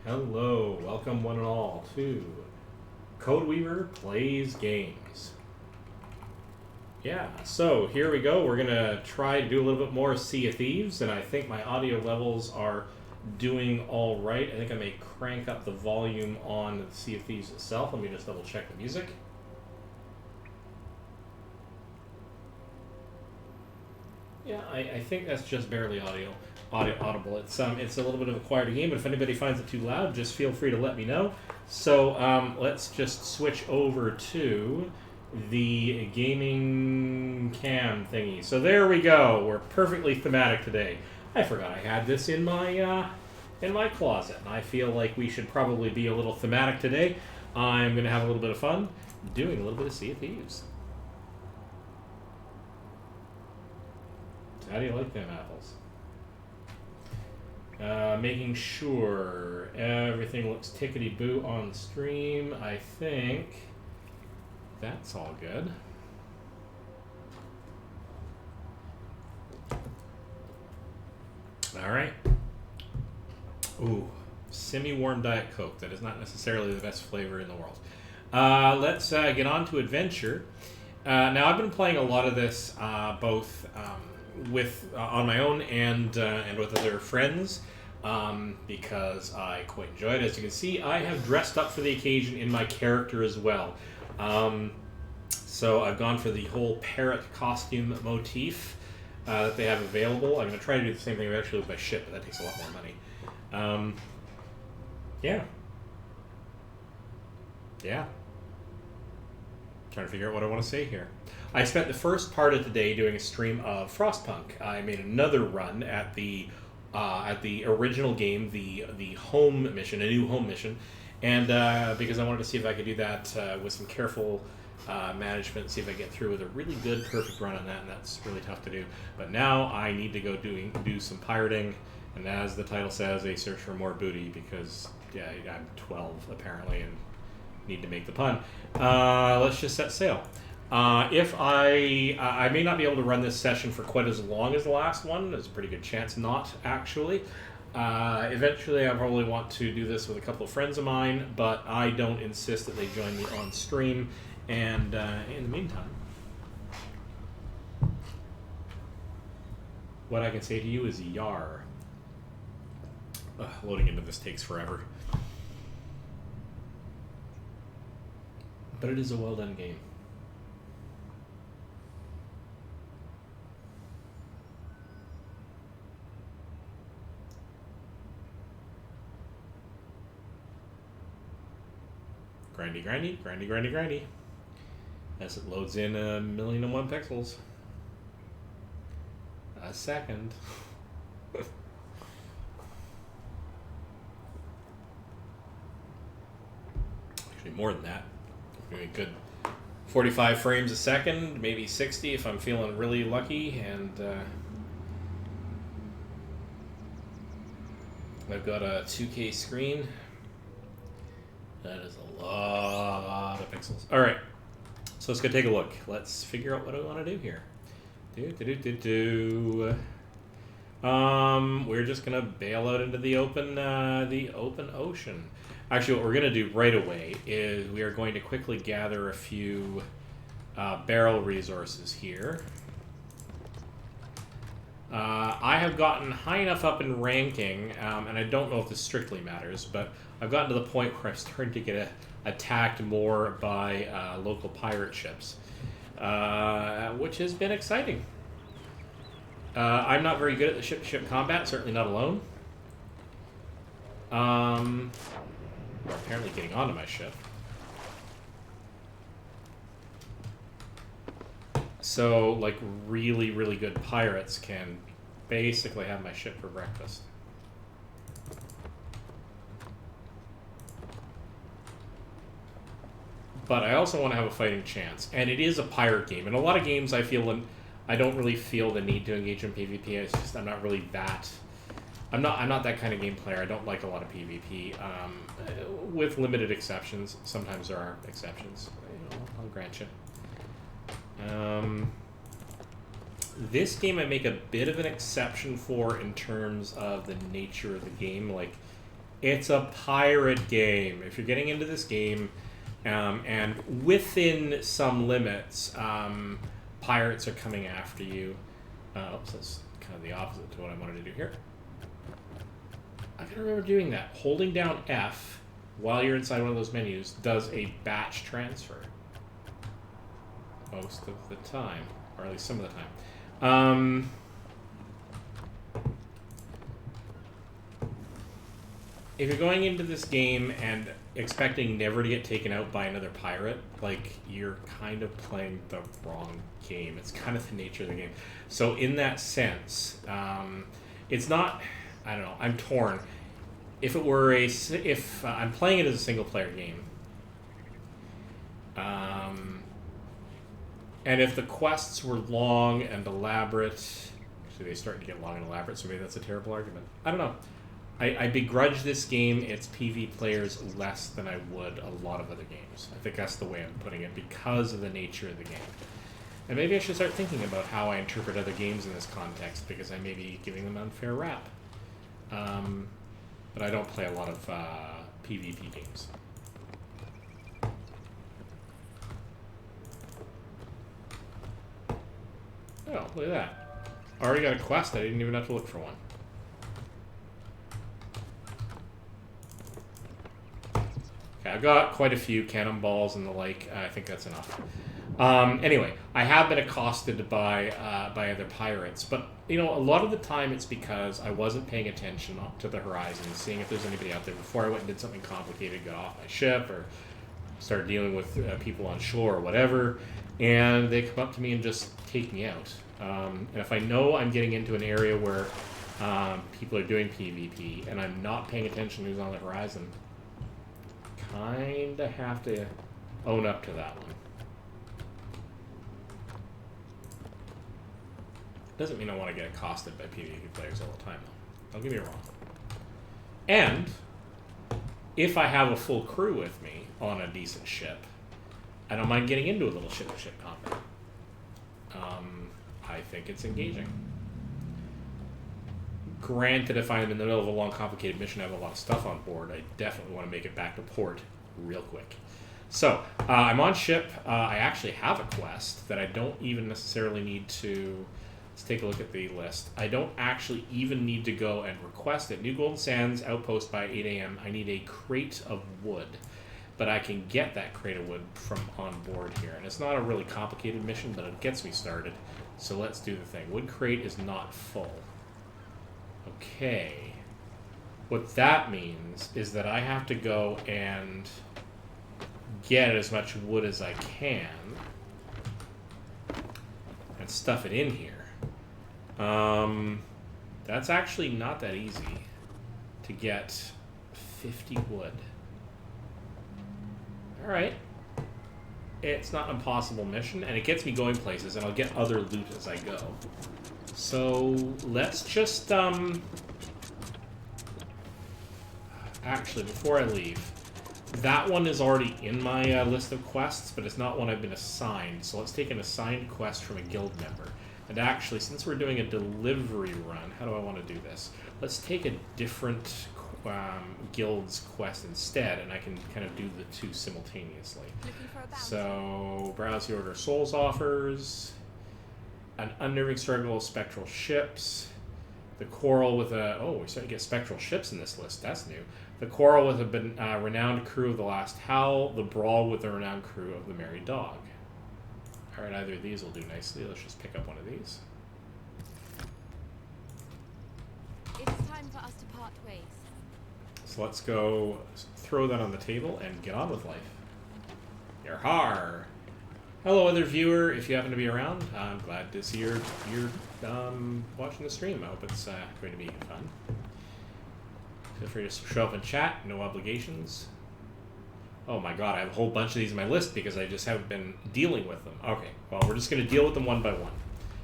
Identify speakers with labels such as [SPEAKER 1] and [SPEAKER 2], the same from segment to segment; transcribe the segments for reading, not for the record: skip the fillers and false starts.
[SPEAKER 1] Hello, welcome one and all to Codeweaver Plays Games. Yeah, so here we go. We're going to try to do a little bit more Sea of Thieves, and I think my audio levels are doing all right. I think I may crank up the volume on Sea of Thieves itself. Let me just double check the music. Yeah, I think that's just barely audible. It's a little bit of a quieter game, but if anybody finds it too loud, just feel free to let me know. So let's just switch over to the gaming cam thingy. So there we go. We're perfectly thematic today. I forgot I had this in my closet, and I feel like we should probably be a little thematic today. I'm going to have a little bit of fun doing a little bit of Sea of Thieves. How do you like them apples? Making sure everything looks tickety-boo on the stream. I think that's all good. All right. Ooh, semi-warm Diet Coke. That is not necessarily the best flavor in the world. Let's get on to adventure. Now, I've been playing a lot of this both on my own and with other friends because I quite enjoy it. As you can see, I have dressed up for the occasion in my character as well. So I've gone for the whole parrot costume motif that they have available. I'm going to try to do the same thing actually with my ship, but that takes a lot more money. Yeah. Trying to figure out what I want to say here. I spent the first part of the day doing a stream of Frostpunk. I made another run at the original game, the home mission, a new home mission, and because I wanted to see if I could do that with some careful management, see if I get through with a really good, perfect run on that, and that's really tough to do. But now I need to go do some pirating, and as the title says, a search for more booty, because yeah, I'm 12 apparently and need to make the pun. Let's just set sail. If I may not be able to run this session for quite as long as the last one. There's a pretty good chance not, actually. Eventually, I probably want to do this with a couple of friends of mine, but I don't insist that they join me on stream. And in the meantime, what I can say to you is yar. Loading into this takes forever. But it is a well-done game. Grindy. As it loads in 1,000,001 pixels a second. Actually, more than that. Maybe a good 45 frames a second, maybe 60 if I'm feeling really lucky, and I've got a 2K screen. That is a lot of pixels. All right, so let's go take a look. Let's figure out what I want to do here. We're just gonna bail out into the open ocean. Actually, what we're gonna do right away is we are going to quickly gather a few barrel resources here. I have gotten high enough up in ranking, and I don't know if this strictly matters, but I've gotten to the point where I'm starting to get attacked more by local pirate ships, which has been exciting. I'm not very good at the ship-to-ship combat, certainly not alone. They're apparently getting onto my ship. So, like, really, really good pirates can basically have my ship for breakfast. But I also want to have a fighting chance. And it is a pirate game. In a lot of games, I don't really feel the need to engage in PvP. It's just, I'm not really that... I'm not that kind of game player. I don't like a lot of PvP, with limited exceptions. Sometimes there are exceptions. I'll grant you. This game I make a bit of an exception for in terms of the nature of the game. Like, It's a pirate game. If you're getting into this game, and within some limits, pirates are coming after you. Oops, that's kind of the opposite to what I wanted to do here. I gotta remember doing that. Holding down F while you're inside one of those menus does a batch transfer. Most of the time, or at least some of the time. If you're going into this game and expecting never to get taken out by another pirate, like, you're kind of playing the wrong game. It's kind of the nature of the game. So in that sense, it's not, I don't know, I'm torn. If it were if I'm playing it as a single player game, and if the quests were long and elaborate, actually they start to get long and elaborate, so maybe that's a terrible argument. I don't know. I begrudge this game its PvP players less than I would a lot of other games. I think that's the way I'm putting it, because of the nature of the game. And maybe I should start thinking about how I interpret other games in this context, because I may be giving them an unfair rap. But I don't play a lot of PvP games. Oh, look at that. I already got a quest. I didn't even have to look for one. Okay, I've got quite a few cannonballs and the like. I think that's enough. Anyway, I have been accosted by other pirates, but you know, a lot of the time it's because I wasn't paying attention to the horizon, seeing if there's anybody out there before I went and did something complicated, got off my ship, or started dealing with people on shore or whatever, and they come up to me and just take me out. And if I know I'm getting into an area where people are doing PvP and I'm not paying attention to who's on the horizon, kinda have to own up to that one. Doesn't mean I want to get accosted by PvP players all the time, though. Don't get me wrong. And if I have a full crew with me on a decent ship, I don't mind getting into a little ship-to-ship combat. I think it's engaging. Granted, if I'm in the middle of a long, complicated mission, I have a lot of stuff on board, I definitely want to make it back to port real quick. So, I'm on ship. I actually have a quest that I don't even necessarily need to... Let's take a look at the list. I don't actually even need to go and request it. New Golden Sands, outpost by 8 a.m. I need a crate of wood. But I can get that crate of wood from on board here. And it's not a really complicated mission, but it gets me started. So let's do the thing. Wood crate is not full. Okay. What that means is that I have to go and get as much wood as I can and stuff it in here. That's actually not that easy to get 50 wood. Alright. It's not an impossible mission, and it gets me going places, and I'll get other loot as I go. So, let's just, actually, before I leave, that one is already in my list of quests, but it's not one I've been assigned, so let's take an assigned quest from a guild member. And actually, since we're doing a delivery run, how do I want to do this? Let's take a different guild's quest instead, and I can kind of do the two simultaneously. So, browse the order of souls offers, an unnerving struggle of spectral ships, the quarrel with a... Oh, we're starting to get spectral ships in this list. That's new. The quarrel with a renowned crew of the Last Howl, the brawl with the renowned crew of the Merry Dog. Alright, either of these will do nicely. Let's just pick up one of these.
[SPEAKER 2] It is time for us to part ways.
[SPEAKER 1] So let's go throw that on the table and get on with life. Yarhar! Hello, other viewer. If you happen to be around, I'm glad to see you're watching the stream. I hope it's going to be fun. Feel free to show up and chat. No obligations. Oh my god, I have a whole bunch of these in my list because I just haven't been dealing with them. Okay, well, we're just going to deal with them one by one.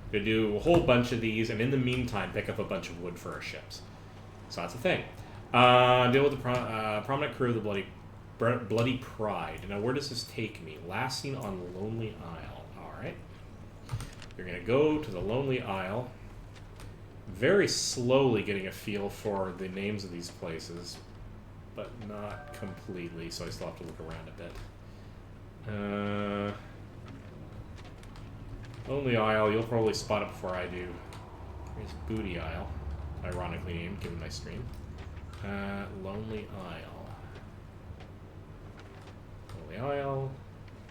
[SPEAKER 1] We're going to do a whole bunch of these, and in the meantime, pick up a bunch of wood for our ships. So that's the thing. Deal with the prominent crew of the Bloody Pride. Now, where does this take me? Last seen on Lonely Isle. Alright. You're going to go to the Lonely Isle. Very slowly getting a feel for the names of these places. but not completely, so I still have to look around a bit. Lonely Isle, you'll probably spot it before I do. Here's Booty Isle, ironically named, given my stream. Lonely Isle. Lonely Isle.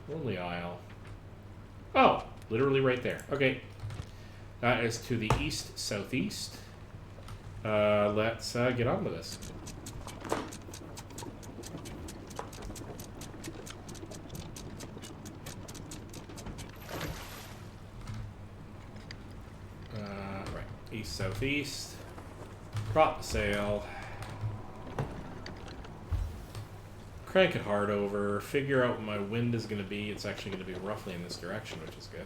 [SPEAKER 1] Lonely Isle. Oh, literally right there. Okay. That is to the east-southeast. Let's get on with this. Right. East-southeast. Prop the sail. Crank it hard over. Figure out what my wind is going to be. It's actually going to be roughly in this direction, which is good.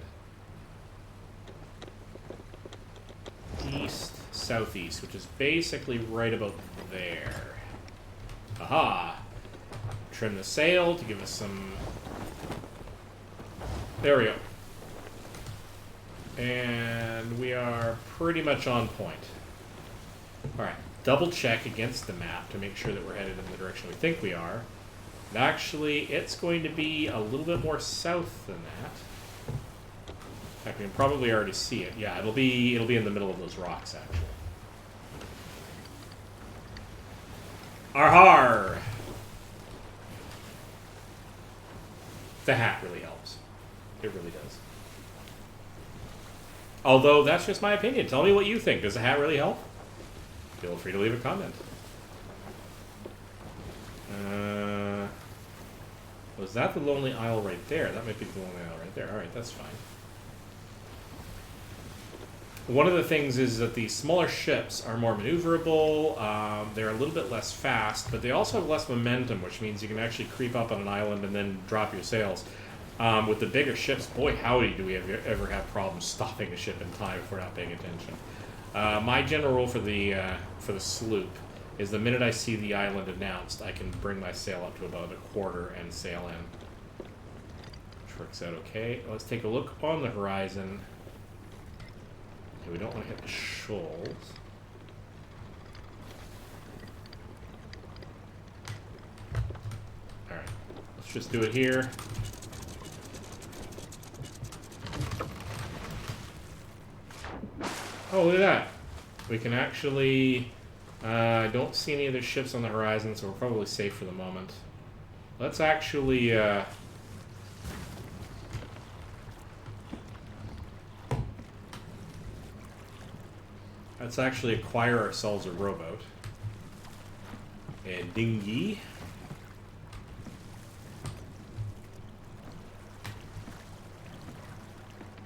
[SPEAKER 1] East, southeast, which is basically right about there. Aha! Trim the sail to give us some... There we go. And we are pretty much on point. Alright, double check against the map to make sure that we're headed in the direction we think we are. And actually, it's going to be a little bit more south than that. I can probably already see it. Yeah, it'll be in the middle of those rocks, actually. Arhar! The hat really helps. It really does. Although, that's just my opinion. Tell me what you think. Does the hat really help? Feel free to leave a comment. Was that the Lonely Isle right there? That might be the Lonely Isle right there. Alright, that's fine. One of the things is that the smaller ships are more maneuverable, they're a little bit less fast, but they also have less momentum, which means you can actually creep up on an island and then drop your sails. With the bigger ships, boy howdy do we ever have problems stopping a ship in time if we're not paying attention. My general rule for the sloop is the minute I see the island announced, I can bring my sail up to about a quarter and sail in. Which works out okay. Let's take a look on the horizon. Okay, we don't want to hit the shoals. Alright, let's just do it here. Oh, look at that. We can actually... I don't see any other ships on the horizon, so we're probably safe for the moment. Let's actually... let's actually acquire ourselves a rowboat. A dinghy.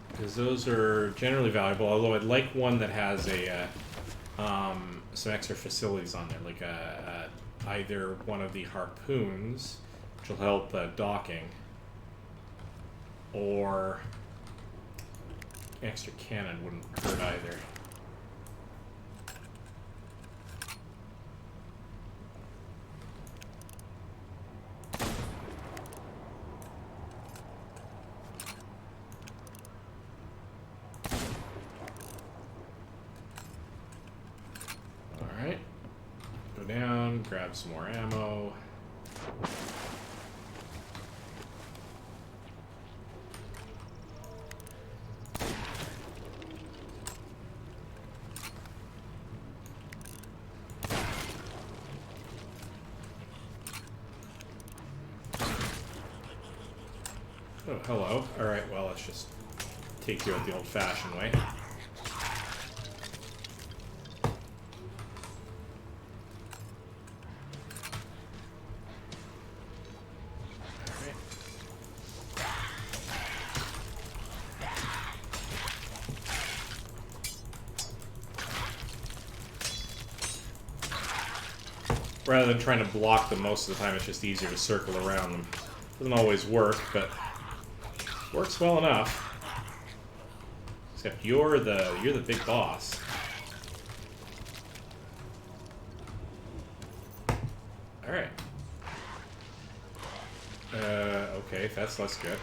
[SPEAKER 1] Because those are generally valuable, although I'd like one that has a some extra facilities on there, like either one of the harpoons, which will help docking, or extra cannon wouldn't hurt either. Grab some more ammo. Oh, hello. Alright, well, let's just take you out the old-fashioned way. Rather than trying to block them most of the time, it's just easier to circle around them. Doesn't always work, but works well enough. Except you're the big boss. All right. Okay, that's less good.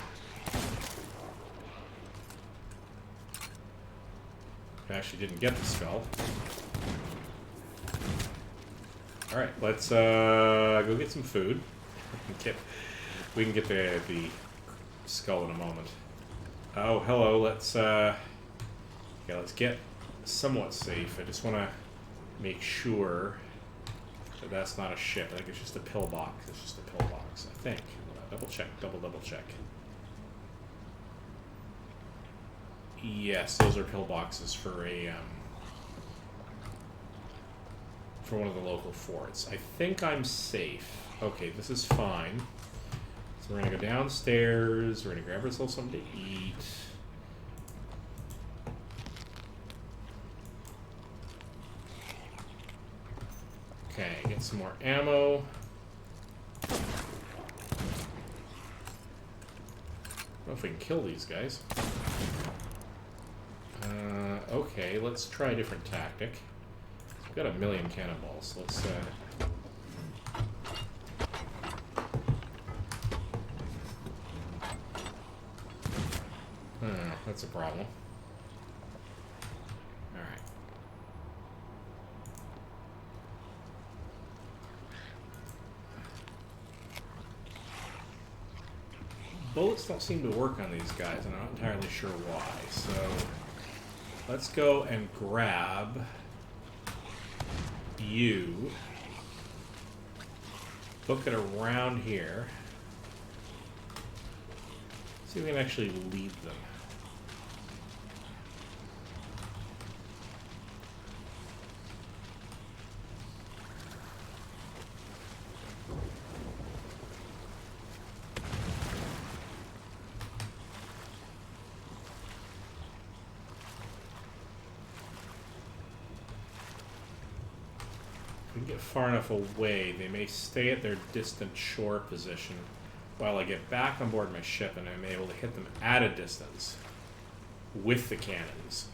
[SPEAKER 1] I actually didn't get the spell. All right, let's go get some food. We can get the skull in a moment. Oh, hello. Let's get somewhat safe. I just want to make sure that that's not a ship. I think it's just a pillbox. It's just a pillbox, I think. Double check. Double check. Yes, those are pillboxes for a for one of the local forts. I think I'm safe. Okay, this is fine. So we're gonna go downstairs. We're gonna grab ourselves something to eat. Okay, get some more ammo. I don't know if we can kill these guys. Okay, let's try a different tactic. We've got a million cannonballs. Let's that's a problem. Alright. Bullets don't seem to work on these guys, and I'm not entirely sure why. So let's go and grab you. Book it around here. See if we can actually lead them. If we can get far enough away, they may stay at their distant shore position while I get back on board my ship, and I'm able to hit them at a distance with the cannons.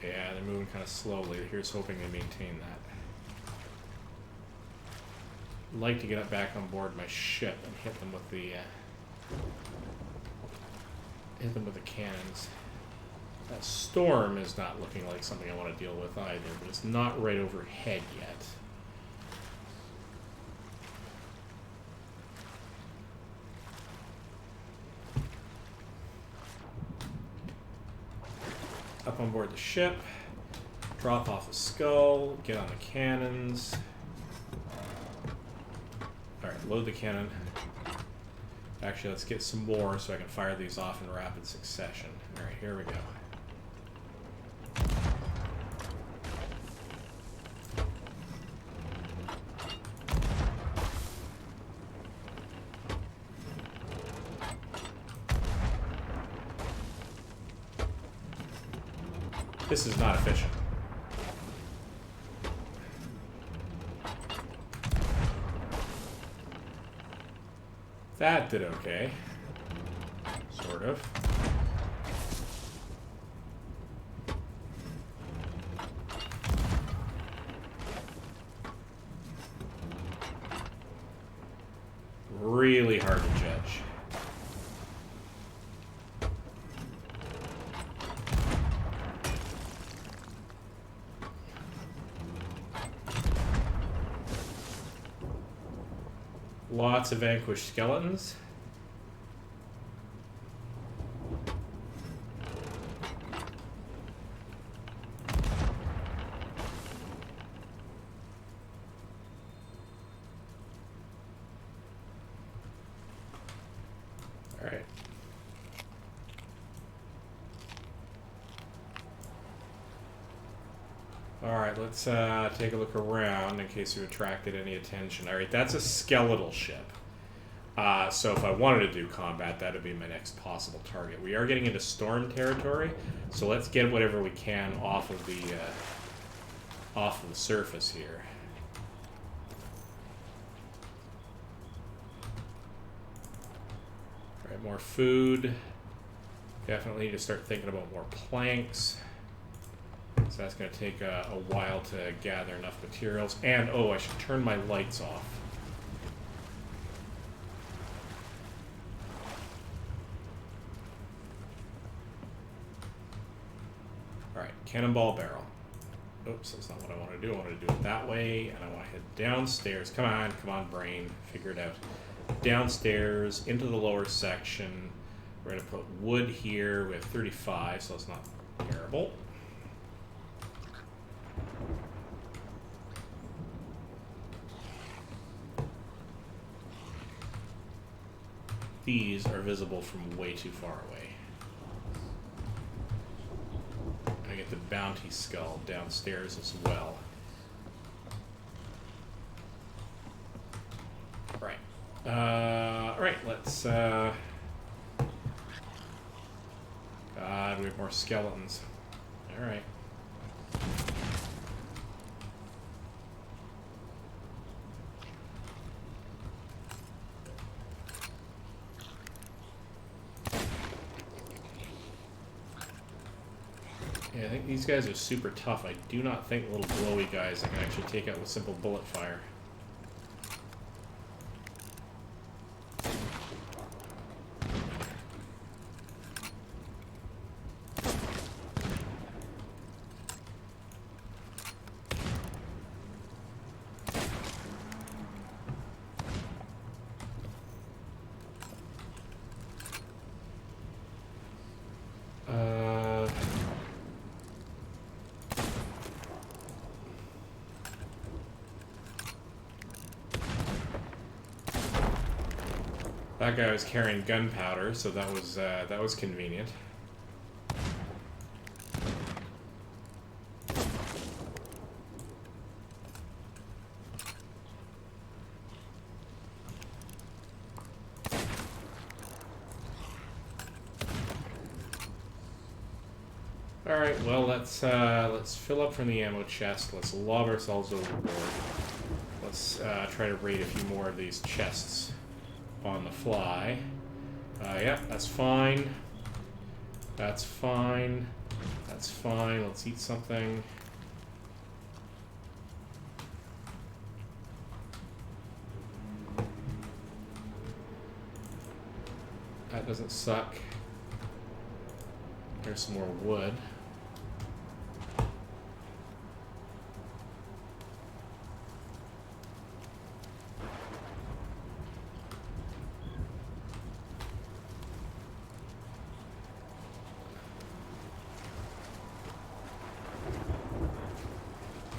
[SPEAKER 1] Yeah, they're moving kind of slowly. Here's hoping they maintain that. I'd like to get up back on board my ship and hit them with the cannons. That storm is not looking like something I want to deal with either, but it's not right overhead yet. Up on board the ship, drop off a skull, get on the cannons. Alright, load the cannon. Actually, let's get some more so I can fire these off in rapid succession. Alright, here we go. This is not efficient. That did okay. Sort of. Really hard to judge. Lots of vanquished skeletons. All right. Alright, let's take a look around in case you attracted any attention. Alright, that's a skeletal ship. So if I wanted to do combat, that would be my next possible target. We are getting into storm territory, so let's get whatever we can off of the surface here. Alright, more food. Definitely need to start thinking about more planks. So that's going to take a while to gather enough materials. And, oh, I should turn my lights off. Alright, cannonball barrel. Oops, that's not what I want to do. I want to do it that way, and I want to head downstairs. Come on, brain. Figure it out. Downstairs, into the lower section. We're going to put wood here. We have 35, so it's not terrible. These are visible from way too far away. I get the bounty skull downstairs as well. Right. Alright, let's, God, we have more skeletons. Alright. Yeah, I think these guys are super tough. I do not think little glowy guys I can actually take out with simple bullet fire. That guy was carrying gunpowder, so that was convenient. All right, well let's fill up from the ammo chest. Let's lob ourselves overboard. Let's try to raid a few more of these chests on the fly. Yeah, that's fine. That's fine. That's fine. Let's eat something. That doesn't suck. There's some more wood.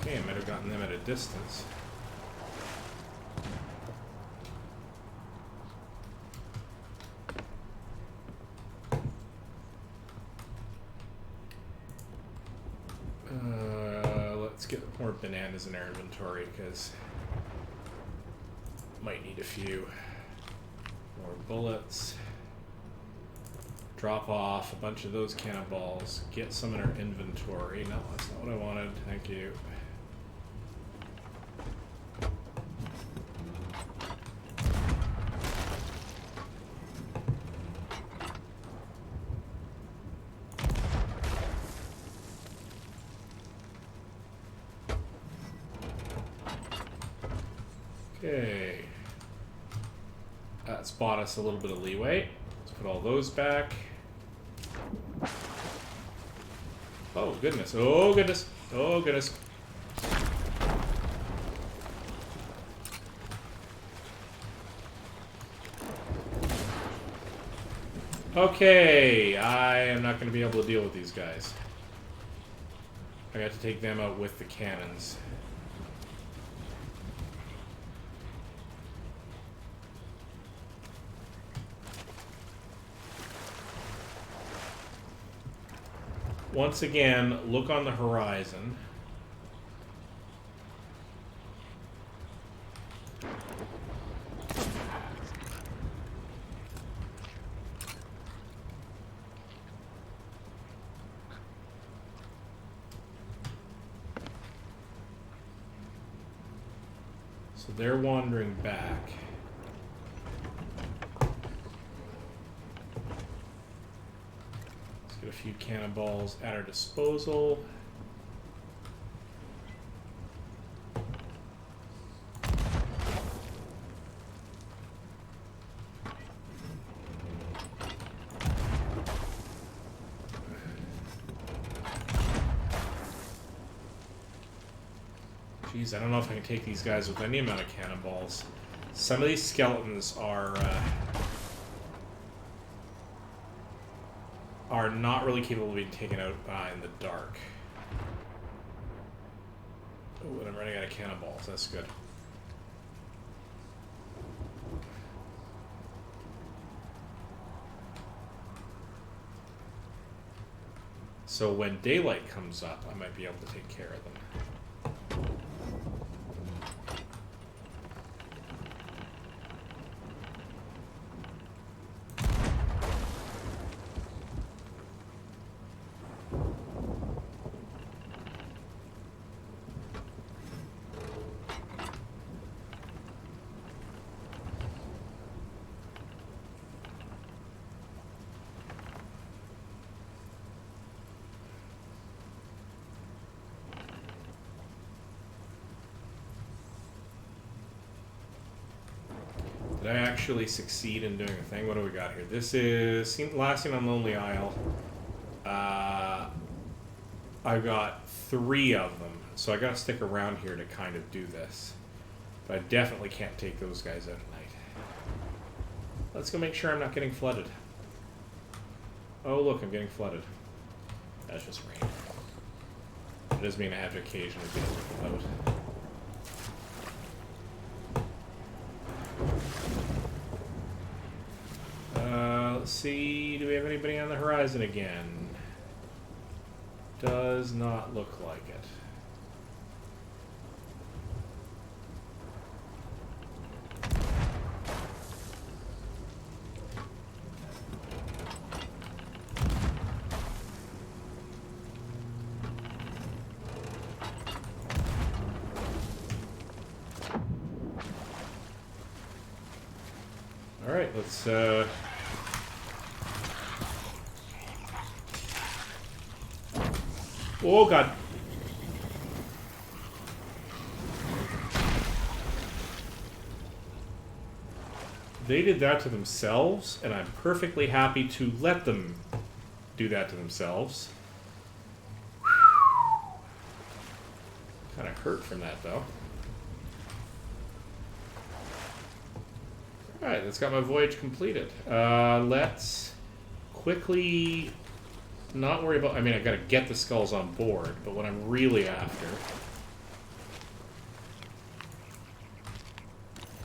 [SPEAKER 1] Okay, I might have gotten them at a distance. Let's get more bananas in our inventory, because might need a few more bullets. Drop off a bunch of those cannonballs. Get some in our inventory. No, that's not what I wanted. Thank you. Okay. That's bought us a little bit of leeway. Let's put all those back. Oh, goodness. Oh, goodness. Oh, goodness. Okay, I am not going to be able to deal with these guys. I got to take them out with the cannons. Once again, look on the horizon. So they're wandering back. Get a few cannonballs at our disposal. Jeez, I don't know if I can take these guys with any amount of cannonballs. Some of these skeletons are not really capable of being taken out in the dark. Oh, and I'm running out of cannonballs. That's good. So when daylight comes up, I might be able to take care of them. Did I actually succeed in doing a thing? What do we got here? This is last scene on Lonely Isle. I've got 3 of them, so I gotta stick around here to kind of do this. But I definitely can't take those guys out at night. Let's go make sure I'm not getting flooded. Oh look, I'm getting flooded. That's just rain. It does mean I have to occasionally get flooded. Let's see, do we have anybody on the horizon again? Does not look like it. All right, let's oh god. They did that to themselves, and I'm perfectly happy to let them do that to themselves. Kind of hurt from that, though. Alright, that's got my voyage completed. Let's quickly not worry about... I mean, I've got to get the skulls on board, but what I'm really after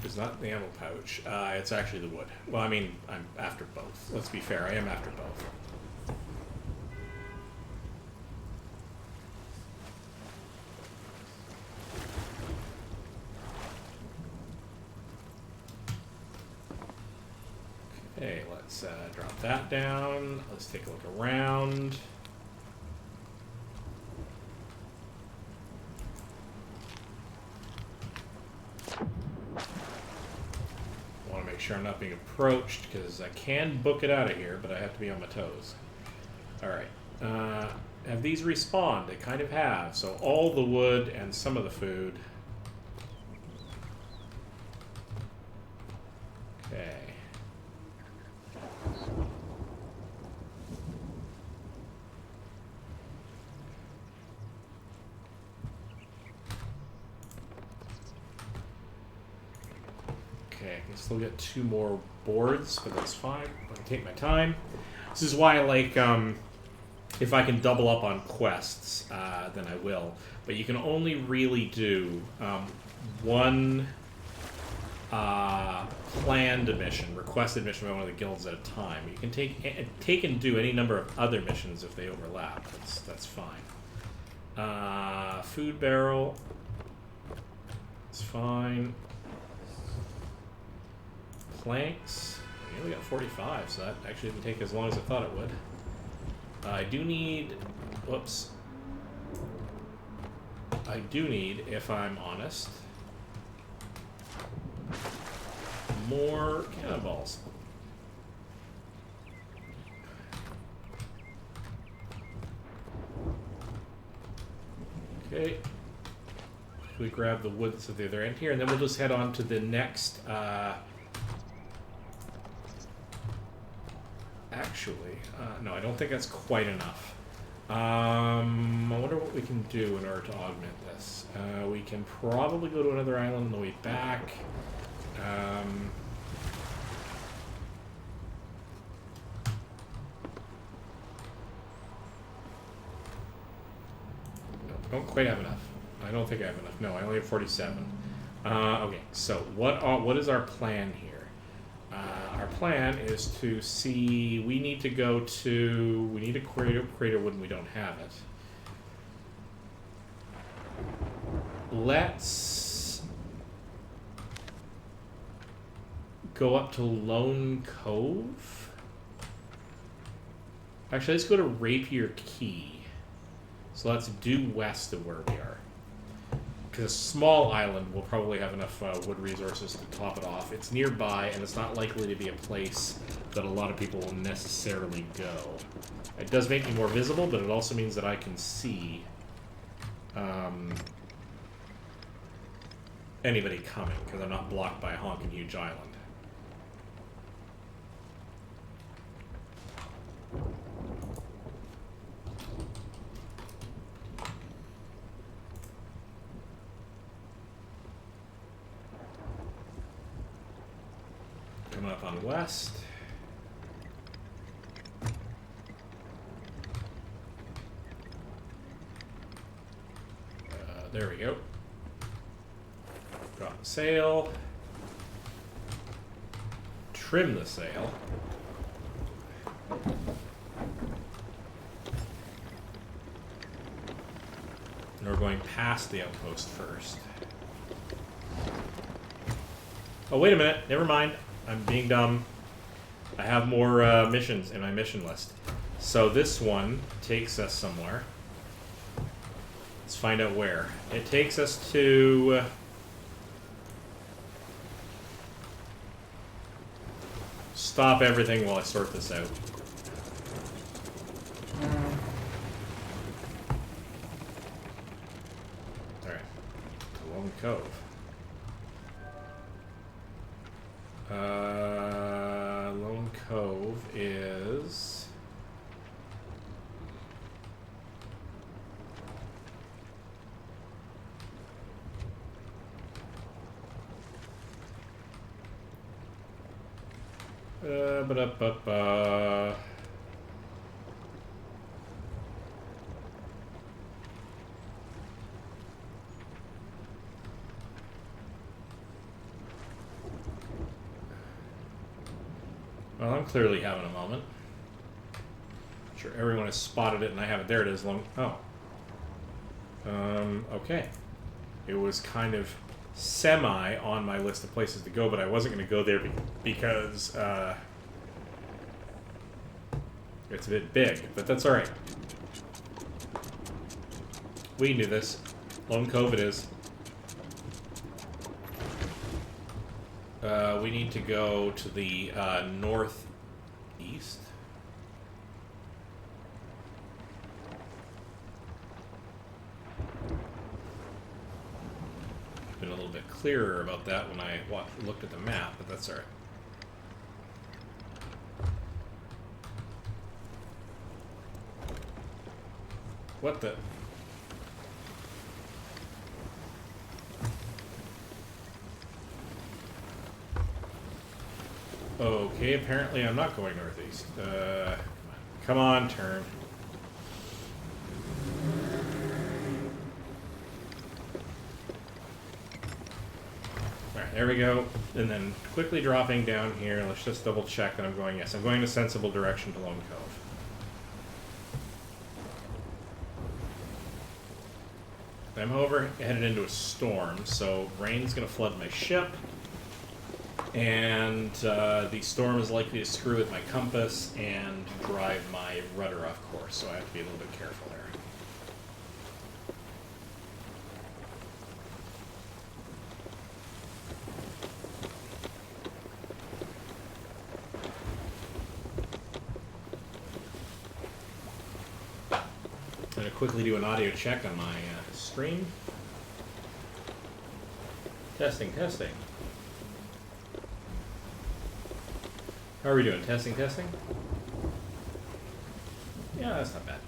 [SPEAKER 1] is not the ammo pouch. It's actually the wood. Well, I mean, I'm after both. Let's be fair, I am after both. Okay, let's drop that down. Let's take a look around. I want to make sure I'm not being approached, because I can book it out of here, but I have to be on my toes. Alright. Have these respawned? They kind of have. So all the wood and some of the food. Okay. Okay, I can still get 2 more boards, but that's fine. I can take my time. This is why I like, if I can double up on quests, then I will. But you can only really do one planned mission, requested mission by one of the guilds at a time. You can take and do any number of other missions if they overlap. That's fine. Food barrel. It's fine. Planks. We only got 45, so that actually didn't take as long as I thought it would. I do need... Whoops. I do need, if I'm honest, more cannonballs. Okay. We grab the wood that's at the other end here, and then we'll just head on to the next... Actually, no, I don't think that's quite enough. I wonder what we can do in order to augment this. We can probably go to another island on the way back. Don't quite have enough. I don't think I have enough. No, I only have 47. Okay, so what is our plan here? Our plan is to see. We need to go to. We need to crater when we don't have it. Let's go up to Lone Cove. Actually, let's go to Rapier Key. So let's due west of where we are. Because a small island will probably have enough wood resources to top it off. It's nearby, and it's not likely to be a place that a lot of people will necessarily go. It does make me more visible, but it also means that I can see anybody coming, because I'm not blocked by a honking huge island. Coming up on west. There we go. Drop the sail. Trim the sail. And we're going past the outpost first. Oh, wait a minute. Never mind. I'm being dumb. I have more missions in my mission list. So this one takes us somewhere. Let's find out where. It takes us to... Stop everything while I sort this out. Alright. Lone Cove. Lone Cove is... Well, I'm clearly having a moment. I'm sure everyone has spotted it, and I haven't. There it is. Okay. It was kind of semi on my list of places to go, but I wasn't going to go there because it's a bit big, but that's alright. We knew this. Lone Cove it is. We need to go to the northeast. Been a little bit clearer about that when I looked at the map, but that's alright. What the... Okay, apparently I'm not going northeast. Come on, turn. Alright, there we go. And then quickly dropping down here, let's just double check that I'm going, yes, I'm going in a sensible direction to Lone Cove. I'm headed into a storm, so rain's going to flood my ship. And the storm is likely to screw with my compass and drive my rudder off course, so I have to be a little bit careful there. I'm going to quickly do an audio check on my stream. Testing, testing. How are we doing? Testing, testing? Yeah, that's not bad.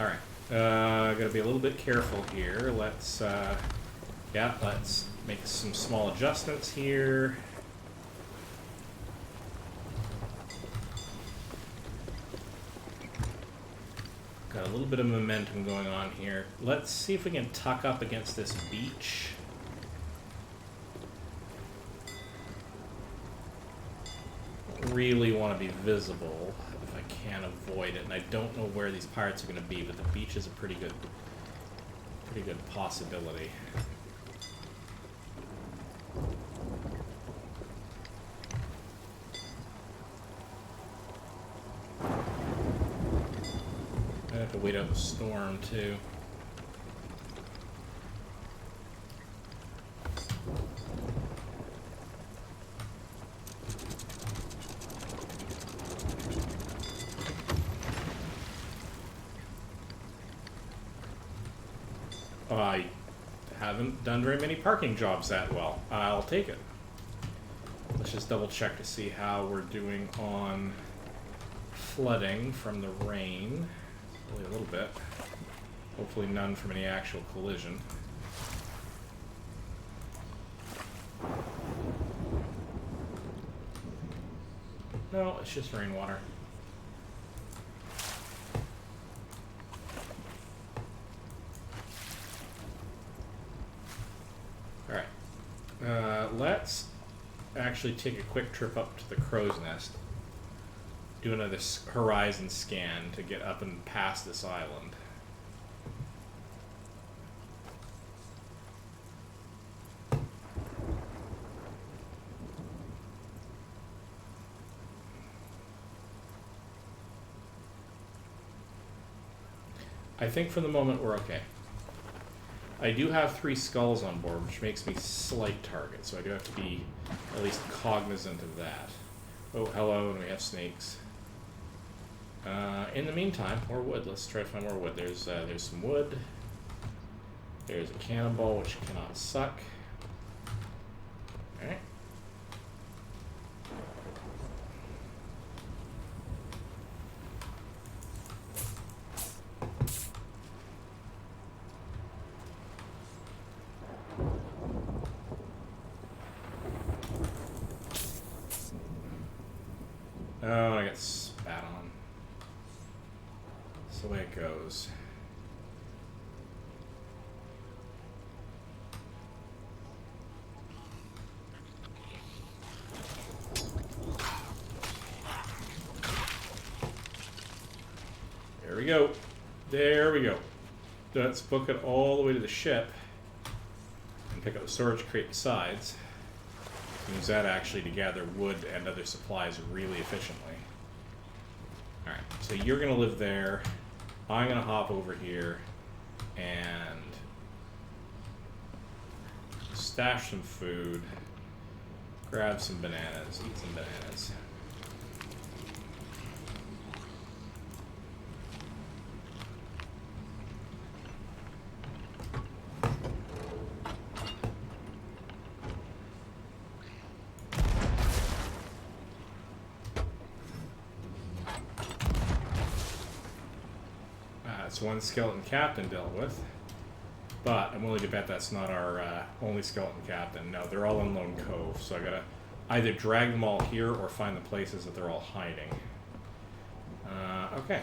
[SPEAKER 1] Alright. Gotta be a little bit careful here. Let's make some small adjustments here. Got a little bit of momentum going on here. Let's see if we can tuck up against this beach. Really want to be visible if I can avoid it, and I don't know where these pirates are going to be, but the beach is a pretty good possibility. I have to wait out the storm too. I haven't done very many parking jobs that well. I'll take it. Let's just double check to see how we're doing on flooding from the rain. Only a little bit. Hopefully none from any actual collision. No, it's just rainwater. Alright. Let's actually take a quick trip up to the crow's nest. Do another horizon scan to get up and past this island. I think for the moment we're okay. I do have 3 skulls on board, which makes me slight target, so I do have to be at least cognizant of that. Oh, hello, and we have snakes. In the meantime, more wood. Let's try to find more wood. There's some wood. There's a cannonball, which cannot suck. Alright. Oh, I got spat on. That's the way it goes. There we go. There we go. Let's book it all the way to the ship and pick up the storage crate besides. Use that actually to gather wood and other supplies really efficiently. Alright, so you're going to live there. I'm going to hop over here and stash some food, grab some bananas, eat some bananas. That's one skeleton captain dealt with, but I'm willing to bet that's not our only skeleton captain. No, they're all in Lone Cove, so I gotta either drag them all here or find the places that they're all hiding. Okay.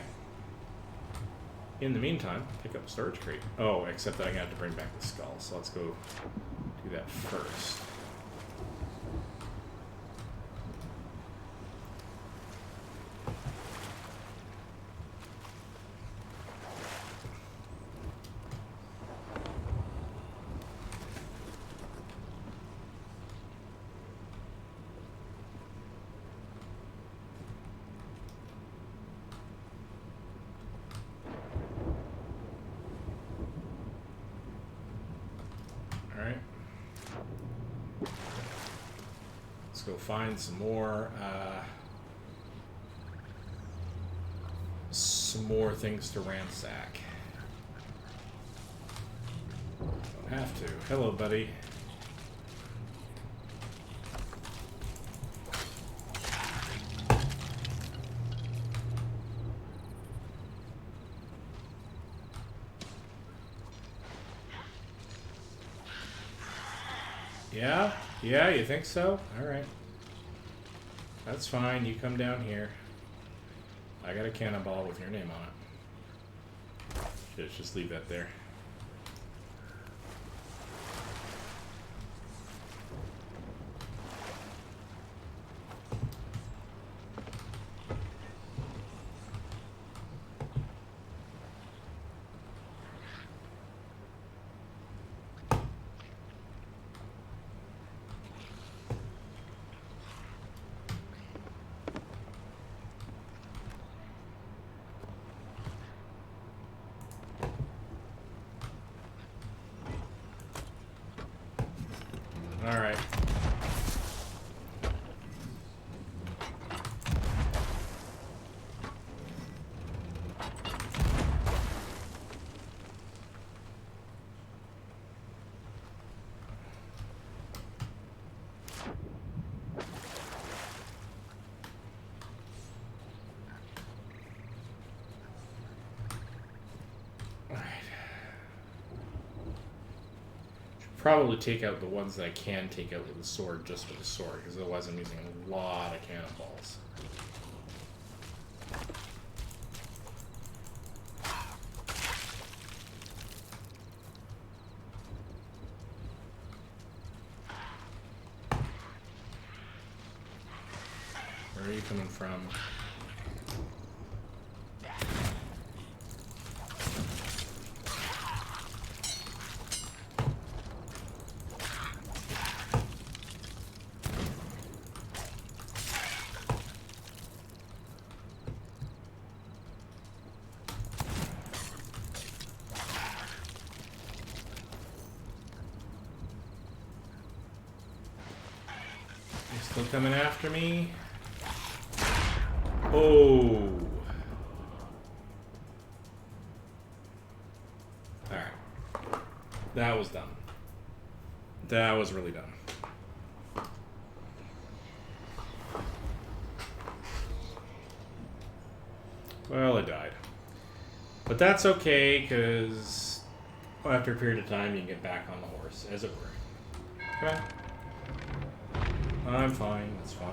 [SPEAKER 1] In the meantime, pick up a storage crate. Oh, except that I'm gonna have to bring back the skull, so let's go do that first. Alright. Let's go find some more things to ransack. Don't have to. Hello, buddy. Yeah? Yeah, you think so? Alright. That's fine, you come down here. I got a cannonball with your name on it. Just leave that there. Alright. Probably take out the ones that I can take out with the sword, just with the sword, because otherwise I'm using a lot of cannonballs. Where are you coming from? Still coming after me? Oh. Alright. That was dumb. That was really dumb. Well, I died. But that's okay, because after a period of time, you can get back on the horse, as it were. Okay? I'm fine, that's fine.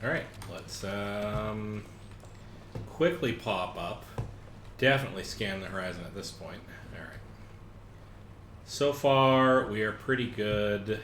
[SPEAKER 1] Alright, let's quickly pop up. Definitely scan the horizon at this point. Alright. So far, we are pretty good.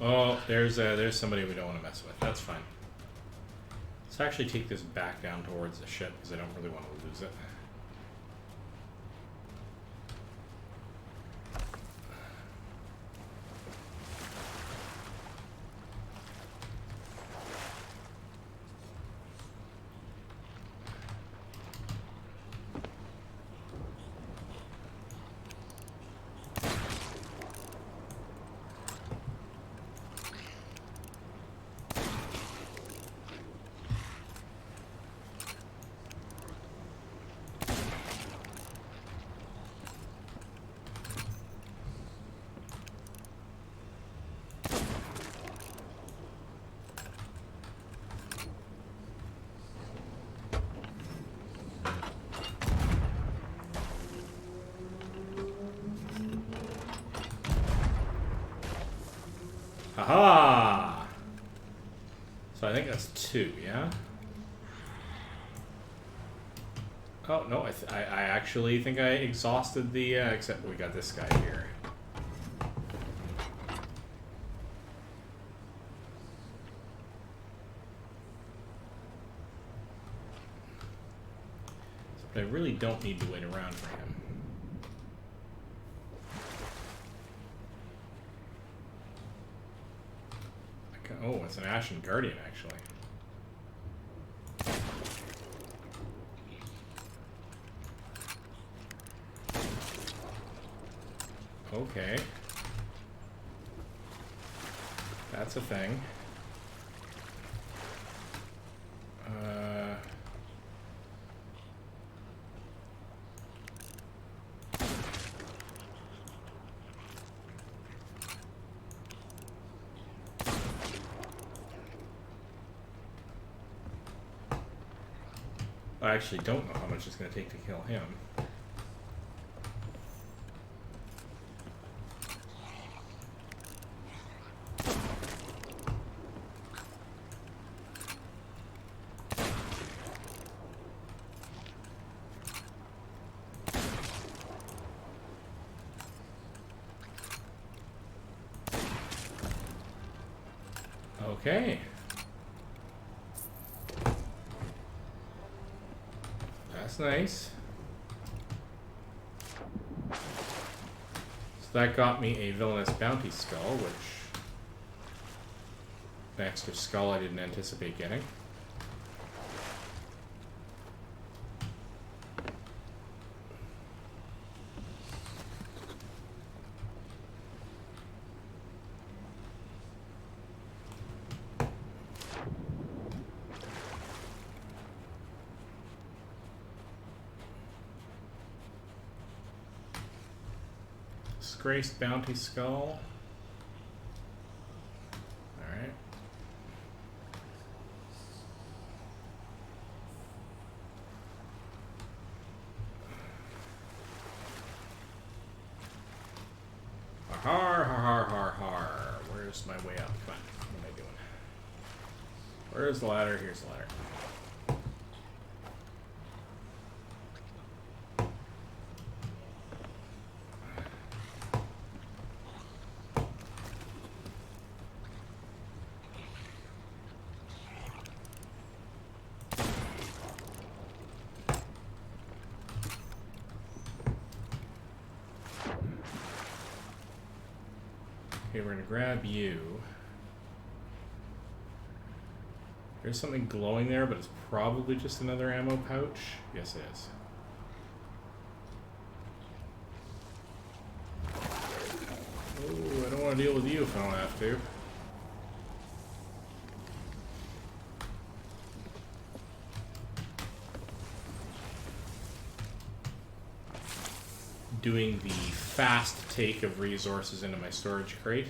[SPEAKER 1] Oh, there's somebody we don't want to mess with. That's fine. Let's actually take this back down towards the ship, because I don't really want to lose it. Haha! So I think that's 2, yeah? Oh, no, I actually think I exhausted the, except we got this guy here. But I really don't need to wait around for him. Oh, it's an Ashen Guardian, actually. Okay. That's a thing. I actually don't know how much it's going to take to kill him. Okay. That's nice. So that got me a Villainous Bounty Skull, which... an extra skull I didn't anticipate getting. Disgraced Bounty Skull. Alright. Har har har har. Where's my way up? Come on. What am I doing? Where's the ladder? Here's the ladder. Okay, we're gonna grab you. There's something glowing there, but it's probably just another ammo pouch. Yes, it is. Oh, I don't want to deal with you if I don't have to. Doing the fast take of resources into my storage crate.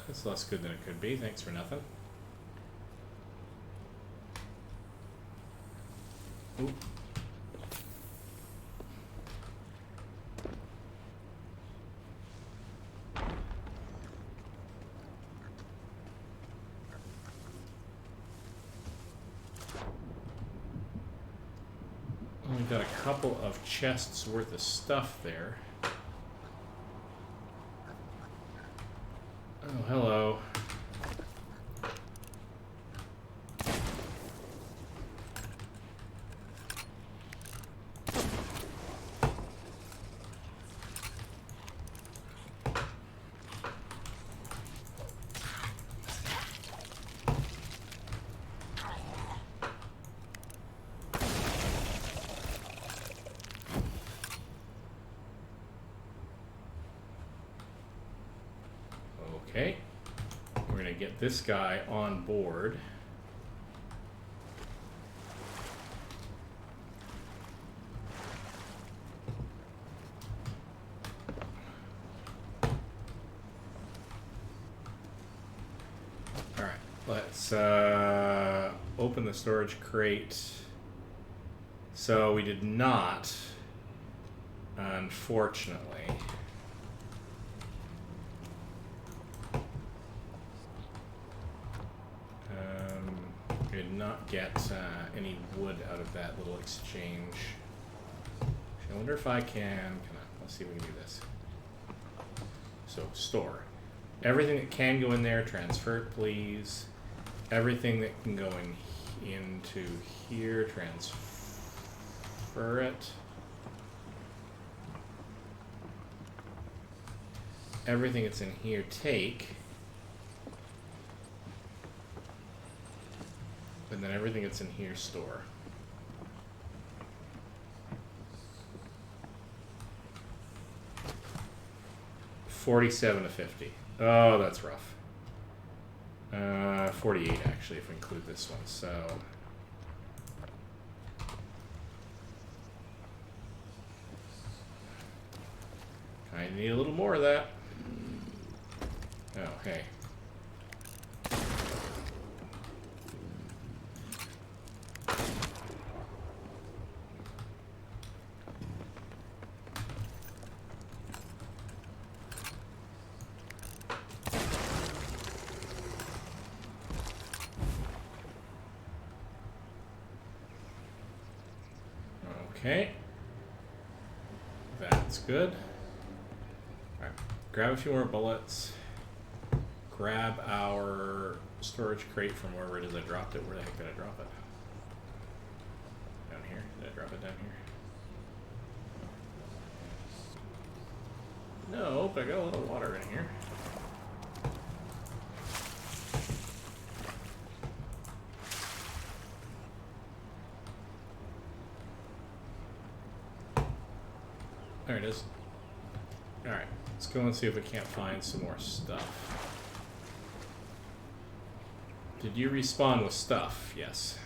[SPEAKER 1] That's less good than it could be. Thanks for nothing. Ooh. Only got a couple of chests worth of stuff there. Oh, hello. Okay, we're going to get this guy on board. All right, let's open the storage crate, So we did not, unfortunately. We did not get any wood out of that little exchange. I wonder if I can. Let's see if we can do this. So store. Everything that can go in there, transfer it, please. Everything that can go into here, transfer it. Everything that's in here, take. And then everything that's in here, store. $47 to $50. Oh, that's rough. 48 actually, if we include this one. So I need a little more of that. Oh, hey. Okay. That's good. Alright. Grab a few more bullets. Grab our storage crate from wherever it is I dropped it. Where the heck did I drop it? Down here? Did I drop it down here? No, but I got a little water in here. There it is. Alright, let's go and see if we can't find some more stuff. Did you respawn with stuff? Yes.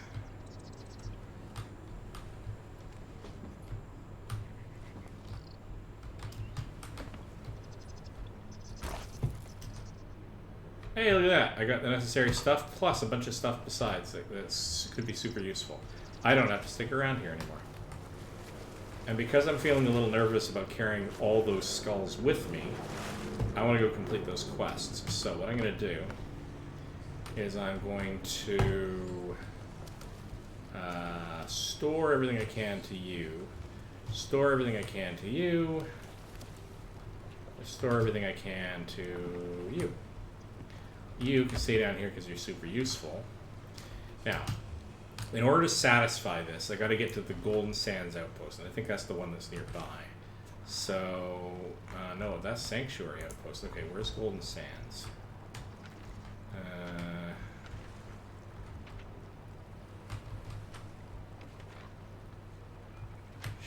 [SPEAKER 1] Hey, look at that. I got the necessary stuff plus a bunch of stuff besides. That could be super useful. I don't have to stick around here anymore. And because I'm feeling a little nervous about carrying all those skulls with me, I want to go complete those quests. So what I'm going to do is I'm going to store everything I can to you, store everything I can to you, store everything I can to you. You can stay down here because you're super useful. Now, in order to satisfy this, I got to get to the Golden Sands outpost, and I think that's the one that's nearby. So, no, that's Sanctuary outpost. Okay, where's Golden Sands?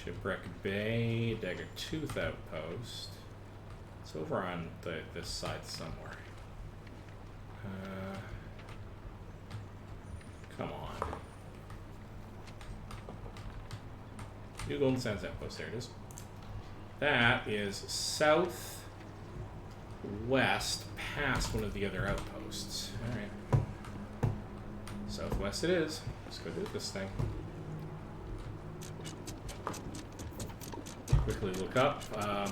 [SPEAKER 1] Shipwreck Bay, Dagger Tooth outpost. It's over on this side somewhere. Come on. New Golden Sands outpost, there it is. That is southwest past one of the other outposts. Alright. Southwest it is. Let's go do this thing. Quickly look up.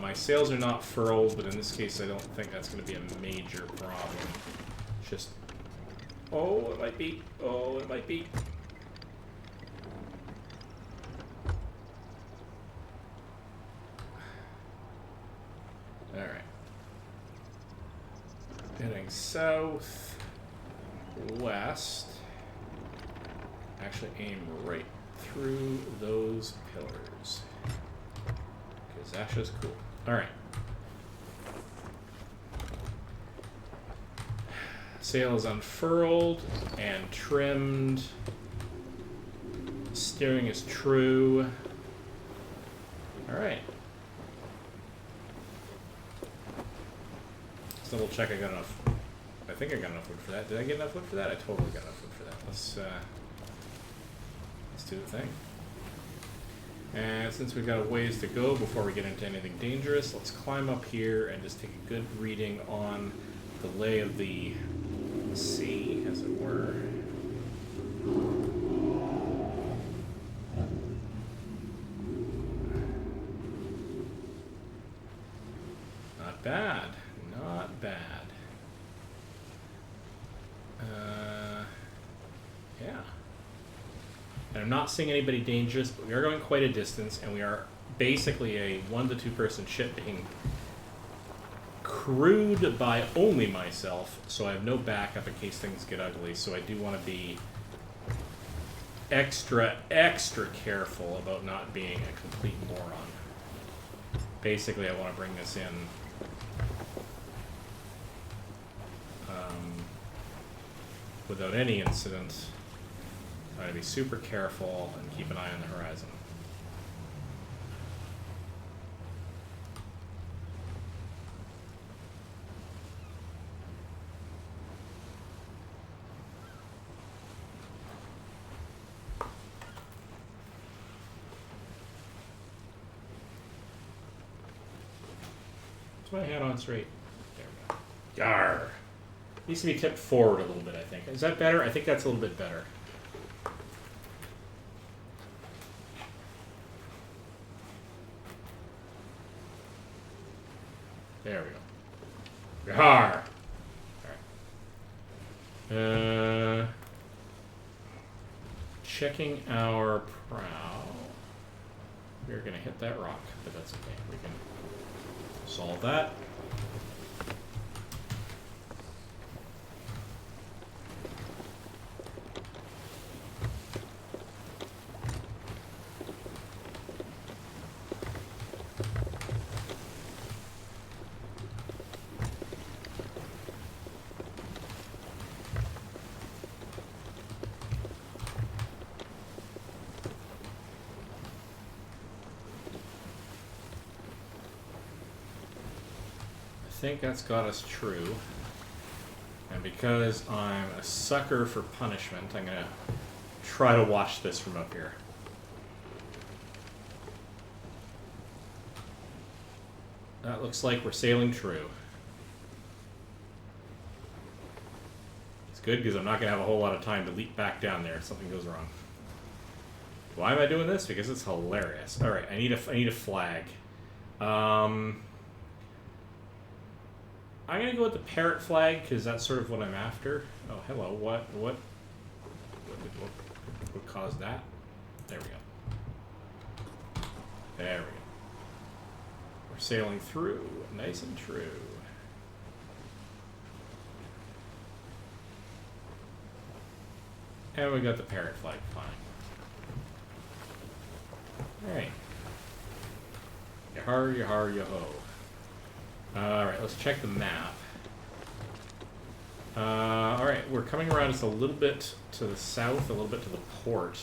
[SPEAKER 1] My sails are not furled, but in this case I don't think that's going to be a major problem. Just... oh, it might be. Oh, it might be. Alright. Heading south, west. Actually aim right through those pillars. Because that's just cool. Alright. Sail is unfurled and trimmed. Steering is true. Alright. Let's double check I got enough. I think I got enough wood for that. Did I get enough wood for that? I totally got enough wood for that. Let's do the thing. And since we've got a ways to go before we get into anything dangerous, let's climb up here and just take a good reading on the lay of the sea, as it were. bad. Not bad. Yeah. And I'm not seeing anybody dangerous, but we are going quite a distance, and we are basically a 1 to 2 person ship being crewed by only myself, so I have no backup in case things get ugly, so I do want to be extra careful about not being a complete moron. Basically, I want to bring this in without any incident. I'm going to be super careful and keep an eye on the horizon. My hat on straight. There we go. Yarr. Needs to be tipped forward a little bit, I think. Is that better? I think that's a little bit better. There we go. Yarr. Alright. Checking our prow. We're gonna hit that rock, but that's okay. We can solve that. I think that's got us true. And because I'm a sucker for punishment, I'm going to try to watch this from up here. That looks like we're sailing true. It's good because I'm not going to have a whole lot of time to leap back down there if something goes wrong. Why am I doing this? Because it's hilarious. Alright, I need a flag. I'm gonna go with the Parrot Flag because that's sort of what I'm after. Oh, hello. What caused that? There we go. There we go. We're sailing through, nice and true. And we got the Parrot Flag flying. All right. Yahar, yahar, yaho. Alright, let's check the map. Alright, we're coming around just a little bit to the south, a little bit to the port.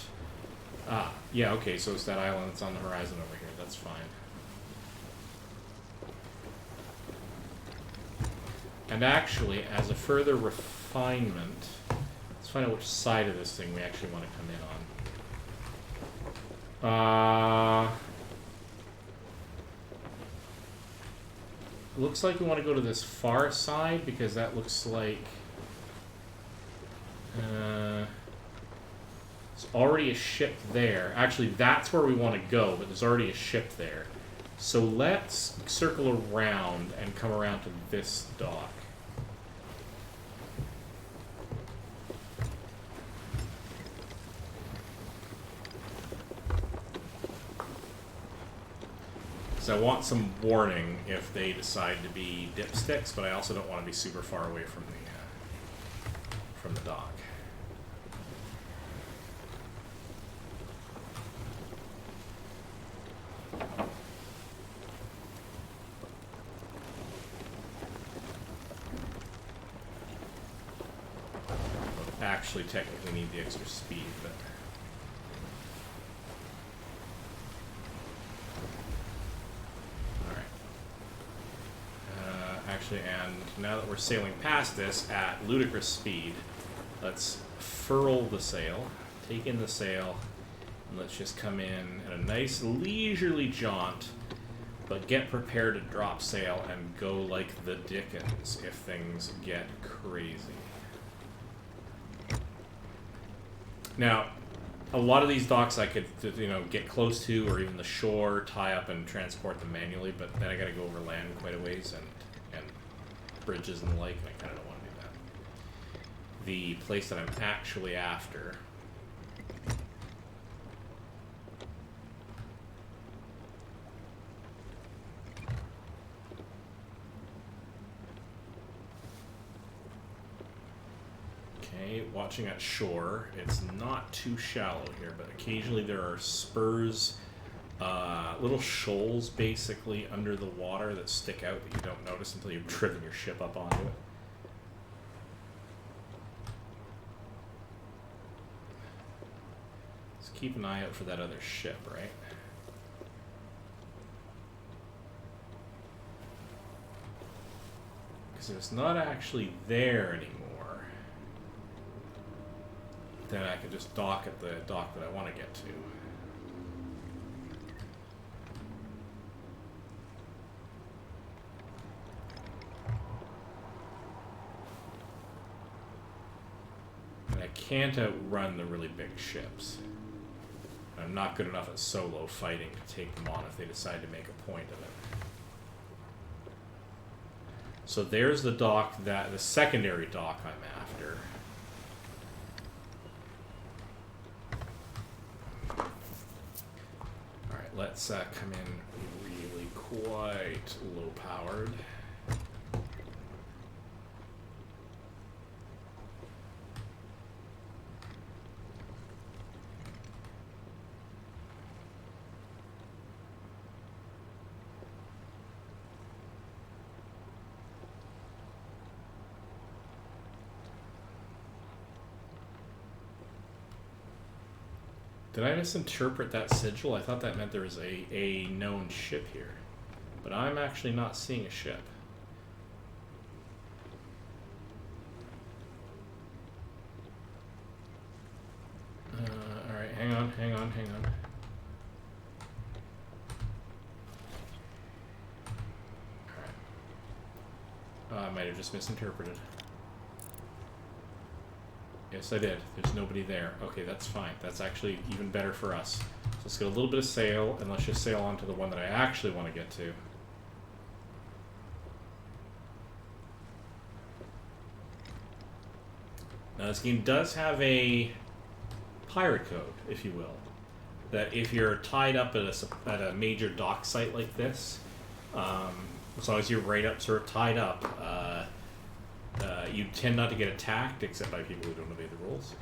[SPEAKER 1] Ah, yeah, okay, so it's that island that's on the horizon over here. That's fine. And actually, as a further refinement, let's find out which side of this thing we actually want to come in on. Looks like we want to go to this far side because that looks like there's already a ship there. Actually, that's where we want to go, but there's already a ship there. So let's circle around and come around to this dock. I want some warning if they decide to be dipsticks, but I also don't want to be super far away from the dock. Actually, technically need the extra speed, but. Actually, and now that we're sailing past this at ludicrous speed, let's furl the sail, take in the sail, and let's just come in at a nice leisurely jaunt, but get prepared to drop sail and go like the dickens if things get crazy. Now, a lot of these docks I could, get close to, or even the shore, tie up and transport them manually, but then I gotta go over land quite a ways, and bridges and the like, and I kind of don't want to do that. The place that I'm actually after. Okay, watching at shore. It's not too shallow here, but occasionally there are spurs, little shoals basically under the water that stick out that you don't notice until you've driven your ship up onto it. Let's keep an eye out for that other ship, right? Because if it's not actually there anymore, then I can just dock at the dock that I want to get to. And I can't outrun the really big ships. I'm not good enough at solo fighting to take them on if they decide to make a point of it. So there's the dock, the secondary dock I'm after. Alright, let's come in really quite low powered. Did I misinterpret that sigil? I thought that meant there was a known ship here. But I'm actually not seeing a ship. Alright, hang on. Alright. I might have just misinterpreted. Yes, I did. There's nobody there. Okay, that's fine. That's actually even better for us. So let's get a little bit of sail, and let's just sail on to the one that I actually want to get to. Now, this game does have a pirate code, if you will, that if you're tied up at a major dock site like this, as long as you're right up, sort of tied up, you tend not to get attacked, except by people who don't obey the rules.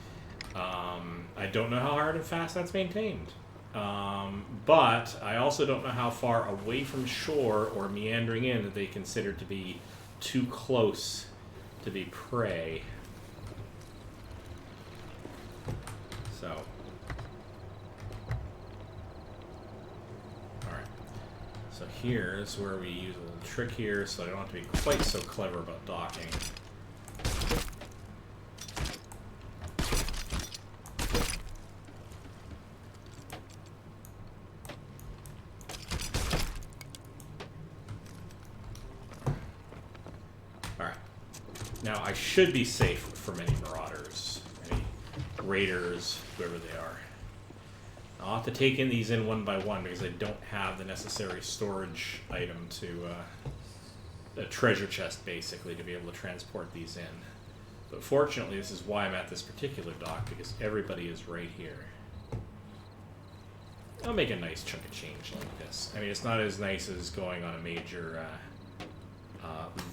[SPEAKER 1] I don't know how hard and fast that's maintained. But I also don't know how far away from shore or meandering in that they consider to be too close to be prey. So. Alright. So here's where we use a little trick here, so I don't have to be quite so clever about docking. Now, I should be safe from any marauders, any raiders, whoever they are. I'll have to take these in one by one because I don't have the necessary storage item to, a treasure chest basically, to be able to transport these in. But fortunately, this is why I'm at this particular dock, because everybody is right here. I'll make a nice chunk of change like this. I mean, it's not as nice as going on a major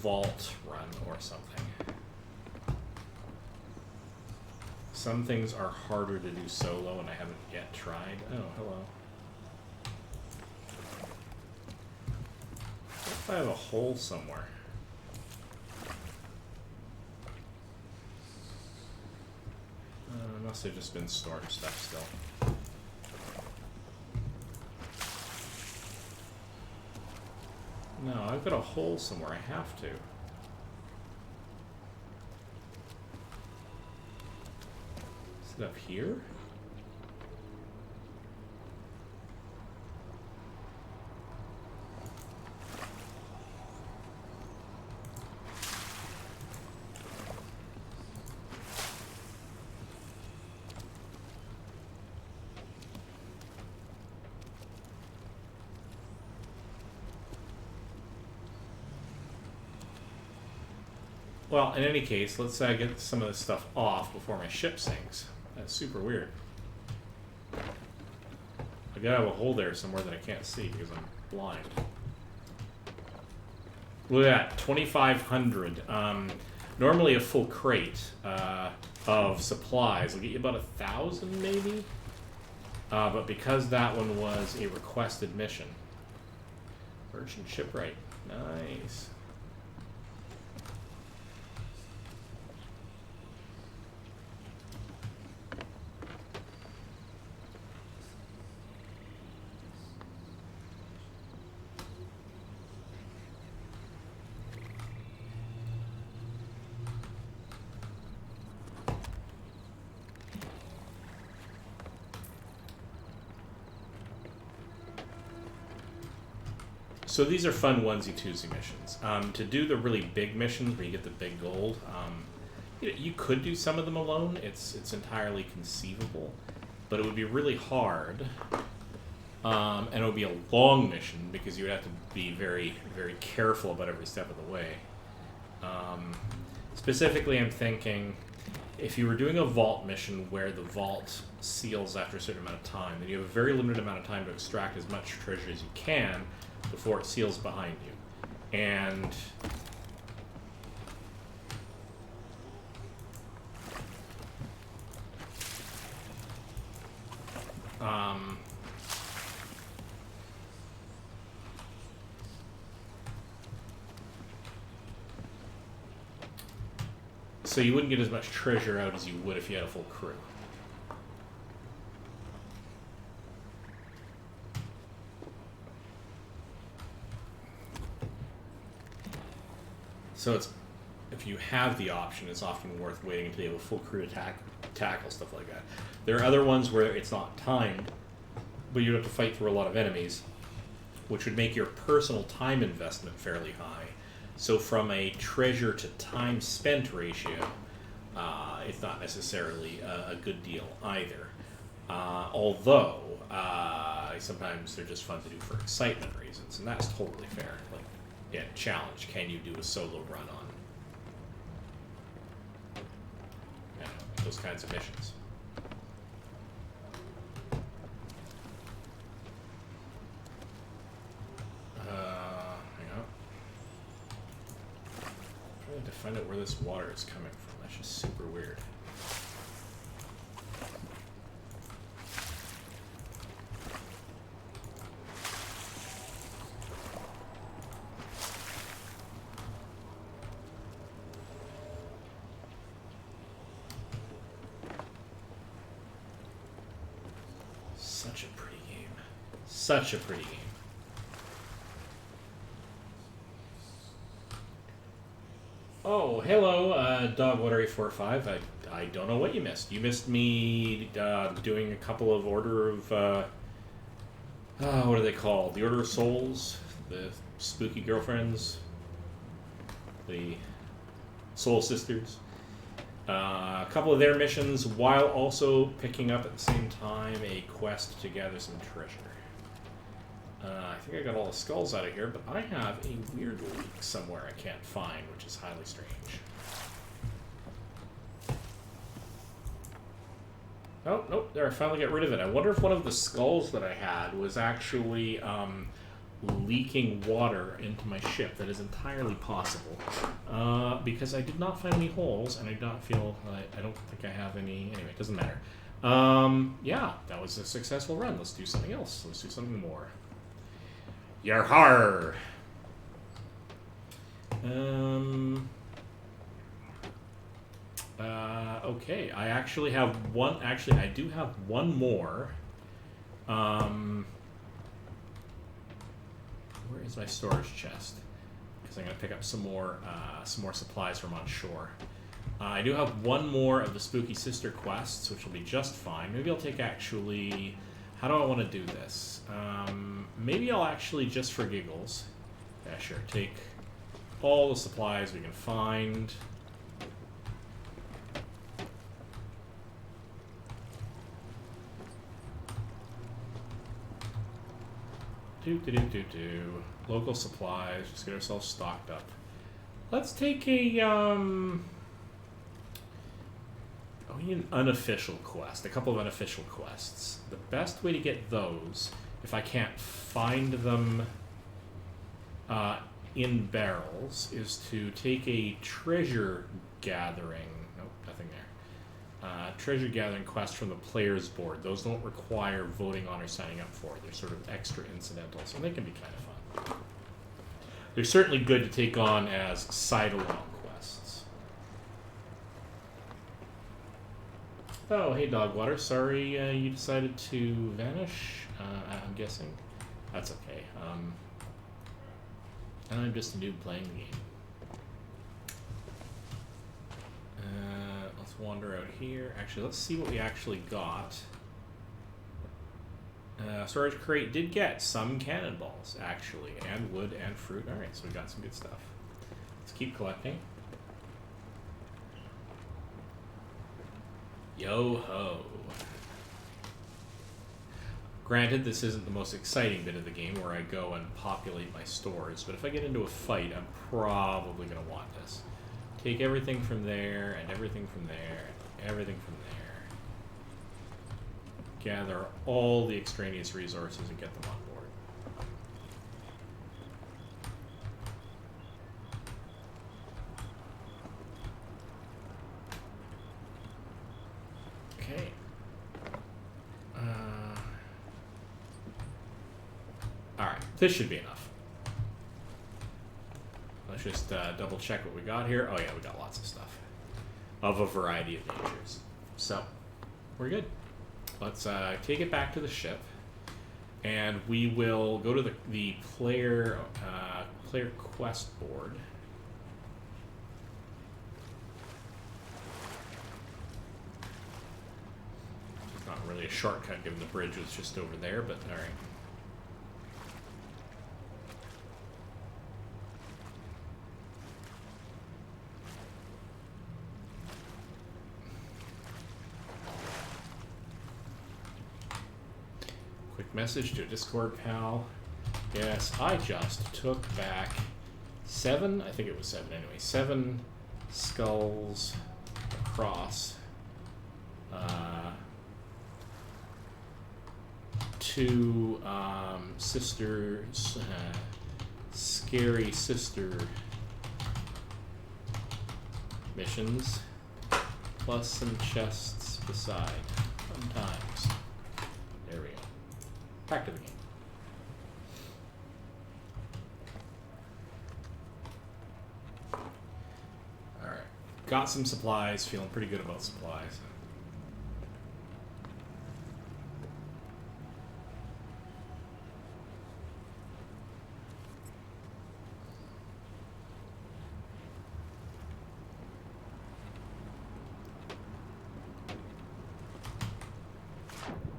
[SPEAKER 1] vault run or something. Some things are harder to do solo, and I haven't yet tried. Oh, hello. What if I have a hole somewhere? Must have just been storing stuff still. No, I've got a hole somewhere. I have to. Is it up here? Well, in any case, let's get some of this stuff off before my ship sinks. That's super weird. I gotta have a hole there somewhere that I can't see because I'm blind. Look at that, 2,500. Normally a full crate of supplies will get you about 1,000 maybe. But because that one was a requested mission. Merchant shipwright. Nice. So these are fun onesie-twosie missions. To do the really big missions where you get the big gold, you could do some of them alone. It's entirely conceivable, but it would be really hard, and it would be a long mission because you would have to be very, very careful about every step of the way. Specifically, I'm thinking if you were doing a vault mission where the vault seals after a certain amount of time, then you have a very limited amount of time to extract as much treasure as you can before it seals behind you. And so you wouldn't get as much treasure out as you would if you had a full crew. So it's, if you have the option, it's often worth waiting until you have a full crew to tackle stuff like that. There are other ones where it's not timed, but you have to fight through a lot of enemies, which would make your personal time investment fairly high. So from a treasure to time spent ratio, it's not necessarily a good deal either. Although, sometimes they're just fun to do for excitement reasons, and that's totally fair. Like, yeah, challenge. Can you do a solo run on those kinds of missions? Hang on. I'm trying to find out where this water is coming from. That's just super weird. Such a pretty game. Such a pretty game. Oh, hello, Dogwater845. I don't know what you missed. You missed me doing a couple of Order of... what are they called? The Order of Souls? The Spooky Girlfriends? The Soul Sisters? A couple of their missions, while also picking up at the same time a quest to gather some treasure. I think I got all the skulls out of here, but I have a weird leak somewhere I can't find, which is highly strange. Oh, nope, there, I finally got rid of it. I wonder if one of the skulls that I had was actually leaking water into my ship. That is entirely possible. Because I did not find any holes, and I don't feel, I don't think I have any, anyway, it doesn't matter. Yeah, that was a successful run. Let's do something else. Let's do something more. Yarhar! Okay, I actually have one, actually, I do have one more. Where is my storage chest? Because I'm going to pick up some more supplies from on shore. I do have one more of the Spooky Sister quests, which will be just fine. Maybe I'll take actually... How do I want to do this? Maybe I'll actually, just for giggles... Yeah, sure, take all the supplies we can find. Local supplies, just get ourselves stocked up. Let's take a we need an unofficial quest. A couple of unofficial quests. The best way to get those, if I can't find them in barrels, is to take a treasure gathering. Nope, nothing there. Treasure gathering quest from the players board. Those don't require voting on or signing up for. They're sort of extra incidental, so they can be kind of fun. They're certainly good to take on as side-alone quests. Oh, hey Dogwater. Sorry you decided to vanish, I'm guessing. That's okay. I'm just a noob playing the game. Let's wander out here. Actually, let's see what we actually got. Storage crate did get some cannonballs, actually, and wood and fruit. Alright, so we got some good stuff. Let's keep collecting. Yo-ho. Granted, this isn't the most exciting bit of the game where I go and populate my stores, but if I get into a fight, I'm probably going to want this. Take everything from there, and everything from there, and everything from there. Gather all the extraneous resources and get them on board. Okay. Alright, this should be enough. Let's just double check what we got here. Oh yeah, we got lots of stuff. Of a variety of natures. So, we're good. Let's take it back to the ship, and we will go to the player quest board. It's not really a shortcut given the bridge was just over there, but all right. Message to a Discord pal. Yes, I just took back 7, I think it was 7 anyway, 7 skulls across 2 sisters, scary sister missions, plus some chests beside. Fun times. There we go. Back to the game. Alright. Got some supplies. Feeling pretty good about supplies.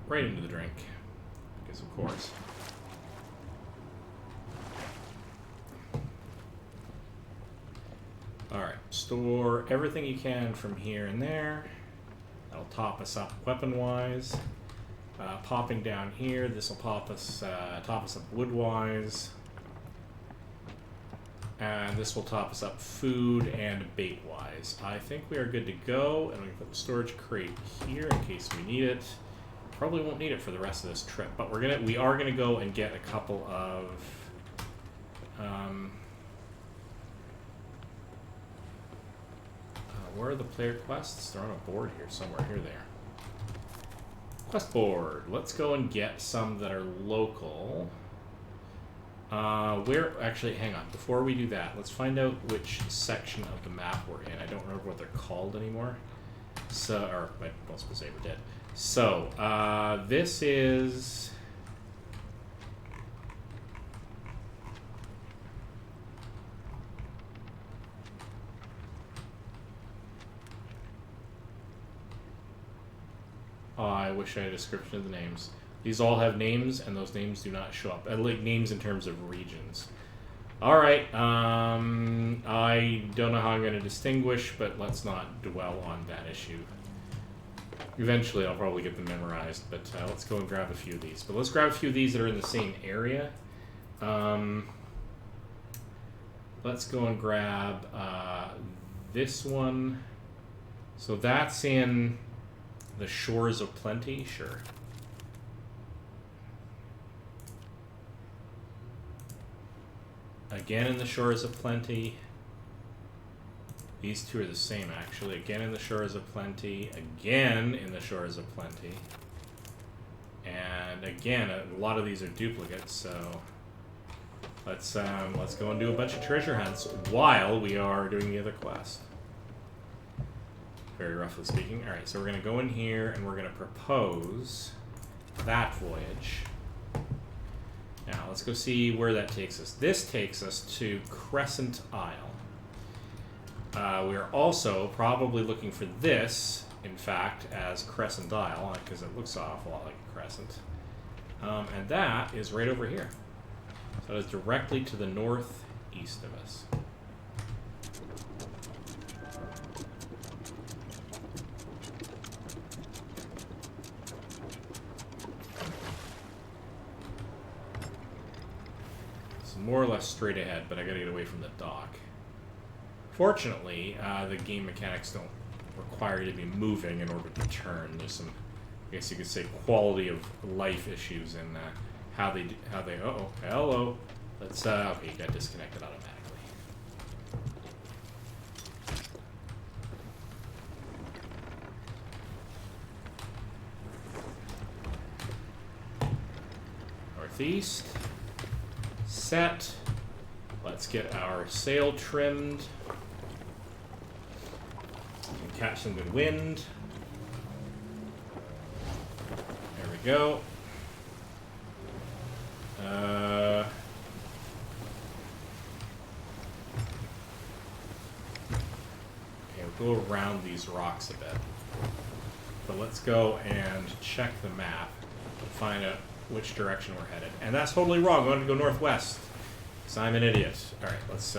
[SPEAKER 1] Right into the drink. Of course. Alright, store everything you can from here and there. That'll top us up weapon-wise. Popping down here, this will top us up wood-wise. And this will top us up food and bait-wise. I think we are good to go, and we can put the storage crate here in case we need it. Probably won't need it for the rest of this trip, but we are gonna go and get a couple of where are the player quests? They're on a board here somewhere. Here they are. Quest board. Let's go and get some that are local. Actually, hang on. Before we do that, let's find out which section of the map we're in. I don't remember what they're called anymore. So, or I don't suppose they ever did. So, this is... Oh, I wish I had a description of the names. These all have names, and those names do not show up. I like names in terms of regions. Alright, I don't know how I'm going to distinguish, but let's not dwell on that issue. Eventually I'll probably get them memorized, but let's go and grab a few of these. But let's grab a few of these that are in the same area. let's go and grab this one. So that's in the Shores of Plenty, sure. Again in the Shores of Plenty. These two are the same, actually. Again in the Shores of Plenty. Again in the Shores of Plenty. And again, a lot of these are duplicates, so let's go and do a bunch of treasure hunts while we are doing the other quest. Very roughly speaking. Alright, so we're going to go in here and we're going to propose that voyage. Now, let's go see where that takes us. This takes us to Crescent Isle. We're also probably looking for this, in fact, as Crescent Isle, because it looks an awful lot like a crescent. And that is right over here. So it is directly to the northeast of us. More or less straight ahead, but I gotta get away from the dock. Fortunately, the game mechanics don't require you to be moving in order to turn. There's some, I guess you could say, quality of life issues in how they. Uh-oh, hello. Let's. Okay, you got disconnected automatically. Northeast. Set. Let's get our sail trimmed. And catch some good wind. There we go. Okay, we'll go around these rocks a bit. But let's go and check the map and find out which direction we're headed. And that's totally wrong. I wanted to go northwest. Because I'm an idiot. Alright, let's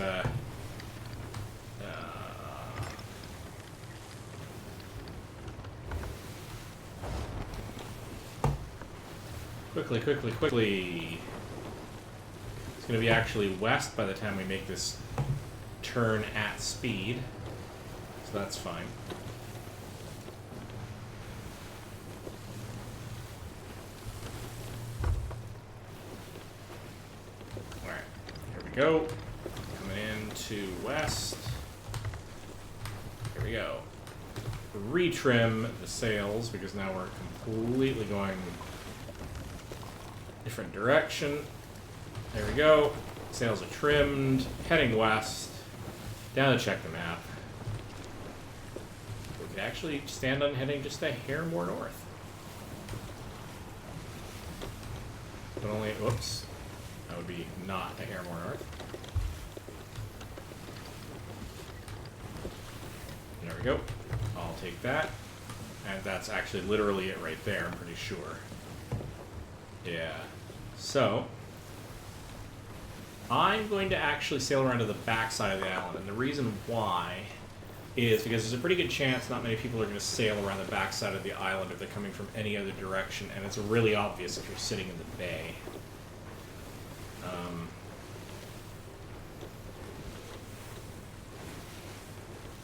[SPEAKER 1] quickly. It's going to be actually west by the time we make this turn at speed. So that's fine. Go. Coming into west. Here we go. Retrim the sails because now we're completely going different direction. There we go. Sails are trimmed. Heading west. Down to check the map. We could actually stand on heading just a hair more north. But only, whoops. That would be not a hair more north. There we go. I'll take that. And that's actually literally it right there, I'm pretty sure. Yeah. So, I'm going to actually sail around to the backside of the island. And the reason why is because there's a pretty good chance not many people are going to sail around the backside of the island if they're coming from any other direction. And it's really obvious if you're sitting in the bay.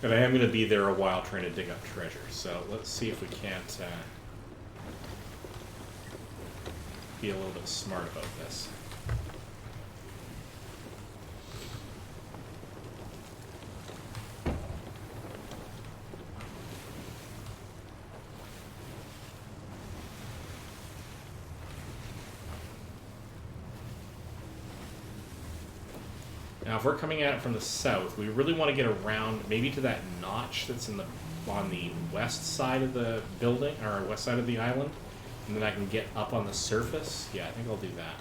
[SPEAKER 1] But I am going to be there a while trying to dig up treasure, so let's see if we can't be a little bit smart about this. Now, if we're coming at it from the south, we really want to get around maybe to that notch that's on the west side of the building, or west side of the island, and then I can get up on the surface. Yeah, I think I'll do that.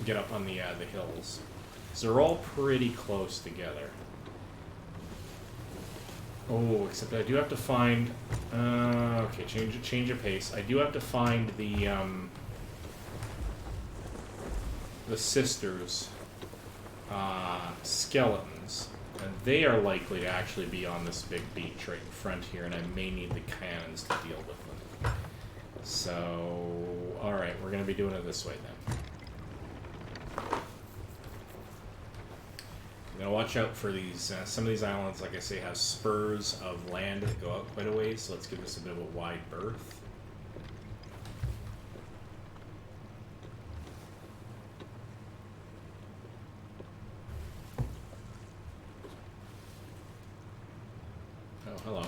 [SPEAKER 1] Get up on the hills. So they're all pretty close together. Oh, except I do have to find. Okay, change of pace. I do have to find the sisters. Skeletons, and they are likely to actually be on this big beach right in front here, and I may need the cannons to deal with them. So, alright, we're going to be doing it this way then. Now watch out for these. Some of these islands, like I say, have spurs of land that go out quite a ways, so let's give this a bit of a wide berth. Oh, hello.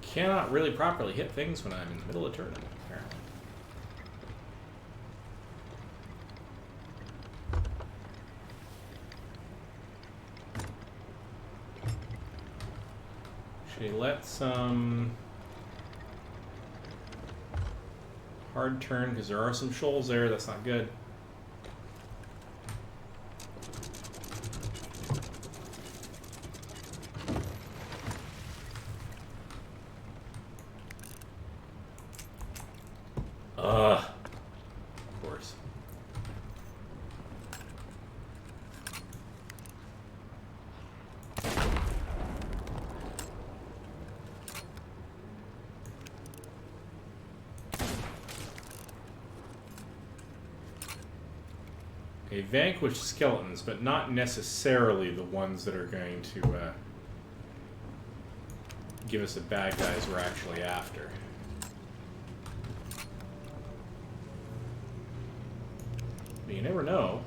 [SPEAKER 1] Cannot really properly hit things when I'm in the middle of tournament, apparently. Okay, let's hard turn because there are some shoals there. That's not good. Of course. Okay, vanquish skeletons, but not necessarily the ones that are going to give us the bad guys we're actually after. You never know.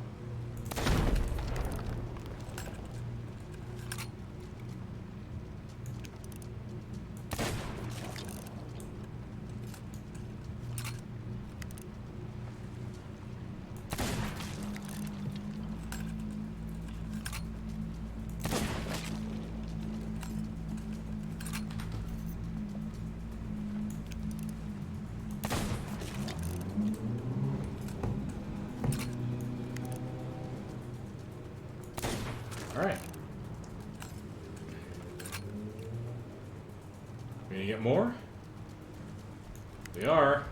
[SPEAKER 1] Alright. We gonna get more? We are.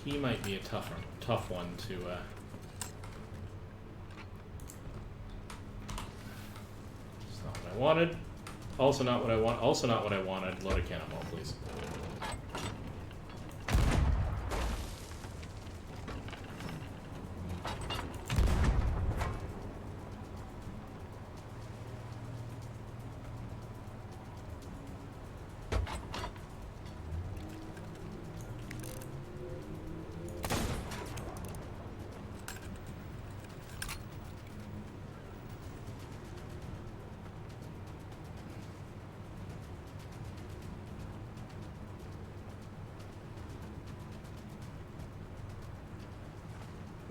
[SPEAKER 1] He might be a tough one to. It's not what I wanted. Also not what I want. Also not what I wanted. Load a cannonball, please.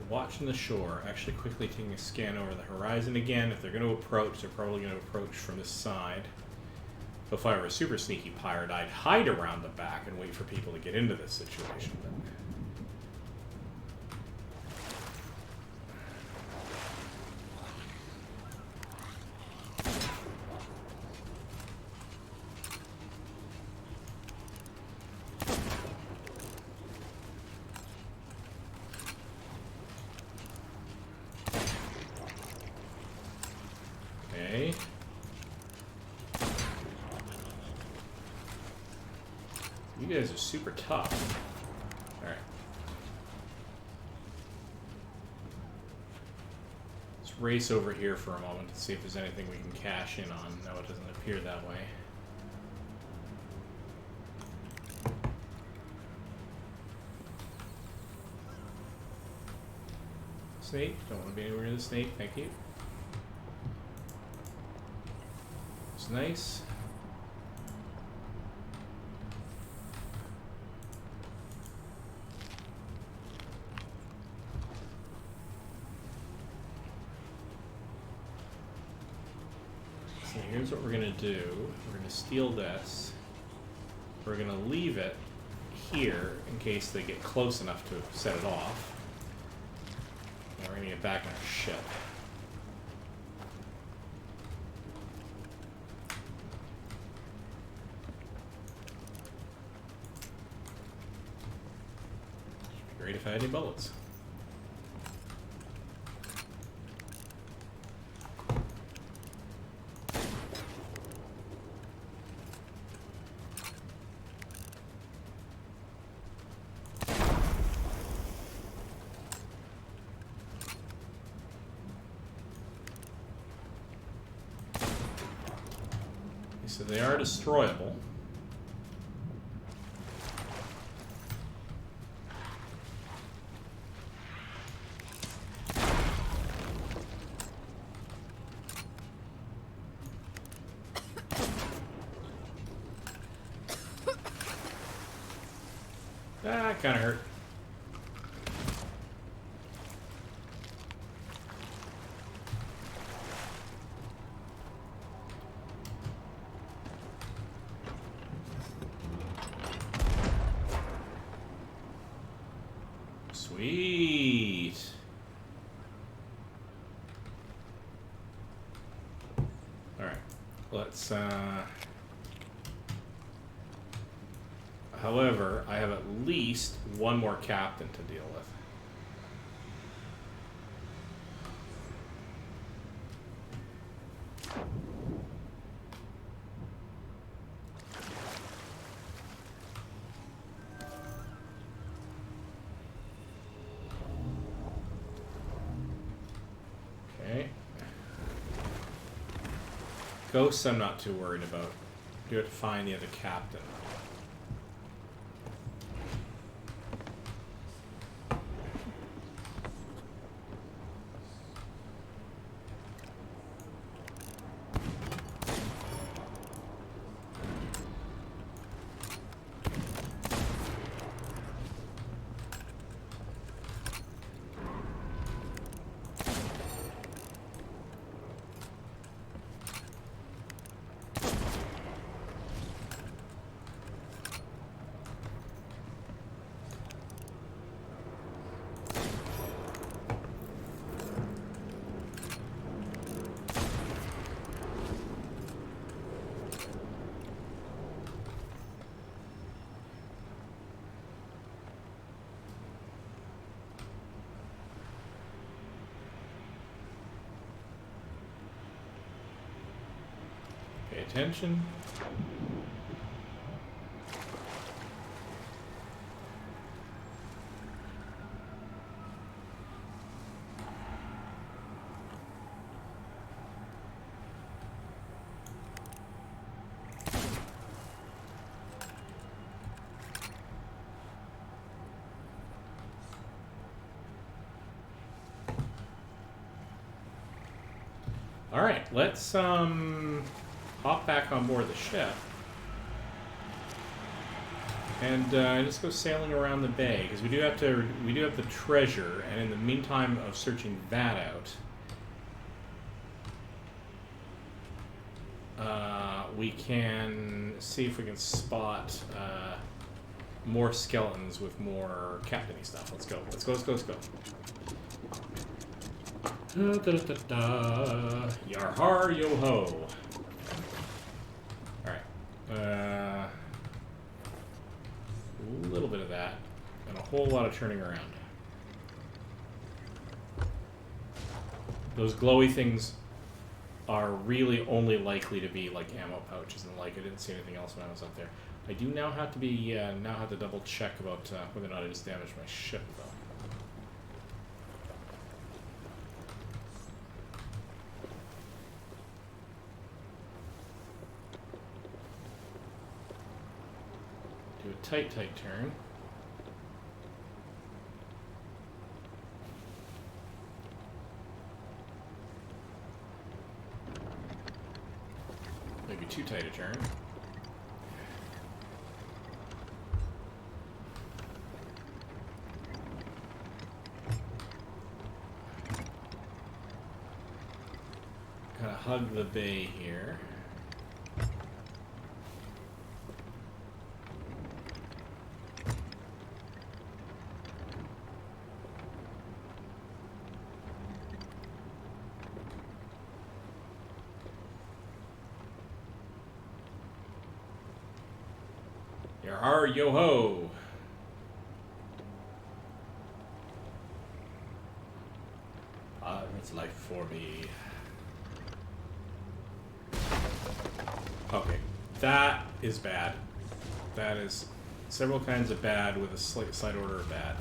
[SPEAKER 1] Watching the shore, actually quickly taking a scan over the horizon again. If they're going to approach, they're probably going to approach from this side. So if I were a super sneaky pirate, I'd hide around the back and wait for people to get into this situation. Okay. You guys are super tough. Alright. Let's race over here for a moment to see if there's anything we can cash in on. No, it doesn't appear that way. Snake. Don't want to be anywhere near the snake. Thank you. nice. So here's what we're going to do. We're going to steal this. We're going to leave it here in case they get close enough to set it off. And we're going to get back on our ship. Great if I had any bullets. So they are destroyable. That kind of hurt. Sweet. All right, let's. However, I have at least one more captain to deal with. Okay. Ghosts I'm not too worried about. Do have to find the other captain. Pay attention. All right, let's hop back on board the ship and just go sailing around the bay because we do have the treasure, and in the meantime of searching that out, we can see if we can spot more skeletons with more captainy stuff. Let's go. Let's go. Let's go. Let's go. Da, da, da, da. Yar har, yo ho. Alright. A little bit of that, and a whole lot of turning around. Those glowy things are really only likely to be like ammo pouches and like. I didn't see anything else when I was up there. I do now have to be now have to double check about whether or not I just damaged my ship though. Do a tight turn. Maybe too tight a turn. Gotta hug the bay here. Yar yo ho! Pirate's life for me. Okay, that is bad. That is several kinds of bad with a slight order of bad.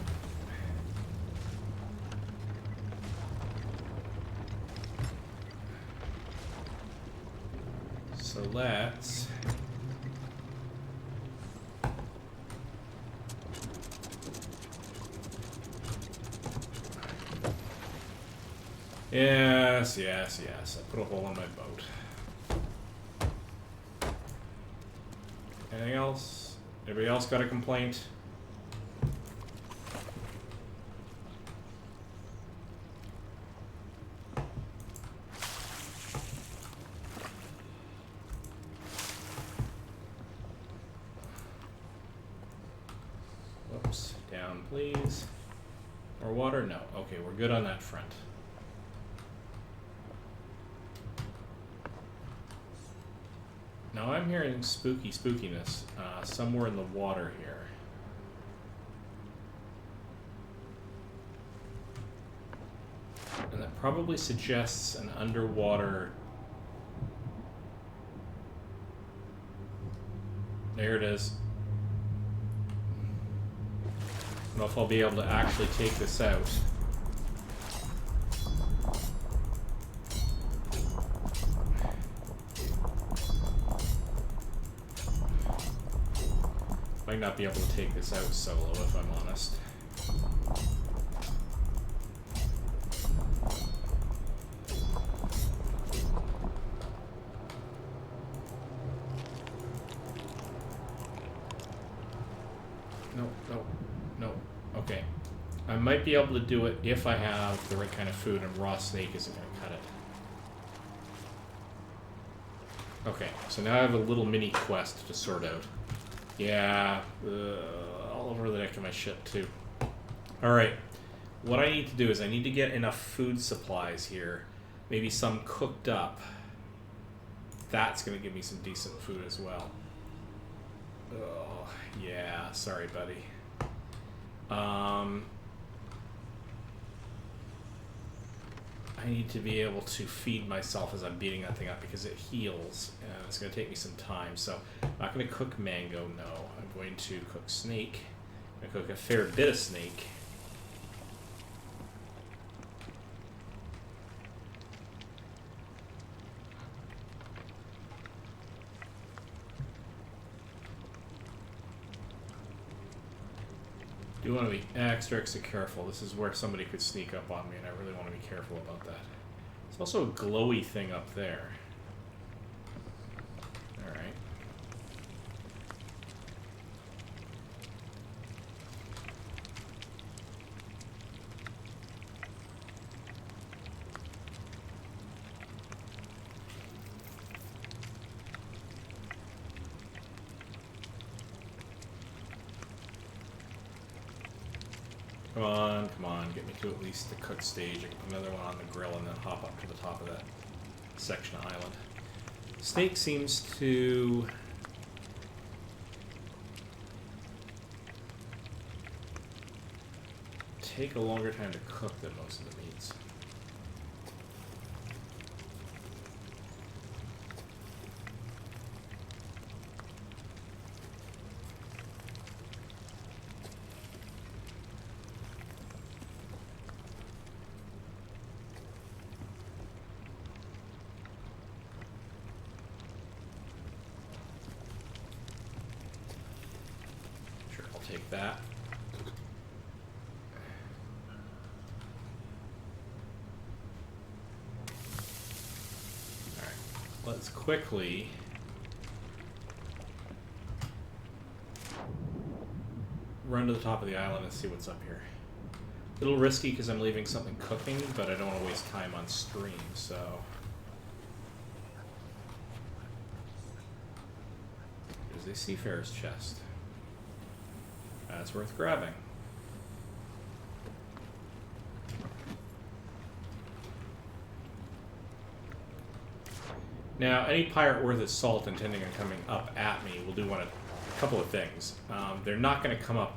[SPEAKER 1] So let's... Yes, yes, yes. I put a hole in my boat. Anything else? Anybody else got a complaint? Whoops. Down, please. More water? No. Okay, we're good on that front. Now I'm hearing spookiness somewhere in the water here. And that probably suggests an underwater... There it is. I don't know if I'll be able to actually take this out. Might not be able to take this out solo, if I'm honest. No. Okay. I might be able to do it if I have the right kind of food, and raw snake isn't going to cut it. Okay, so now I have a little mini quest to sort out. Yeah, all over the neck of my ship too. Alright, what I need to do is I need to get enough food supplies here. Maybe some cooked up. That's going to give me some decent food as well. Oh, yeah, sorry buddy. I need to be able to feed myself as I'm beating that thing up because it heals, and it's going to take me some time. So I'm not going to cook mango, no. I'm going to cook snake. I'm going to cook a fair bit of snake. Do want to be extra careful. This is where somebody could sneak up on me, and I really want to be careful about that. There's also a glowy thing up there. Alright. Come on, get me to at least the cook stage. I can put another one on the grill and then hop up to the top of that section of island. Snake seems to... take a longer time to cook than most of the meats. Take that. Alright, let's quickly run to the top of the island and see what's up here. A little risky because I'm leaving something cooking, but I don't want to waste time on stream, so... There's a seafarer's chest. That's worth grabbing. Now, any pirate worth his salt intending on coming up at me will do a couple of things. They're not going to come up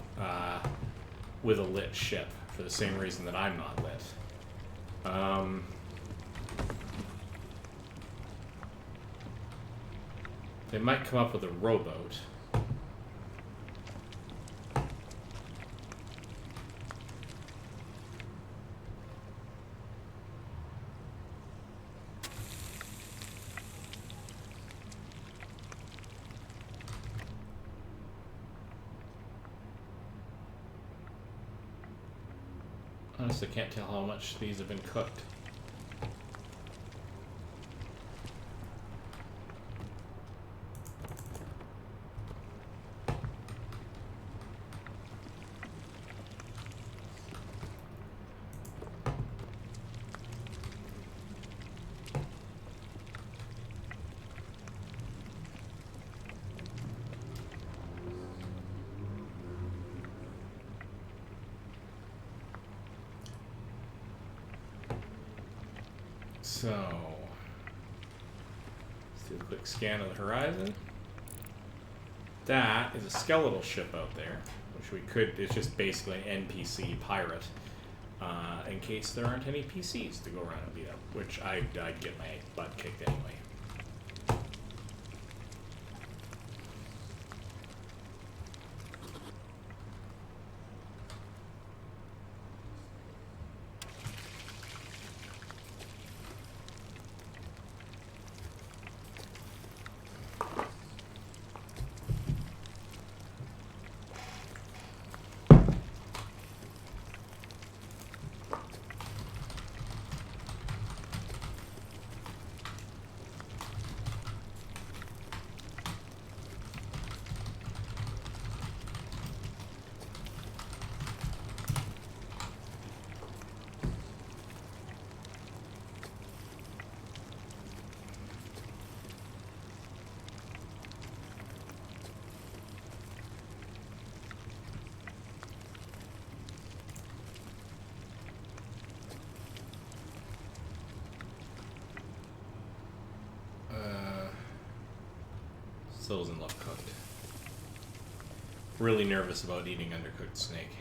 [SPEAKER 1] with a lit ship for the same reason that I'm not lit. They might come up with a rowboat. Honestly, can't tell how much these have been cooked. So, let's do a quick scan of the horizon. That is a skeletal ship out there, which we could, it's just basically an NPC pirate, in case there aren't any PCs to go around and beat up, which I'd get my butt kicked anyway. Still doesn't look cooked. Really nervous about eating undercooked snake,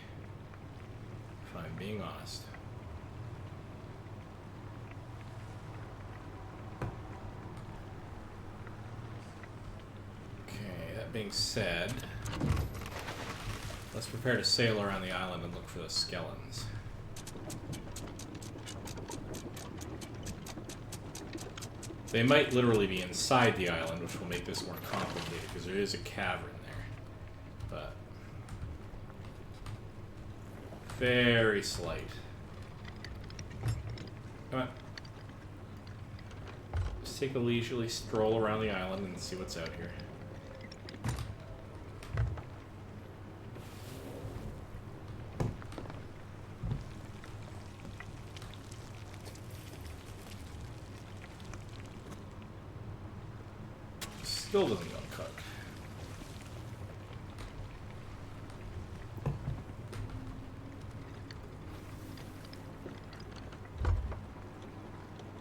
[SPEAKER 1] if I'm being honest. Okay, that being said, let's prepare to sail around the island and look for the skeletons. They might literally be inside the island, which will make this more complicated, because there is a cavern there. But very slight. Come on. Just take a leisurely stroll around the island and see what's out here. Still doesn't go cooked.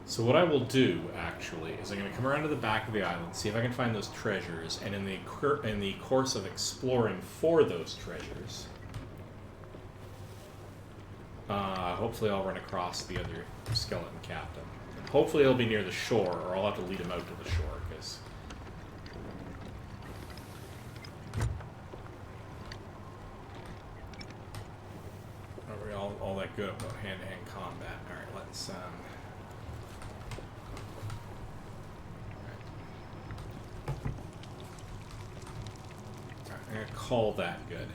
[SPEAKER 1] So what I will do, actually, is I'm going to come around to the back of the island, see if I can find those treasures, and in the course of exploring for those treasures, hopefully I'll run across the other skeleton captain. And hopefully he'll be near the shore, or I'll have to lead him out to the shore, because... all that good about hand-to-hand combat. Alright, let's, I'm gonna call that good.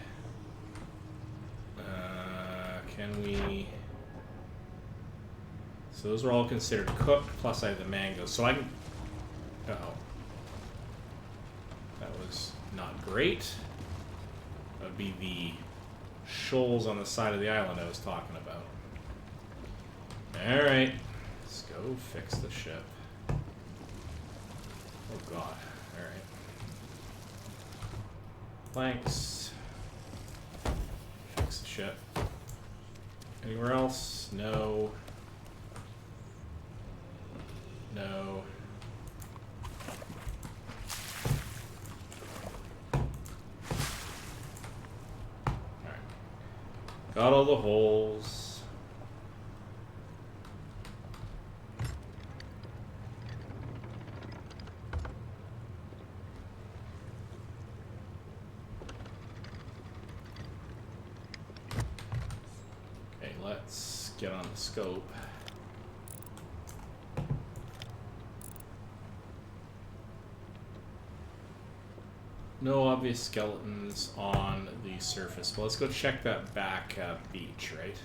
[SPEAKER 1] Can we... So those are all considered cooked, plus I have the mangoes. So I can... Uh-oh. That was not great. That would be the shoals on the side of the island I was talking about. Alright. Let's go fix the ship. Oh god. Alright. Planks. Fix the ship. Anywhere else? No. No. Alright. Got all the holes. Okay, let's get on the scope. No obvious skeletons on the surface. Well, let's go check that back beach, right?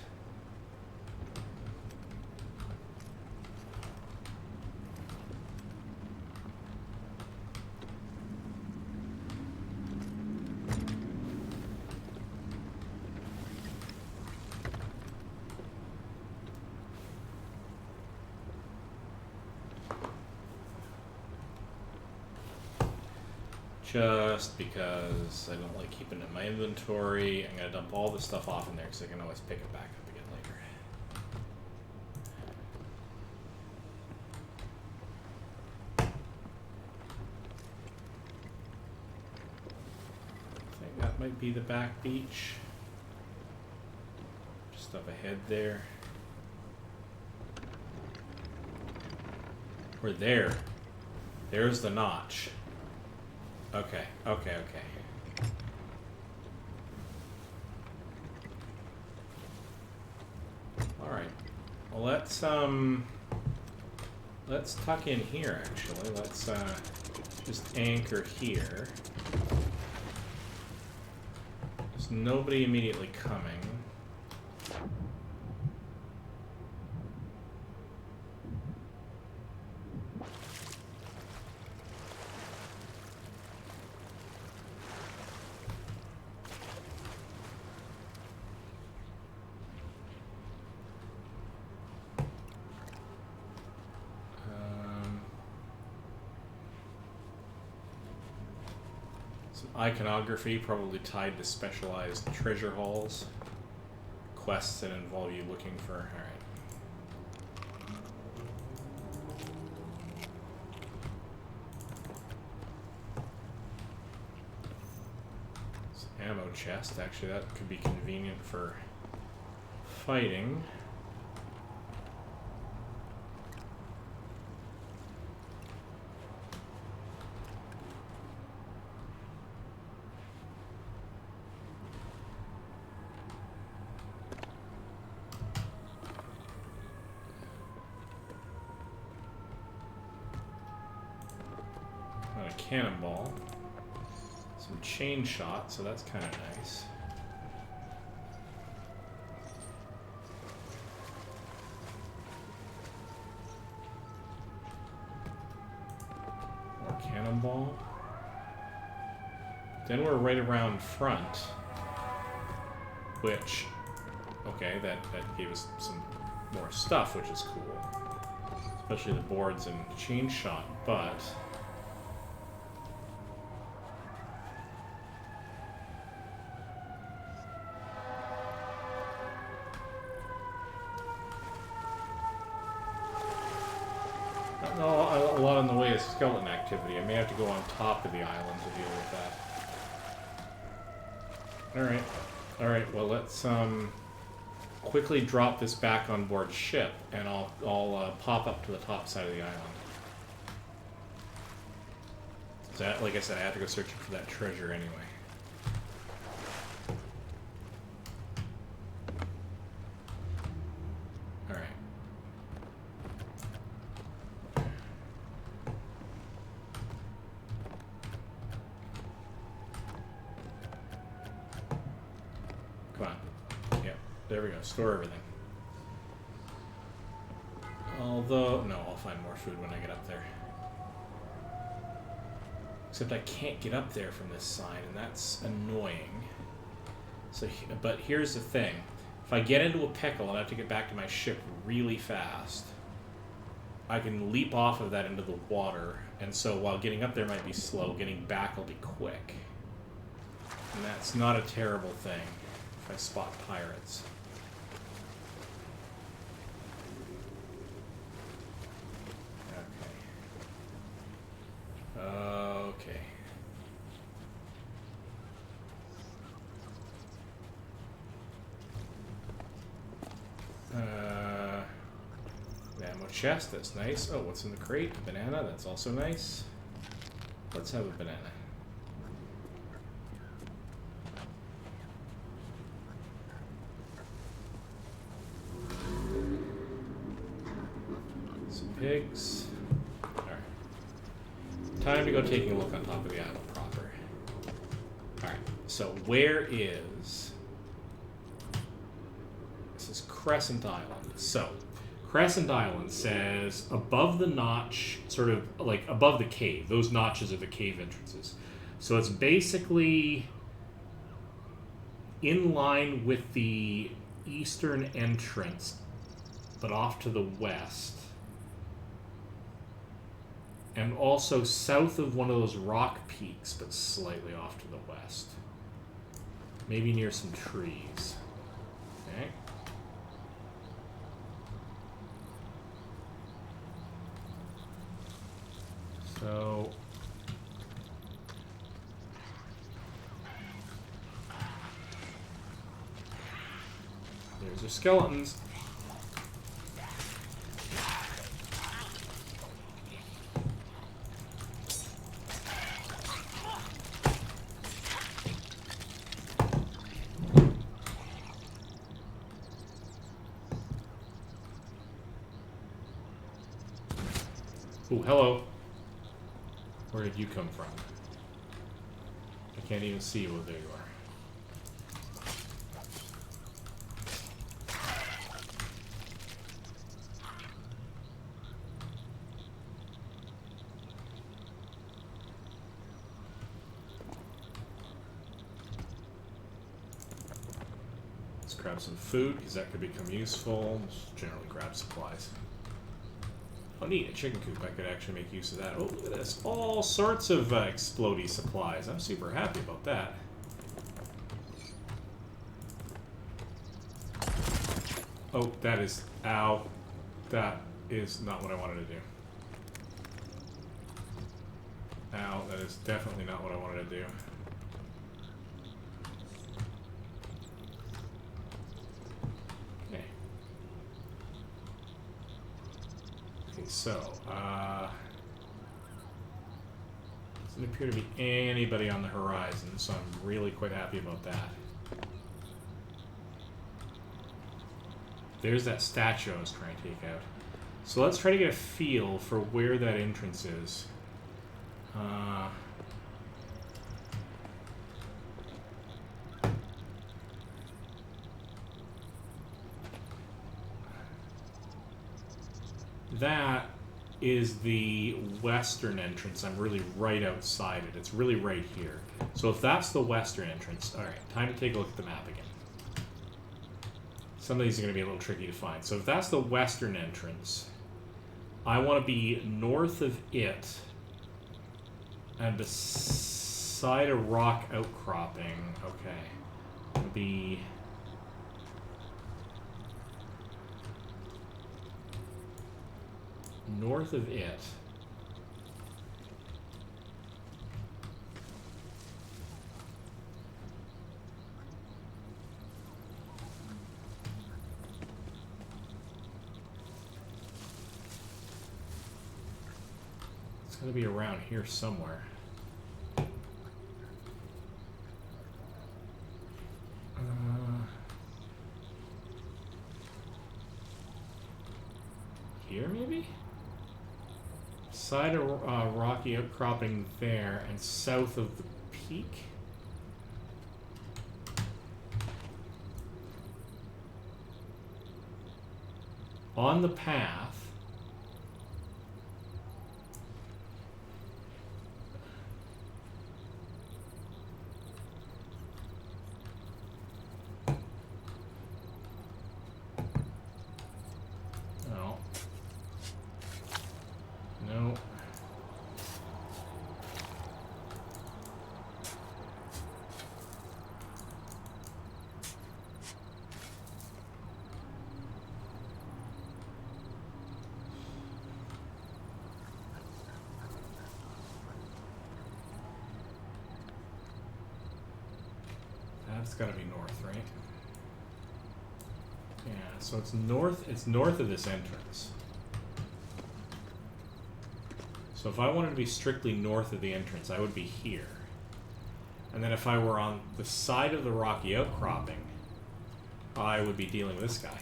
[SPEAKER 1] Just because I don't like keeping it in my inventory, I'm going to dump all this stuff off in there because I can always pick it back up again later. I think that might be the back beach. Just up ahead there. We're there. There's the notch. Okay, okay, okay. Alright. Well, let's tuck in here, actually. Let's, just anchor here. There's nobody immediately coming. Iconography, probably tied to specialized treasure halls. Quests that involve you looking for... Alright. Ammo chest, actually that could be convenient for fighting. Cannonball. Some chain shot, so that's kind of nice. More cannonball. Then we're right around front, which, okay, that gave us some more stuff, which is cool. Especially the boards and chain shot, but... a lot in the way of skeleton activity. I may have to go on top of the island to deal with that. Alright. Alright, well let's quickly drop this back on board ship and I'll pop up to the top side of the island. So like I said, I have to go searching for that treasure anyway. There we go, store everything. Although, no, I'll find more food when I get up there. Except I can't get up there from this side, and that's annoying. So, but here's the thing. If I get into a pickle and I have to get back to my ship really fast, I can leap off of that into the water. And so while getting up there might be slow, getting back will be quick. And that's not a terrible thing if I spot pirates. Okay. Ammo chest, that's nice. Oh, what's in the crate? A banana, that's also nice. Let's have a banana. Some pigs. Alright. Time to go taking a look on top of the island proper. Alright, so where is... This is Crescent Island. So, Crescent Island says above the notch, sort of like above the cave. Those notches are the cave entrances. So it's basically in line with the eastern entrance, but off to the west. And also south of one of those rock peaks, but slightly off to the west. Maybe near some trees. Okay. So... There's your skeletons. Oh, hello. Where did you come from? I can't even see you. Well, there you are. Let's grab some food, because that could become useful. Just generally grab supplies. Oh, neat, a chicken coop. I could actually make use of that. Oh, look at this. All sorts of explodey supplies. I'm super happy about that. Oh, that is... Ow. That is not what I wanted to do. Ow, that is definitely not what I wanted to do. Okay. Okay, so, doesn't appear to be anybody on the horizon, so I'm really quite happy about that. There's that statue I was trying to take out. So let's try to get a feel for where that entrance is. That is the western entrance. I'm really right outside it. It's really right here. So if that's the western entrance, all right, time to take a look at the map again. Some of these are going to be a little tricky to find. So if that's the western entrance, I want to be north of it and beside a rock outcropping. Okay. I'll be... north of it. It's going to be around here somewhere. Here, maybe? Side of rocky outcropping there, and south of the peak. On the path. That's got to be north, right? Yeah, so it's north. It's north of this entrance. So if I wanted to be strictly north of the entrance, I would be here. And then if I were on the side of the rocky outcropping, I would be dealing with this guy.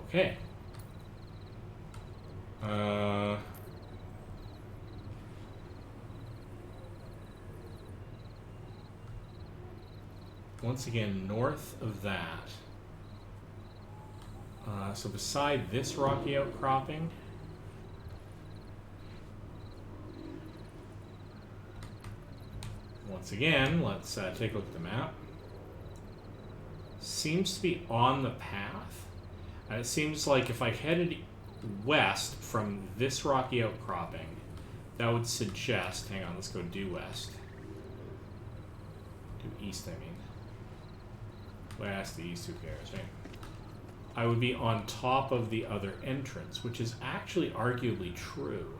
[SPEAKER 1] Okay. Once again, north of that. So beside this rocky outcropping, once again, let's take a look at the map. Seems to be on the path. It seems like if I headed west from this rocky outcropping, that would suggest, hang on, let's go due west. Due east, I mean. West, east, who cares, right? I would be on top of the other entrance, which is actually arguably true.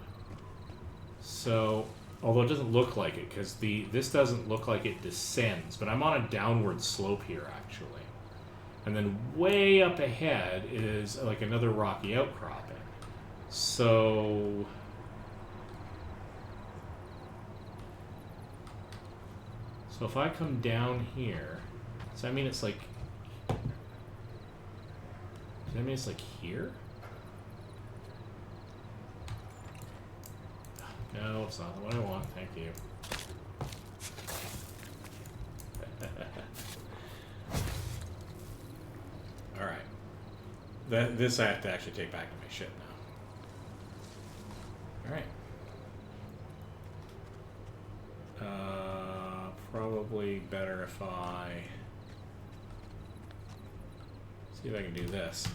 [SPEAKER 1] So, although it doesn't look like it, because this doesn't look like it descends, but I'm on a downward slope here, actually. And then way up ahead is like another rocky outcropping. So if I come down here, does that mean it's like, here? No, it's not what I want. Thank you. All right. This I have to actually take back to my ship now. All right. Probably better if I see if I can do this.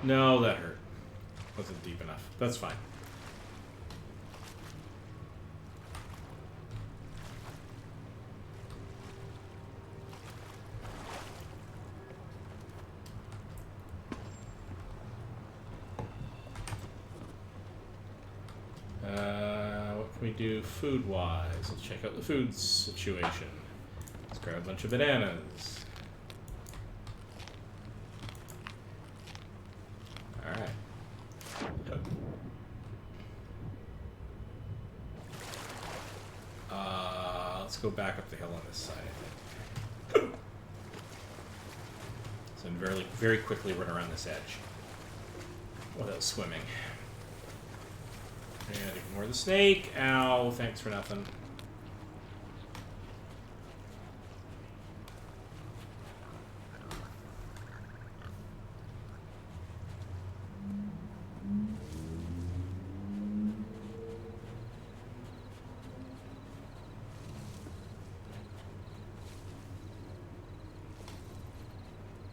[SPEAKER 1] No, that hurt. Wasn't deep enough. That's fine. What can we do food-wise? Let's check out the food situation. Let's grab a bunch of bananas. Alright. Let's go back up the hill on this side, I think. So then very quickly run around this edge without swimming. And ignore the snake. Ow, thanks for nothing.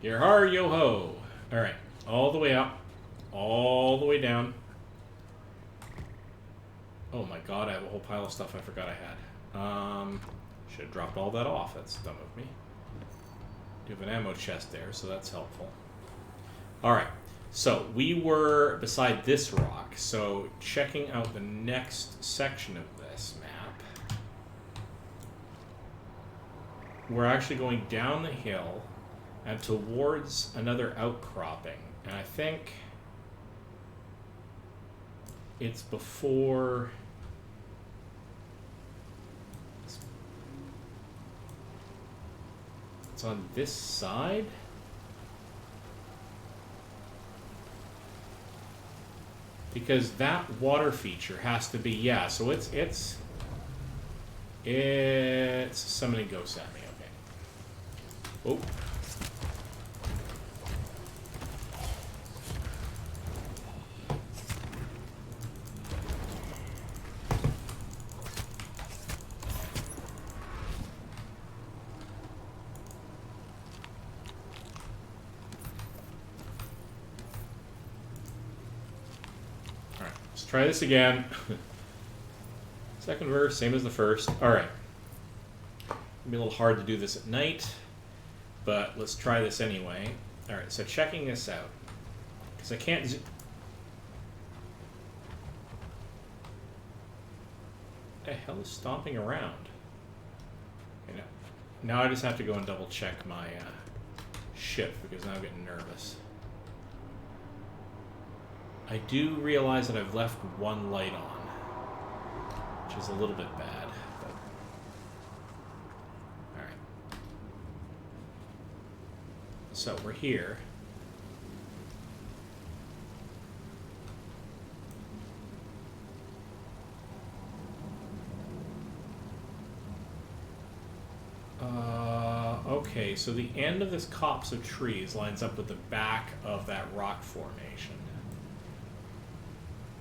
[SPEAKER 1] Yar-har, yo-ho. Alright, all the way up, all the way down. Oh my god, I have a whole pile of stuff I forgot I had. Should have dropped all that off. That's dumb of me. Do have an ammo chest there, so that's helpful. Alright, so we were beside this rock, so checking out the next section of this map. We're actually going down the hill and towards another outcropping. And I think it's before... It's on this side? Because that water feature has to be, yeah, so it's summoning ghosts at me, okay. Oh. Try this again. Second verse, same as the first. Alright. It'll be a little hard to do this at night, but let's try this anyway. Alright, so checking this out. Because I can't... What the hell is stomping around? Okay, now I just have to go and double check my ship, because now I'm getting nervous. I do realize that I've left one light on, which is a little bit bad. But... Alright. So we're here. Okay, so the end of this copse of trees lines up with the back of that rock formation.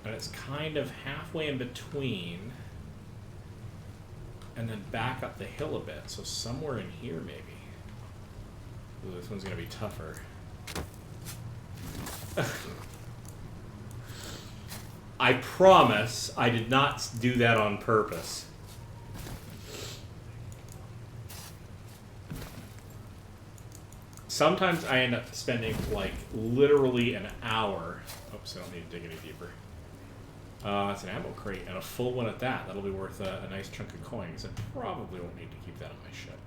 [SPEAKER 1] And it's kind of halfway in between, and then back up the hill a bit, so somewhere in here maybe. Ooh, this one's gonna be tougher. I promise I did not do that on purpose. Sometimes I end up spending, like, literally an hour. Oops, I don't need to dig any deeper. It's an ammo crate, and a full one at that. That'll be worth a nice chunk of coins. I probably won't need to keep that on my ship.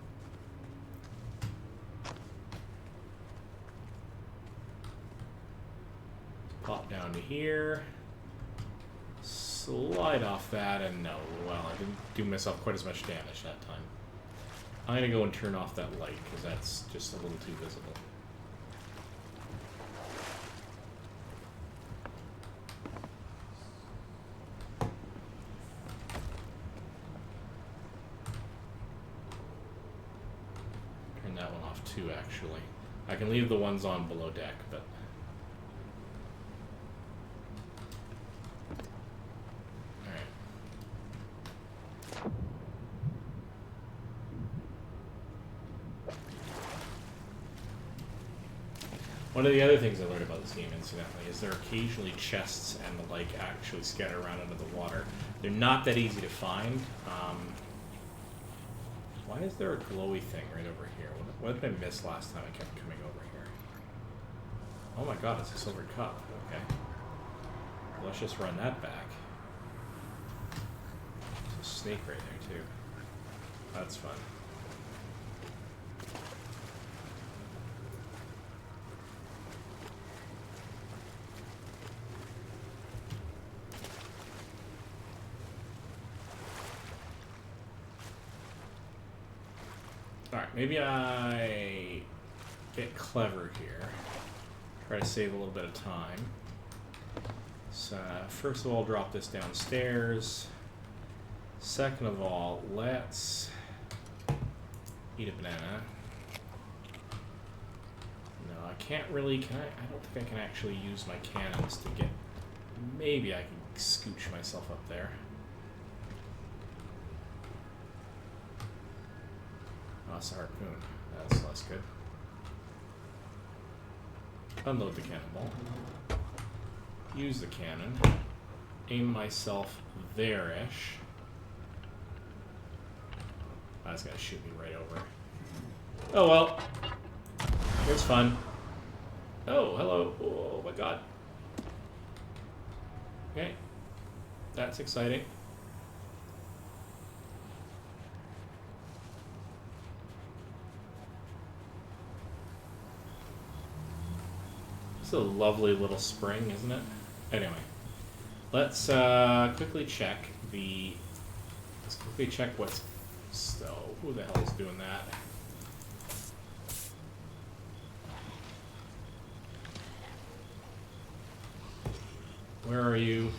[SPEAKER 1] Pop down to here. Slide off that, and no, well, I didn't do myself quite as much damage that time. I'm going to go and turn off that light, because that's just a little too visible. Turn that one off too, actually. I can leave the ones on below deck, but... One of the other things I learned about this game, incidentally, is there are occasionally chests and the like actually scattered around under the water. They're not that easy to find. Why is there a glowy thing right over here? What did I miss last time I kept coming over here? Oh my god, it's a silver cup. Okay. Well, let's just run that back. There's a snake right there, too. That's fun. Alright, maybe I get clever here. Try to save a little bit of time. So, first of all, drop this downstairs. Second of all, let's eat a banana. No, I can't really, I don't think I can actually use my cannons to get, maybe I can scooch myself up there. Oh, it's a harpoon. That's less good. Unload the cannonball. Use the cannon. Aim myself there-ish. That's gonna shoot me right over. Oh well. It's fun. Oh, hello. Oh my god. Okay. That's exciting. It's a lovely little spring, isn't it? Anyway, let's quickly check the. Let's quickly check what's. So, who the hell is doing that? Where are you?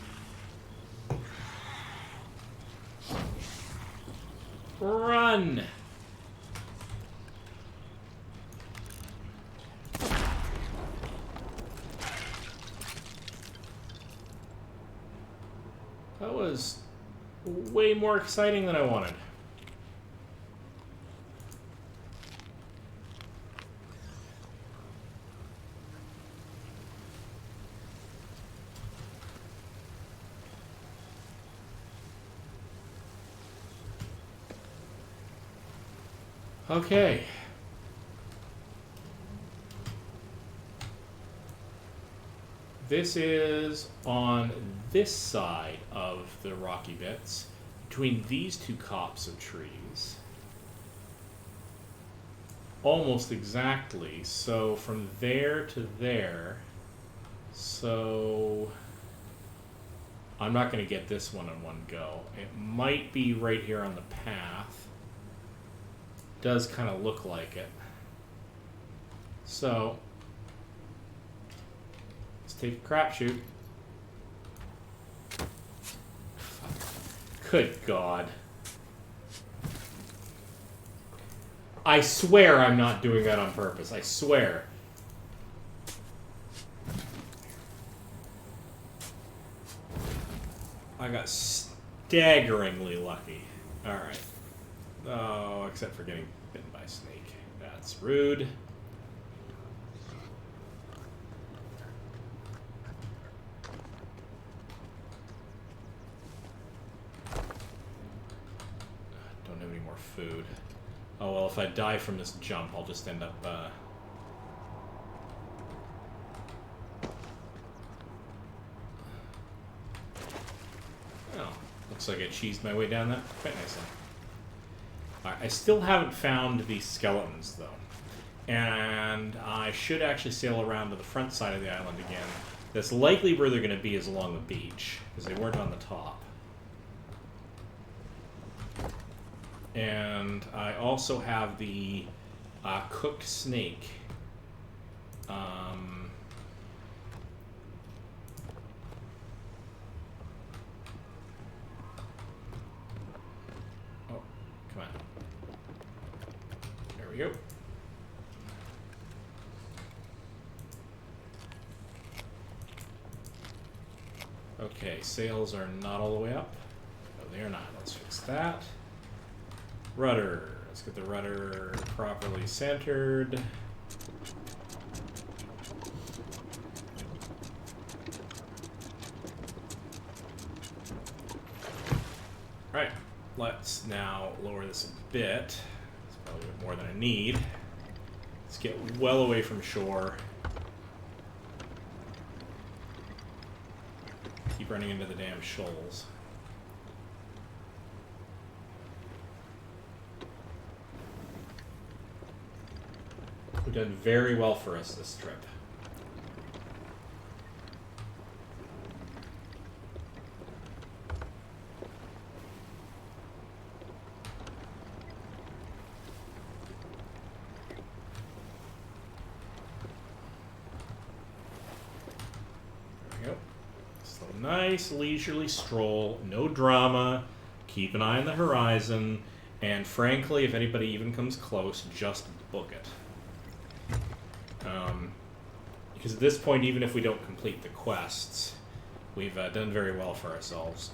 [SPEAKER 1] Run! That was way more exciting than I wanted. Okay. This is on this side of the rocky bits, between these two copse of trees. Almost exactly. So from there to there. So I'm not going to get this one in one go. It might be right here on the path. Does kind of look like it. So let's take a crapshoot. Good God. I swear I'm not doing that on purpose. I swear. I got staggeringly lucky. Alright. Oh, except for getting bitten by a snake. That's rude. Don't have any more food. Oh, well, if I die from this jump, I'll just end up, Oh, looks like I cheesed my way down that quite nicely. Alright, I still haven't found the skeletons, though. And I should actually sail around to the front side of the island again. That's likely where they're going to be is along the beach, because they weren't on the top. And I also have the cooked snake. Oh, come on. There we go. Okay, sails are not all the way up. No, they are not. Let's fix that. Rudder. Let's get the rudder properly centered. Right. Let's now lower this a bit. It's probably a bit more than I need. Let's get well away from shore. Keep running into the damn shoals. We've done very well for us this trip. There we go. So nice leisurely stroll, no drama, keep an eye on the horizon, and frankly, if anybody even comes close, just book it. Because at this point, even if we don't complete the quests, we've done very well for ourselves.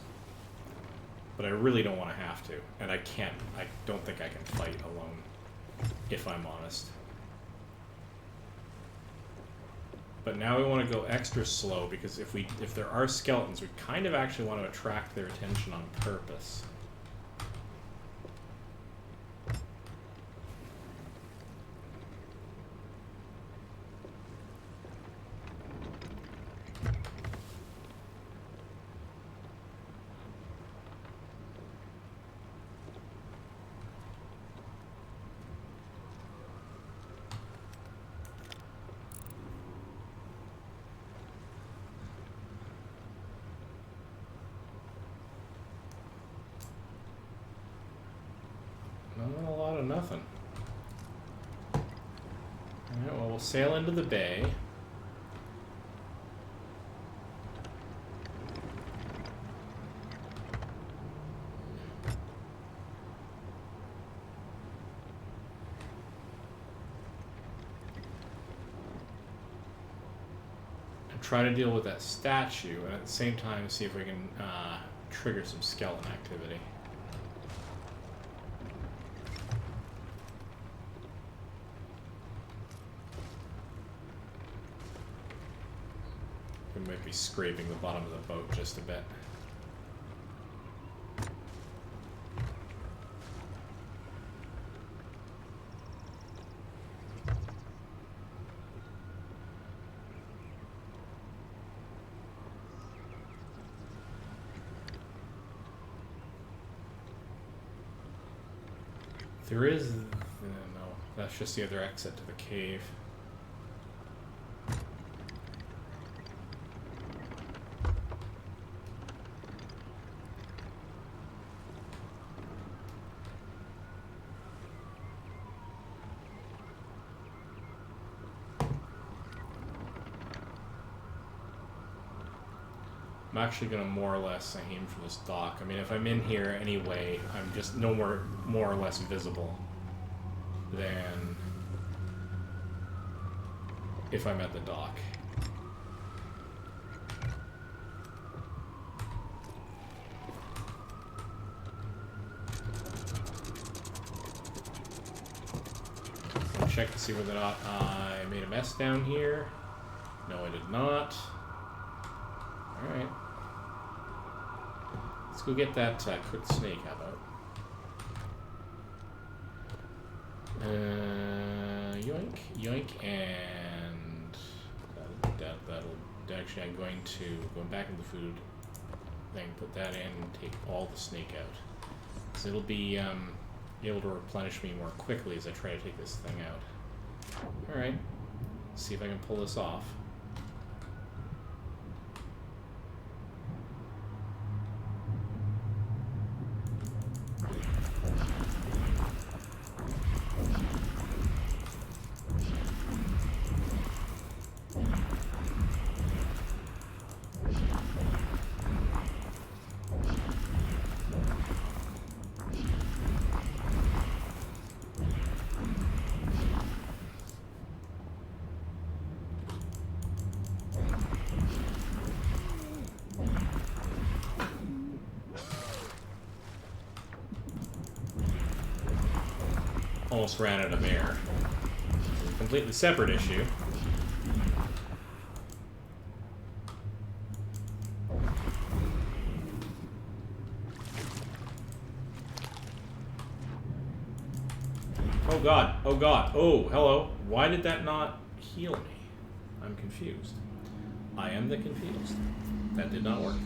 [SPEAKER 1] But I really don't want to have to, and I can't. I don't think I can fight alone, if I'm honest. But now we want to go extra slow, because if there are skeletons, we kind of actually want to attract their attention on purpose. Not a lot of nothing. Alright, well, we'll sail into the bay. And try to deal with that statue, and at the same time see if we can trigger some skeleton activity. We might be scraping the bottom of the boat just a bit. There is... no, that's just the other exit to the cave. I'm actually going to more or less aim for this dock. I mean, if I'm in here anyway, I'm just more or less visible than if I'm at the dock. I'll check to see whether or not I made a mess down here. No, I did not. Alright. Let's go get that quick snake, how about? Yoink, yoink, and that'll actually, I'm going back in the food thing, put that in, and take all the snake out. So it'll be able to replenish me more quickly as I try to take this thing out. Alright. See if I can pull this off. Almost ran out of air. A completely separate issue. Oh god, oh god, oh, hello. Why did that not heal me? I'm confused. I am the confused. That did not work.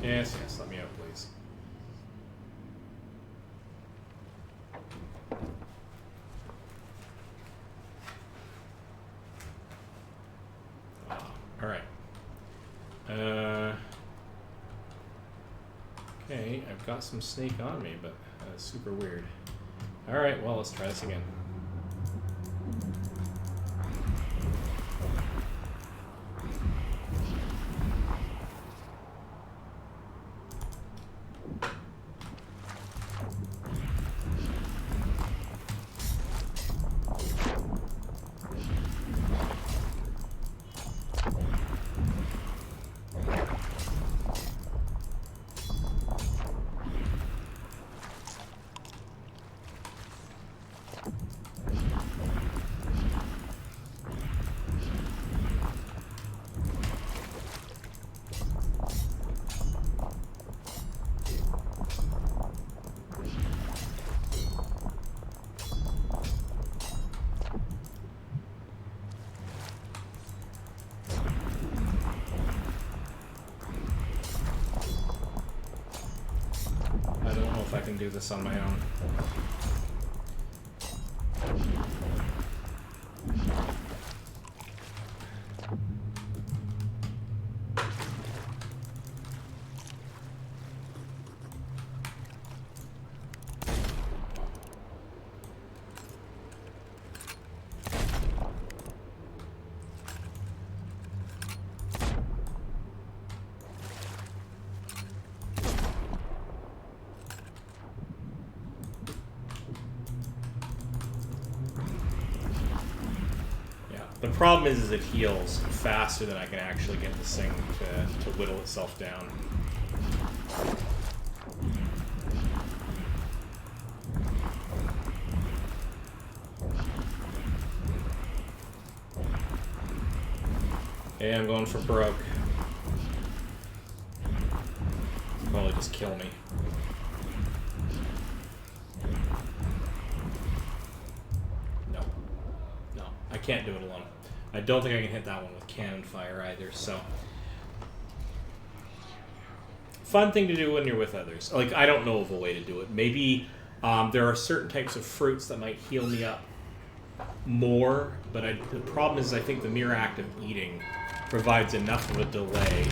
[SPEAKER 1] Yes, yes, let me out, please. Alright. Okay, I've got some snake on me, but that's super weird. Alright, well, let's try this again. I can do this on my own. The problem is it heals faster than I can actually get this thing to whittle itself down. Hey, I'm going for broke. Probably just kill me. can't do it alone. I don't think I can hit that one with cannon fire either, so... Fun thing to do when you're with others. Like, I don't know of a way to do it. Maybe there are certain types of fruits that might heal me up more, but the problem is I think the mere act of eating provides enough of a delay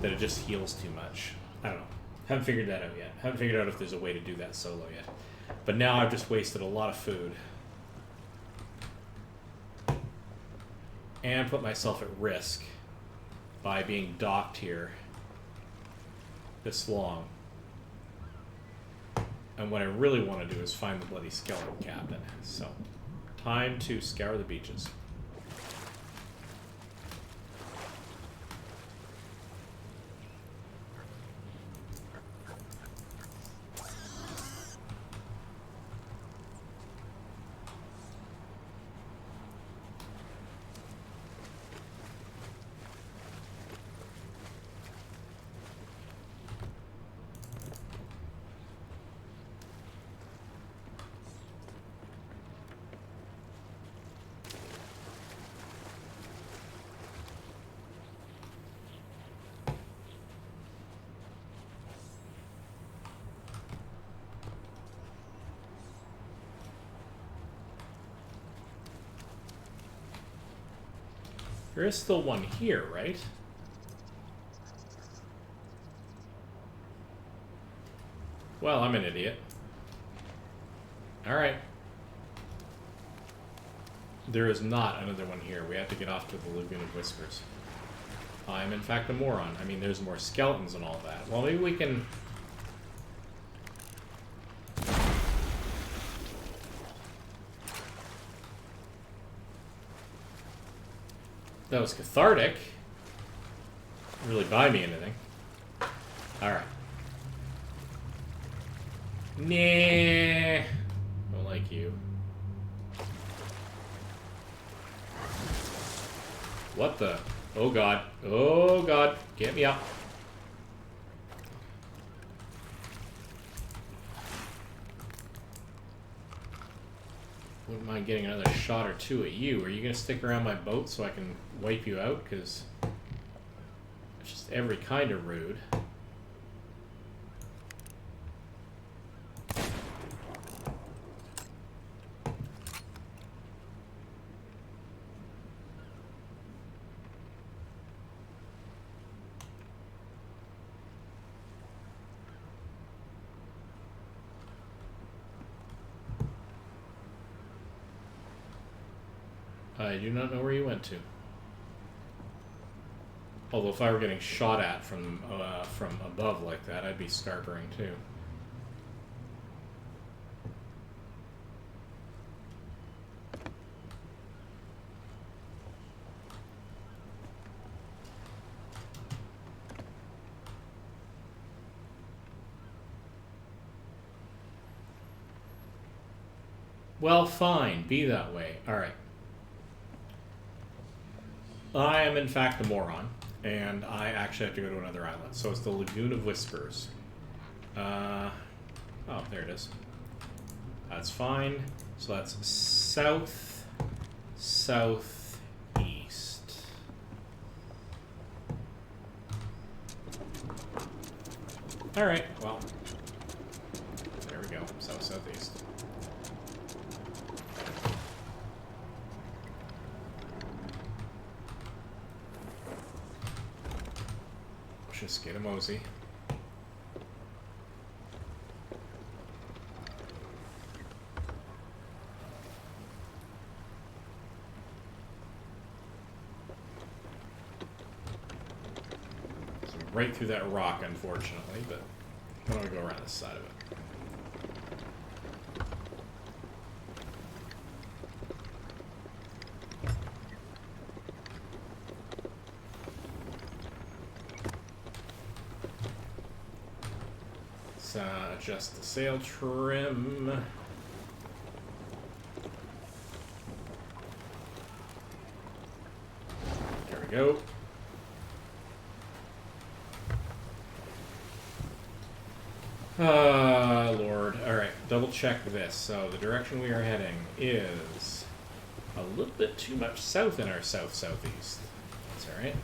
[SPEAKER 1] that it just heals too much. I don't know. Haven't figured that out yet. Haven't figured out if there's a way to do that solo yet. But now I've just wasted a lot of food. And put myself at risk by being docked here this long. And what I really want to do is find the bloody skeleton captain. So, time to scour the beaches. There is still one here, right? Well, I'm an idiot. Alright. There is not another one here. We have to get off to the Lagoon of Whispers. I'm in fact a moron. I mean, there's more skeletons and all that. Well, maybe we can... That was cathartic. Didn't really buy me anything. Alright. Nah. Don't like you. What the? Oh god. Oh god. Get me up. Wouldn't mind getting another shot or two at you. Are you going to stick around my boat so I can wipe you out? Because it's just every kind of rude. I do not know where you went to. Although if I were getting shot at from above like that, I'd be scarpering too. Well, fine. Be that way. All right. I am, in fact, a moron, and I actually have to go to another island. So it's the Lagoon of Whispers. Oh, there it is. That's fine. So that's south, southeast. All right, well, there we go. South, southeast. Just get a mosey. So right through that rock, unfortunately, but I'm gonna go around this side of it. Adjust the sail trim. There we go. Lord. Alright, double check this. So the direction we are heading is A little bit too much south in our south-southeast. That's alright.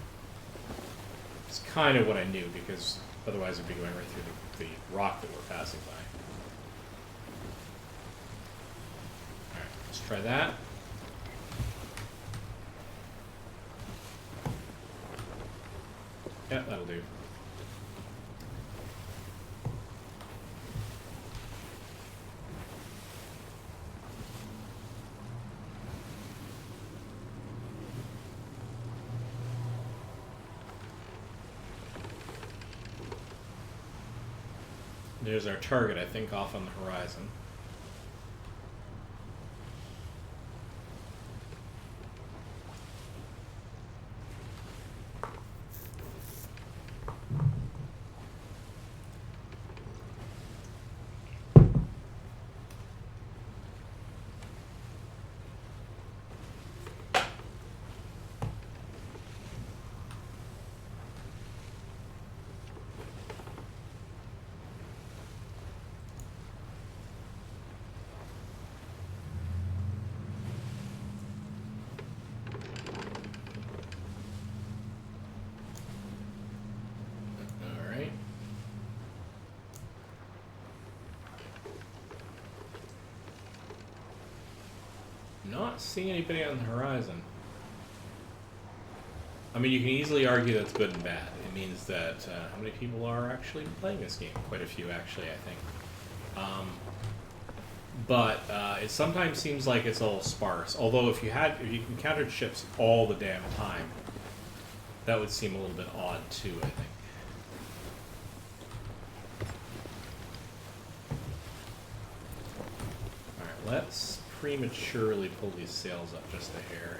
[SPEAKER 1] It's kind of what I knew, because otherwise we'd be going right through the rock that we're passing by. Alright, let's try that. Yeah, that'll do. There's our target, I think, off on the horizon. Not seeing anybody on the horizon. I mean, you can easily argue that's good and bad. It means that how many people are actually playing this game? Quite a few, actually, I think. But it sometimes seems like it's a little sparse. Although if you encountered ships all the damn time, that would seem a little bit odd too, I think. Alright, let's prematurely pull these sails up just a hair.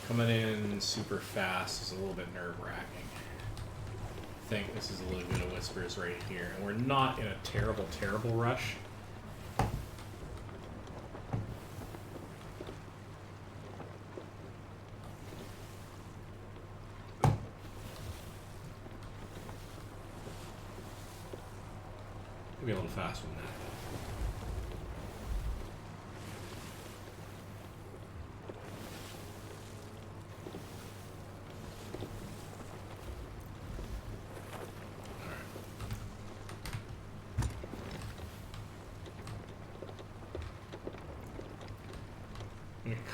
[SPEAKER 1] Coming in super fast is a little bit nerve-wracking. I think this is a Lagoon of Whispers right here, and we're not in a terrible, terrible rush. Maybe a little faster than that.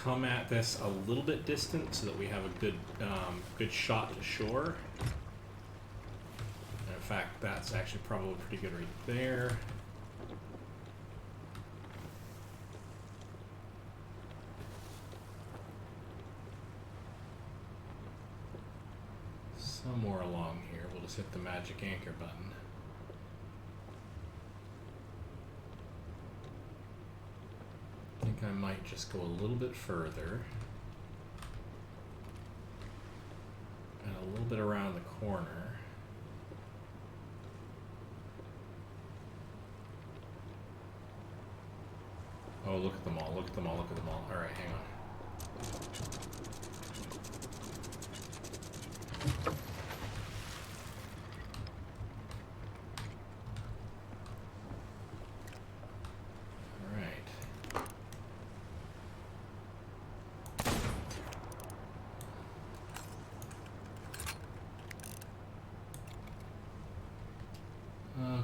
[SPEAKER 1] Come at this a little bit distant so that we have a good shot to shore. And in fact, that's actually probably pretty good right there. Somewhere along here, we'll just hit the magic anchor button. I think I might just go a little bit further and a little bit around the corner. Oh, look at them all, look at them all, look at them all. Alright, hang on.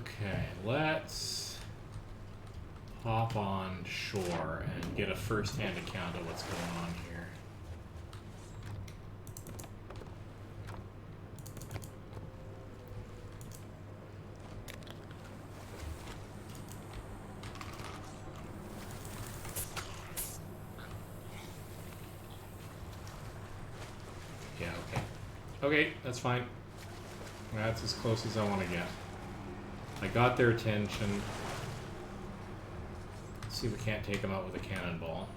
[SPEAKER 1] Okay, let's hop on shore and get a first-hand account of what's going on here. Yeah, okay. Okay, that's fine. That's as close as I want to get. I got their attention. Let's see if we can't take them out with a cannonball.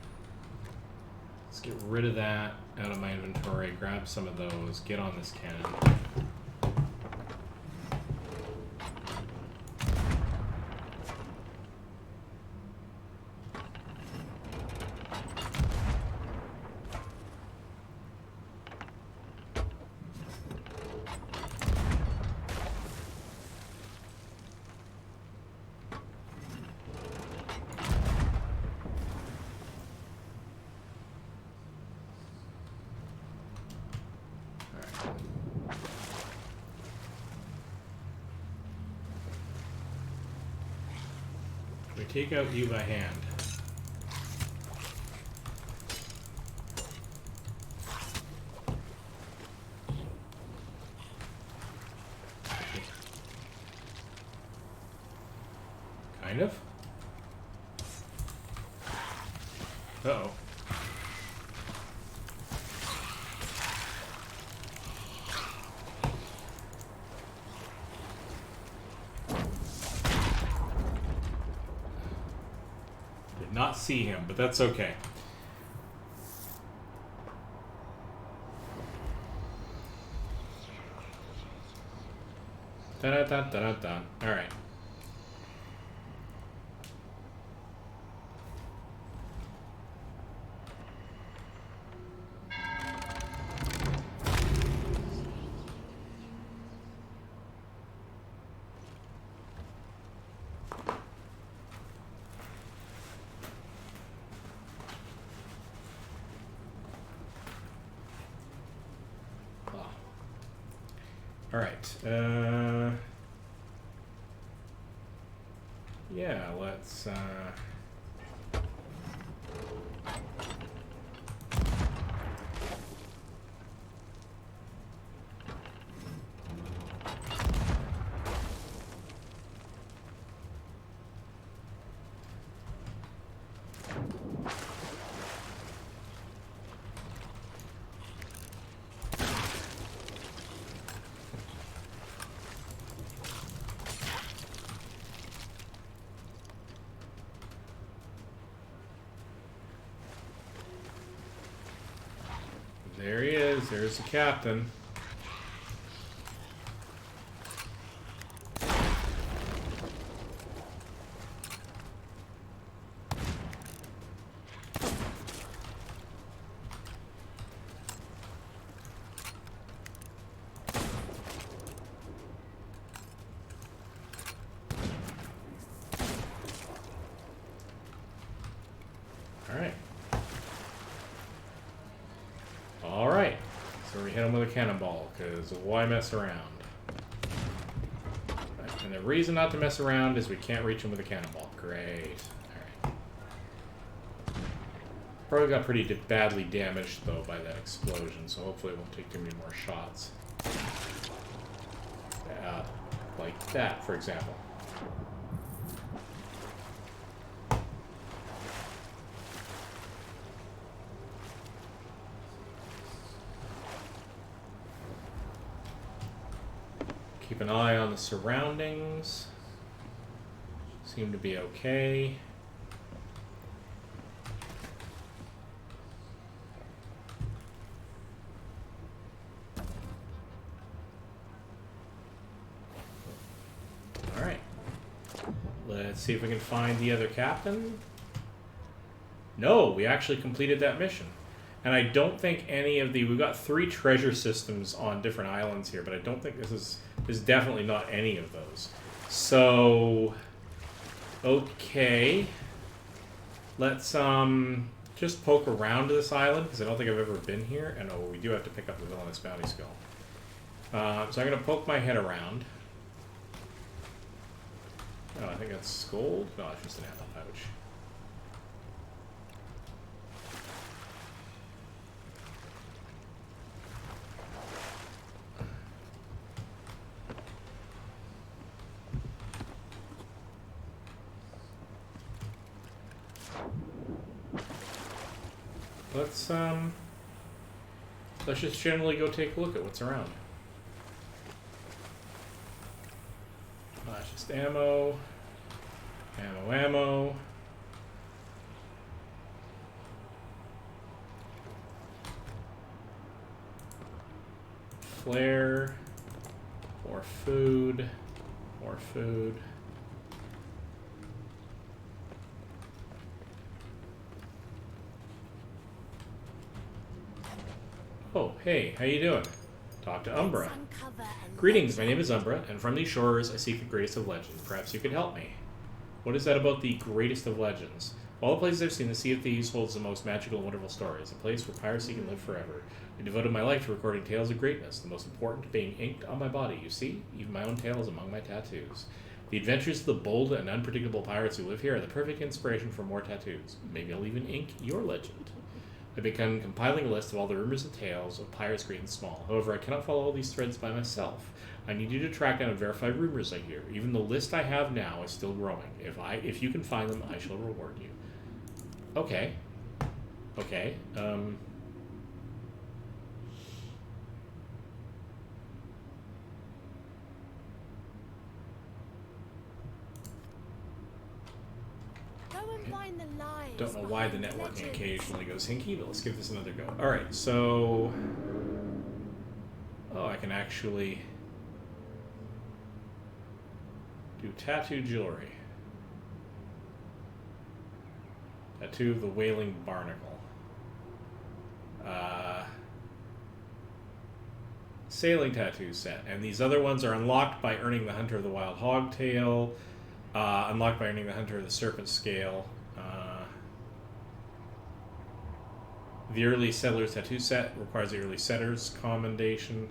[SPEAKER 1] Let's get rid of that out of my inventory, grab some of those, get on this cannon. we take out you by hand. Kind of. Uh-oh. Did not see him, but that's okay. Da-da-da-da-da-da. All right. All right. Yeah, let's. There he is. There's the captain. All right. So we hit him with a cannonball, because why mess around? Right. And the reason not to mess around is we can't reach him with a cannonball. Great. Alright. Probably got pretty badly damaged, though, by that explosion, so hopefully it won't take too many more shots. Like that, for example. Keep an eye on the surroundings. Seem to be okay. Alright. Let's see if we can find the other captain. No, we actually completed that mission. And I don't think any of the... We've got 3 treasure systems on different islands here, but I don't think this is definitely not any of those. So... Okay. Let's just poke around to this island, because I don't think I've ever been here. And oh, we do have to pick up the Villainous Bounty Skull. So I'm going to poke my head around. Oh, I think that's gold. No, it's just an apple pouch. Let's just generally go take a look at what's around. It's just ammo, ammo. Flare, more food. Oh, hey, how you doing? Talk to Umbra. Greetings, my name is Umbra, and from these shores I seek the greatest of legends. Perhaps you could help me. What is that about the greatest of legends? Of all the places I've seen, the Sea of Thieves holds the most magical and wonderful stories, a place where piracy can live forever. I devoted my life to recording tales of greatness, the most important being inked on my body, you see? Even my own tale is among my tattoos. The adventures of the bold and unpredictable pirates who live here are the perfect inspiration for more tattoos. Maybe I'll even ink your legend. I've begun compiling a list of all the rumors and tales of pirates great and small. However, I cannot follow all these threads by myself. I need you to track down and verify rumors I hear. Even the list I have now is still growing. If you can find them, I shall reward you. Okay. Okay. Don't know why the networking occasionally goes hinky, but let's give this another go. Alright, so... Oh, I can actually do tattoo jewelry. Tattoo of the Wailing Barnacle. Sailing tattoo set. And these other ones are unlocked by earning the Hunter of the Wild Hogtail, unlocked by earning the Hunter of the Serpent Scale. The Early Settlers tattoo set requires the Early Setters commendation.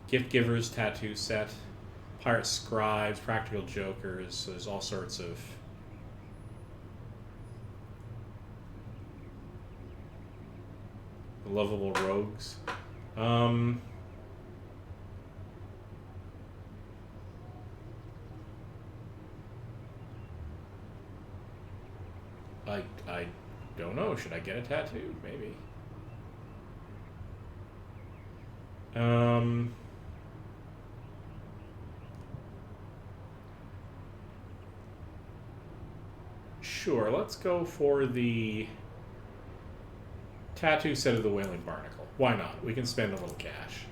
[SPEAKER 1] Gift Givers tattoo set. Pirate Scribes, Practical Jokers. So there's all sorts of lovable rogues. I don't know. Should I get a tattoo? Maybe. Sure, let's go for the tattoo set of the Wailing Barnacle. Why not? We can spend a little cash.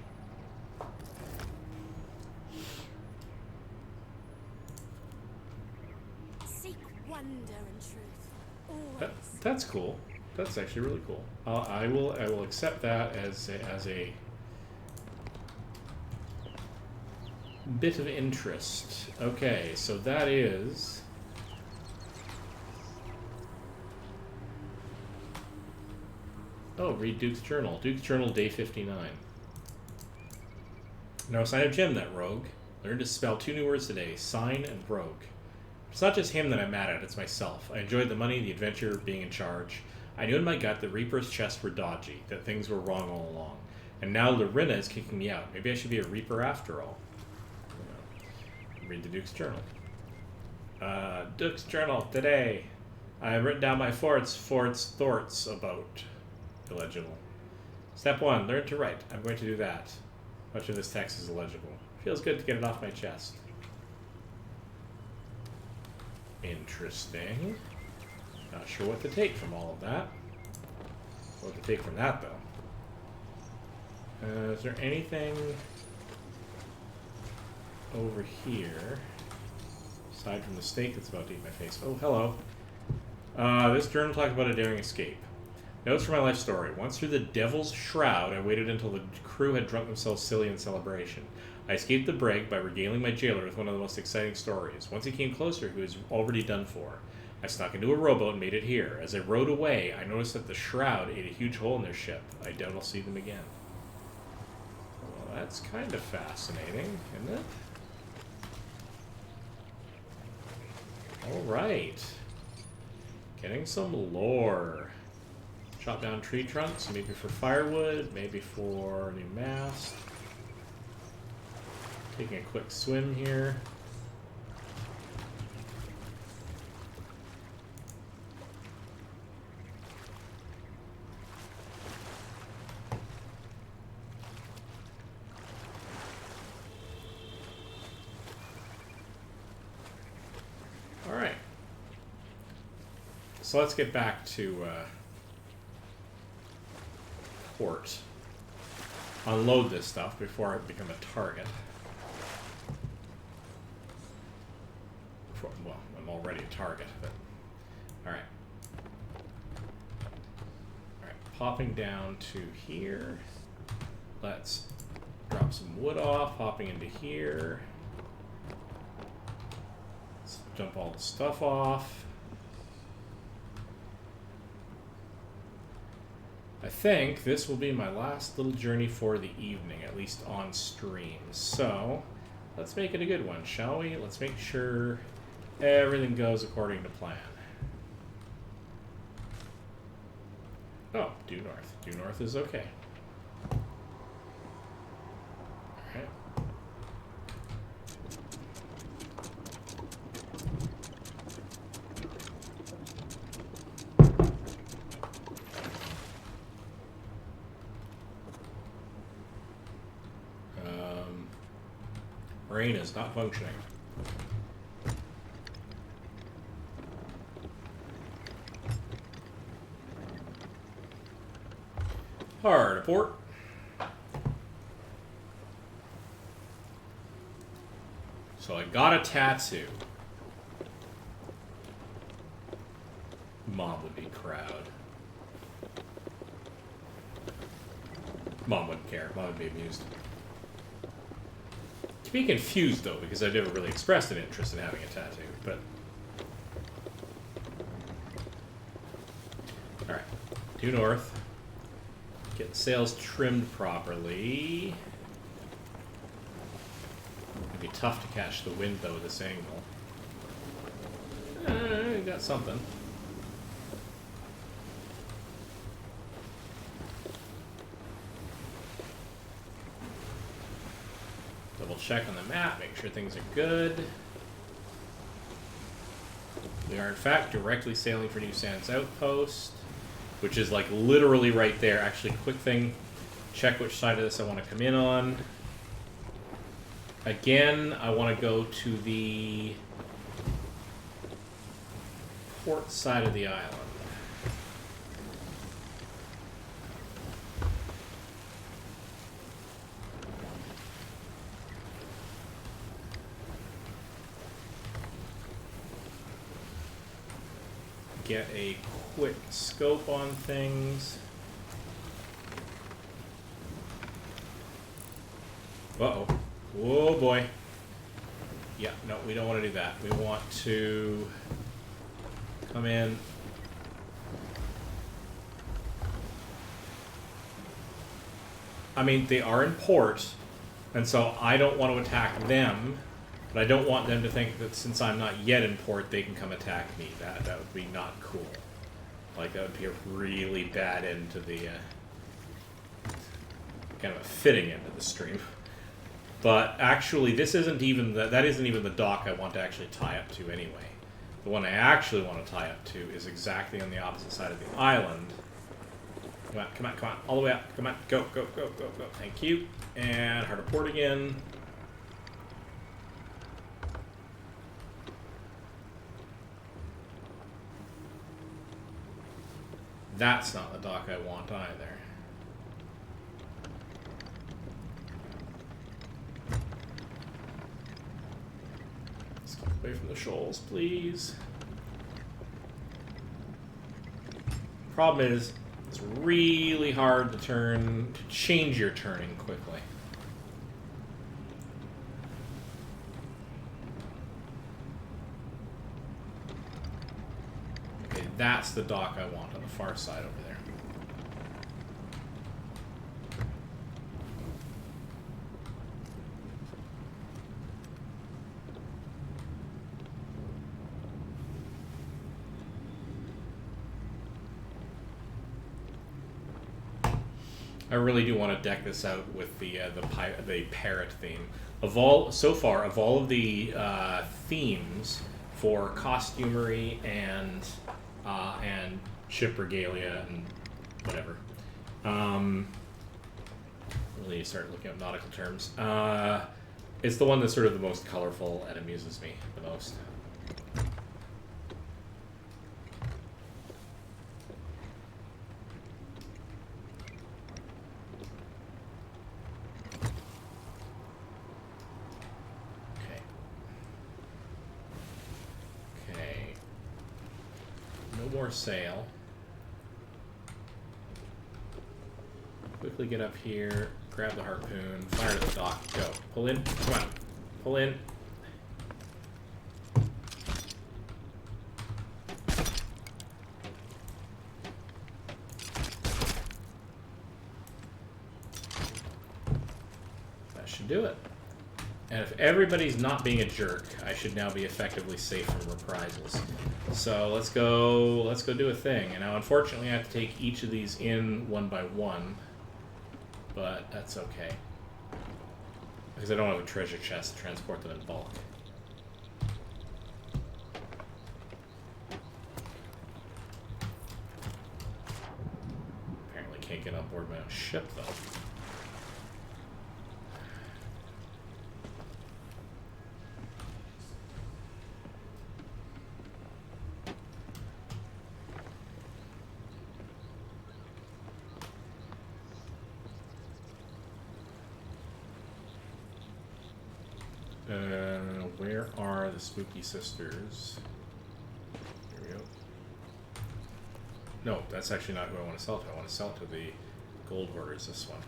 [SPEAKER 2] Seek wonder and truth. Always.
[SPEAKER 1] That's cool. That's actually really cool. I will accept that as a bit of interest. Okay, so that is read Duke's Journal. Duke's Journal, day 59. No sign of Jim, that rogue. Learned to spell 2 new words today, sign and rogue. It's not just him that I'm mad at, it's myself. I enjoyed the money, the adventure, being in charge. I knew in my gut that Reaper's chests were dodgy, that things were wrong all along. And now Lorena is kicking me out. Maybe I should be a Reaper after all. Read the Duke's Journal. Duke's Journal, today. I have written down my thoughts about. Illegible. Step 1, learn to write. I'm going to do that. Much of this text is illegible. Feels good to get it off my chest. Interesting. Not sure what to take from all of that. What to take from that, though. Is there anything over here aside from the snake that's about to eat my face? Oh, hello. This journal talks about a daring escape. Notes from my life story. Once through the Devil's Shroud, I waited until the crew had drunk themselves silly in celebration. I escaped the brig by regaling my jailer with one of the most exciting stories. Once he came closer, he was already done for. I snuck into a rowboat and made it here. As I rowed away, I noticed that the Shroud ate a huge hole in their ship. I doubt I'll see them again. Well, that's kind of fascinating, isn't it? Alright. Getting some lore. Chop down tree trunks, maybe for firewood, maybe for a new mast. Taking a quick swim here. Alright. So let's get back to port. Unload this stuff before I become a target. Well, I'm already a target, but... Alright. Alright, popping down to here. Let's drop some wood off, hopping into here. Let's dump all the stuff off. I think this will be my last little journey for the evening, at least on stream. So, Let's make it a good one, shall we? Let's make sure everything goes according to plan. Oh, due north. Due north is okay. Alright. Brain is not functioning. Hard port. So I got a tattoo. Mom would be proud. Mom wouldn't care. Mom would be amused. To be confused, though, because I've never really expressed an interest in having a tattoo, but... Alright. Due north. Get the sails trimmed properly. It'd be tough to catch the wind, though, at this angle. We got something. Double check on the map, make sure things are good. We are, in fact, directly sailing for New Sands Outpost, which is, like, literally right there. Actually, quick thing, check which side of this I want to come in on. Again, I want to go to the port side of the island. Get a quick scope on things. Uh-oh. Whoa, boy. Yeah, no, we don't want to do that. We want to come in. I mean, they are in port, and so I don't want to attack them. But I don't want them to think that since I'm not yet in port, they can come attack me. That would be not cool. Like, that would be a really bad end to the... kind of a fitting end of the stream. But actually, this isn't even that isn't even the dock I want to actually tie up to anyway. The one I actually want to tie up to is exactly on the opposite side of the island. Come on, come on, come on. All the way up. Come on. Go, go, go, go, go. Thank you. And hard to port again. That's not the dock I want either. Let's get away from the shoals, please. Problem is, it's really hard to change your turning quickly. Okay, that's the dock I want on the far side over there. I really do want to deck this out with the parrot theme. So far, of all of the themes for costumery and ship regalia and whatever, really start looking at nautical terms. It's the one that's sort of the most colorful and amuses me the most. More sail. Quickly get up here, grab the harpoon, fire at the dock, go. Pull in, come on, pull in. That should do it. And if everybody's not being a jerk, I should now be effectively safe from reprisals. So let's go do a thing. And now unfortunately I have to take each of these in one by one. But that's okay. Because I don't have a treasure chest to transport them in bulk. Apparently can't get on board my own ship though. Where are the spooky sisters? Here we go. No, that's actually not who I want to sell it to. I want to sell it to the gold hoarders, this one.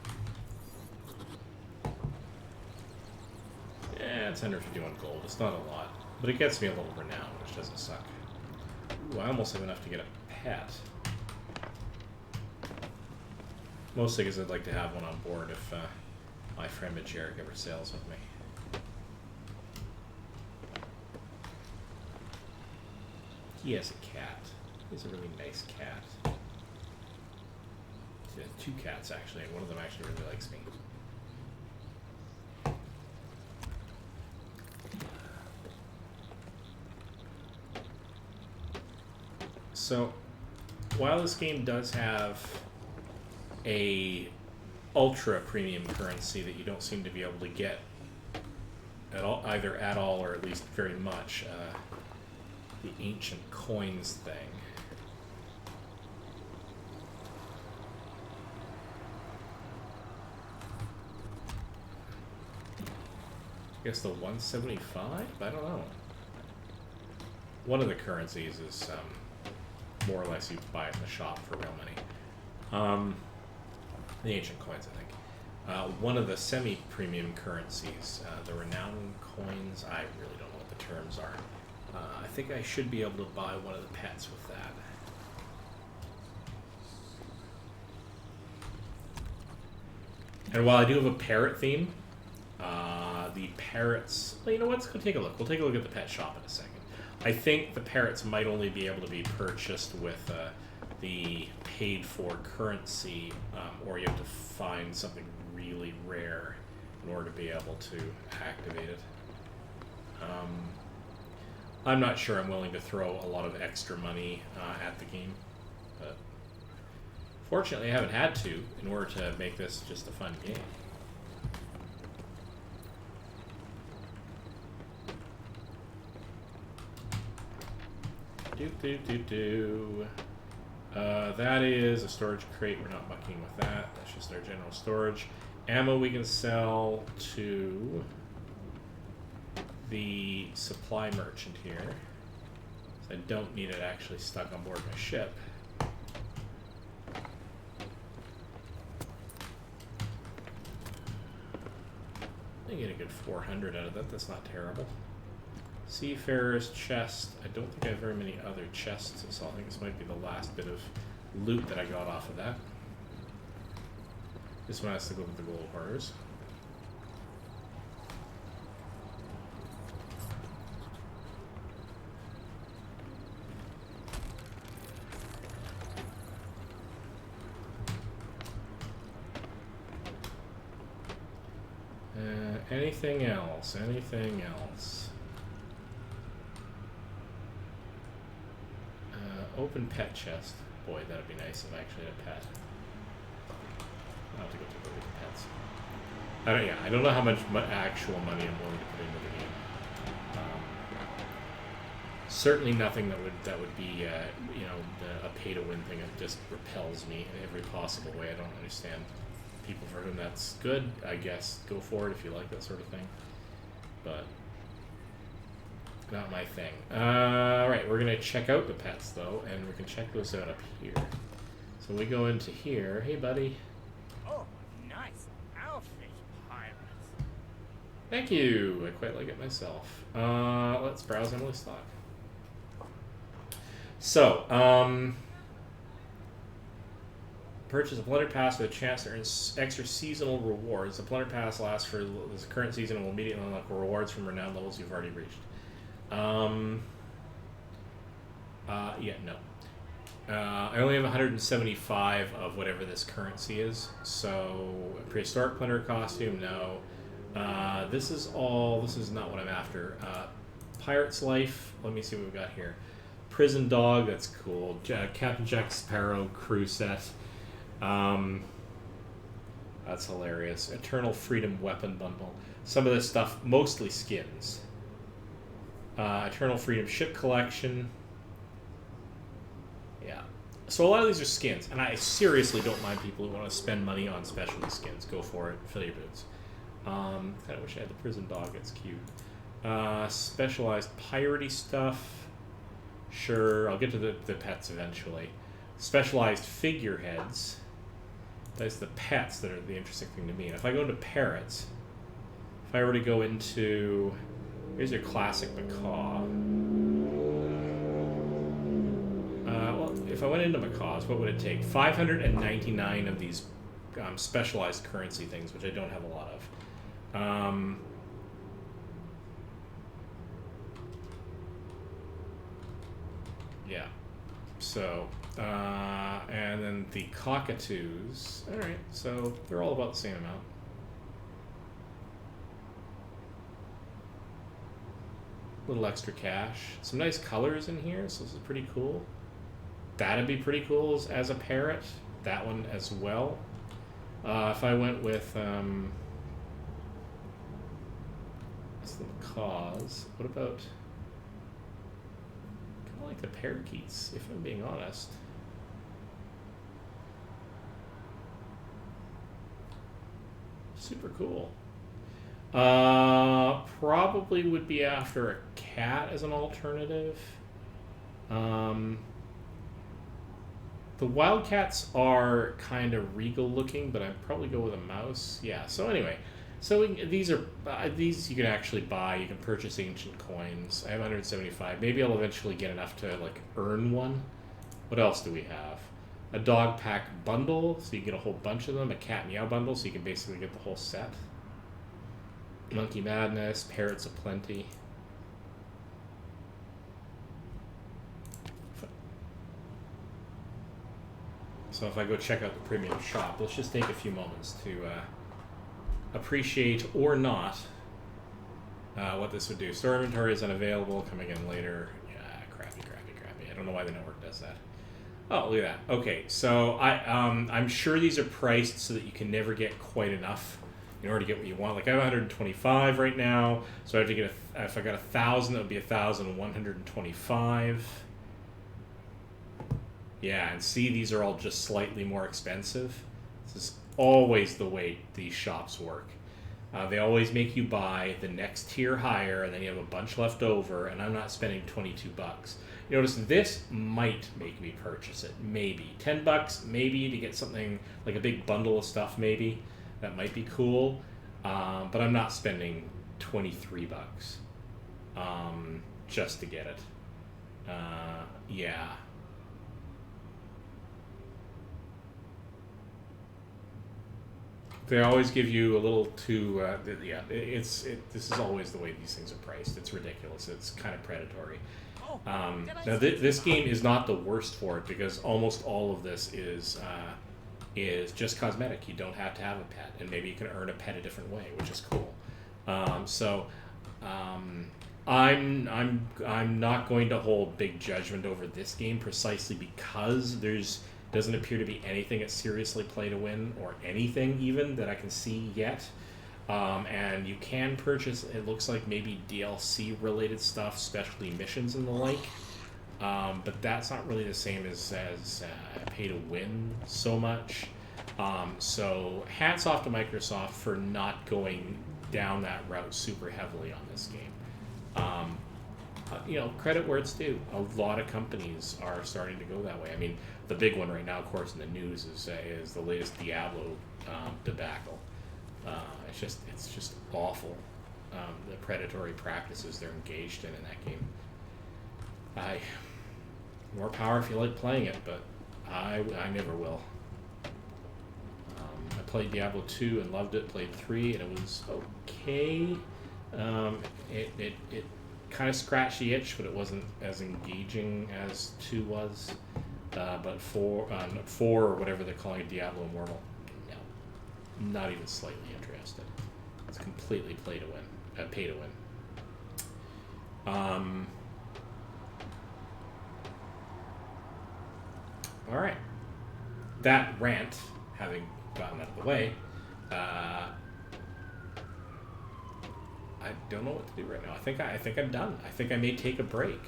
[SPEAKER 1] Yeah, it's 151 gold. It's not a lot. But it gets me a little renown, which doesn't suck. Ooh, I almost have enough to get a pet. Mostly because I'd like to have one on board if my friend Jarek ever sails with me. He has a cat. He's a really nice cat. He has 2 cats, actually, and one of them actually really likes me. So, while this game does have a ultra premium currency that you don't seem to be able to get at all, either at all or at least very much, the ancient coins thing. I guess the 175? I don't know. One of the currencies is more or less you buy it in the shop for real money. The ancient coins, I think. One of the semi-premium currencies, the renown coins, I really don't know what the terms are. I think I should be able to buy one of the pets with that. And while I do have a parrot theme, the parrots... Well, you know what? Let's go take a look. We'll take a look at the pet shop in a second. I think the parrots might only be able to be purchased with the paid-for currency, or you have to find something really rare in order to be able to activate it. I'm not sure I'm willing to throw a lot of extra money at the game, but fortunately I haven't had to in order to make this just a fun game. That is a storage crate. We're not mucking with that. That's just our general storage. Ammo we can sell to the supply merchant here. So I don't need it actually stuck on board my ship. I get a good 400 out of that. That's not terrible. Seafarer's chest. I don't think I have very many other chests, so I think this might be the last bit of loot that I got off of that. This one has to go with the gold hoarders. Anything else? Anything else? Open pet chest. Boy, that would be nice if I actually had a pet. I'll have to go take a look at the pets. I don't know how much actual money I'm willing to put into the game. Certainly nothing that would be a pay-to-win thing. It just repels me in every possible way. I don't understand people for whom that's good. I guess go for it if you like that sort of thing, but not my thing. Alright, we're gonna check out the pets though, and we can check those out up here. So we go into here. Hey buddy.
[SPEAKER 3] Oh, nice outfit, pirates.
[SPEAKER 1] Thank you. I quite like it myself. Let's browse Emily's stock. So, Purchase a Plunder Pass with a chance to earn extra seasonal rewards. The Plunder Pass lasts for this current season and will immediately unlock rewards from renowned levels you've already reached. Yeah, no. I only have 175 of whatever this currency is. So, prehistoric plunder costume, no. This is not what I'm after. Pirate's Life, let me see what we've got here. Prison Dog, that's cool. Captain Jack Sparrow crew set. That's hilarious. Eternal Freedom weapon bundle. Some of this stuff, mostly skins. Eternal Freedom ship collection. Yeah. So a lot of these are skins, and I seriously don't mind people who want to spend money on specialty skins. Go for it. Fill your boots. Kind of wish I had the Prison Dog. It's cute. Specialized piratey stuff. Sure, I'll get to the pets eventually. Specialized figureheads. That's the pets that are the interesting thing to me. And if I go into parrots, if I were to go into... Here's your classic macaw. Well, if I went into macaws, what would it take? 599 of these specialized currency things, which I don't have a lot of. Yeah. So, and then the cockatoos. Alright, so they're all about the same amount. Little extra cash. Some nice colors in here, so this is pretty cool. That'd be pretty cool as a parrot. That one as well. If I went with, that's the macaws. What about... I like the parakeets, if I'm being honest. Super cool. Probably would be after a cat as an alternative. The wildcats are kind of regal looking, but I'd probably go with a mouse. Yeah, so anyway. So these are these you can actually buy. You can purchase ancient coins. I have 175. Maybe I'll eventually get enough to like earn one. What else do we have? A dog pack bundle, so you get a whole bunch of them. A cat meow bundle, so you can basically get the whole set. Monkey Madness, Parrots Aplenty. So if I go check out the premium shop, let's just take a few moments to appreciate or not what this would do. Store inventory is unavailable, coming in later. Yeah, crappy. I don't know why the network does that. Oh, look at that. Okay, so I'm sure these are priced so that you can never get quite enough in order to get what you want. Like I have 125 right now, so I have to get if I got 1,000, that would be 1,125. Yeah, and see, these are all just slightly more expensive. This is always the way these shops work. They always make you buy the next tier higher, and then you have a bunch left over, and I'm not spending 22 bucks. You notice this might make me purchase it. Maybe. 10 bucks, maybe, to get something like a big bundle of stuff, maybe. That might be cool. But I'm not spending 23 bucks just to get it. Yeah. They always give you a little too, this is always the way these things are priced. It's ridiculous. It's kind of predatory. Now, this game is not the worst for it, because almost all of this is just cosmetic. You don't have to have a pet, and maybe you can earn a pet a different way, which is cool. I'm not going to hold big judgment over this game precisely because doesn't appear to be anything at seriously play to win, or anything even that I can see yet. And you can purchase, it looks like, maybe DLC related stuff, specialty missions and the like. But that's not really the same as pay to win so much. So hats off to Microsoft for not going down that route super heavily on this game. Credit where it's due. A lot of companies are starting to go that way. I mean, the big one right now, of course, in the news is the latest Diablo debacle. It's just awful. The predatory practices they're engaged in that game. More power if you like playing it, but I never will. played Diablo 2 and loved it. Played 3 and it was okay. It kind of scratched the itch, but it wasn't as engaging as 2 was. But 4 or whatever they're calling it, Diablo Immortal, no, not even slightly interested. It's completely pay to win. All right. That rant having gotten out of the way, I don't know what to do right now. I think I'm done. I think I may take a break.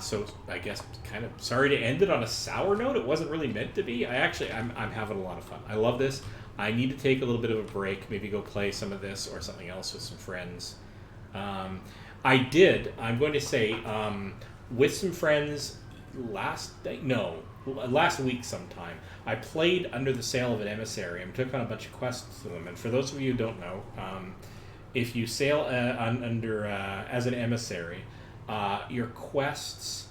[SPEAKER 1] So I guess kind of sorry to end it on a sour note. It wasn't really meant to be. I'm having a lot of fun. I love this. I need to take a little bit of a break. Maybe go play some of this or something else with some friends. I'm going to say, with some friends last week sometime, I played Under the Sail of an Emissary and took on a bunch of quests to them. And for those of you who don't know, if you sail under as an emissary, your quests,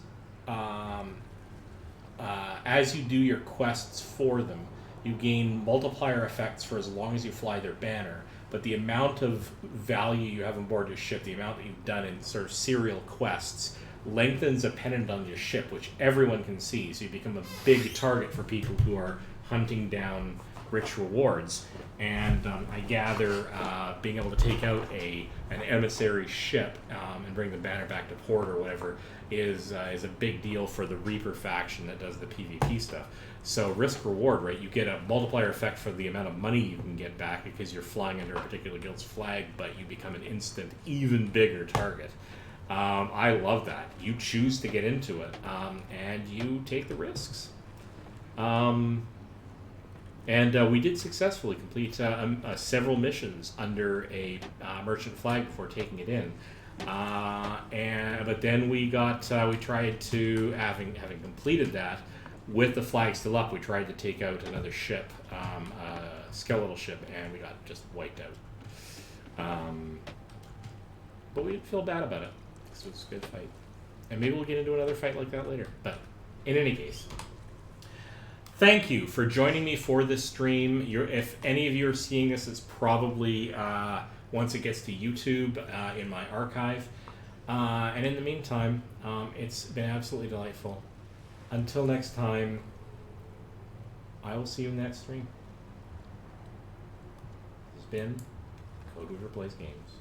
[SPEAKER 1] as you do your quests for them, you gain multiplier effects for as long as you fly their banner. But the amount of value you have on board your ship, the amount that you've done in sort of serial quests, lengthens a pennant on your ship, which everyone can see. So you become a big target for people who are hunting down rich rewards. And I gather being able to take out an emissary ship and bring the banner back to port or whatever is a big deal for the Reaper faction that does the PvP stuff. So risk reward, right? You get a multiplier effect for the amount of money you can get back because you're flying under a particular guild's flag, but you become an instant, even bigger target. I love that. You choose to get into it, and you take the risks. And we did successfully complete several missions under a merchant flag before taking it in. But then we tried to, having completed that, with the flag still up, we tried to take out another ship, a skeletal ship, and we got just wiped out. But we didn't feel bad about it. So it's a good fight. And maybe we'll get into another fight like that later. But in any case, thank you for joining me for this stream. If any of you are seeing this, it's probably once it gets to YouTube in my archive. And in the meantime, it's been absolutely delightful. Until next time, I will see you in that stream. This has been Code Weaver Plays Games.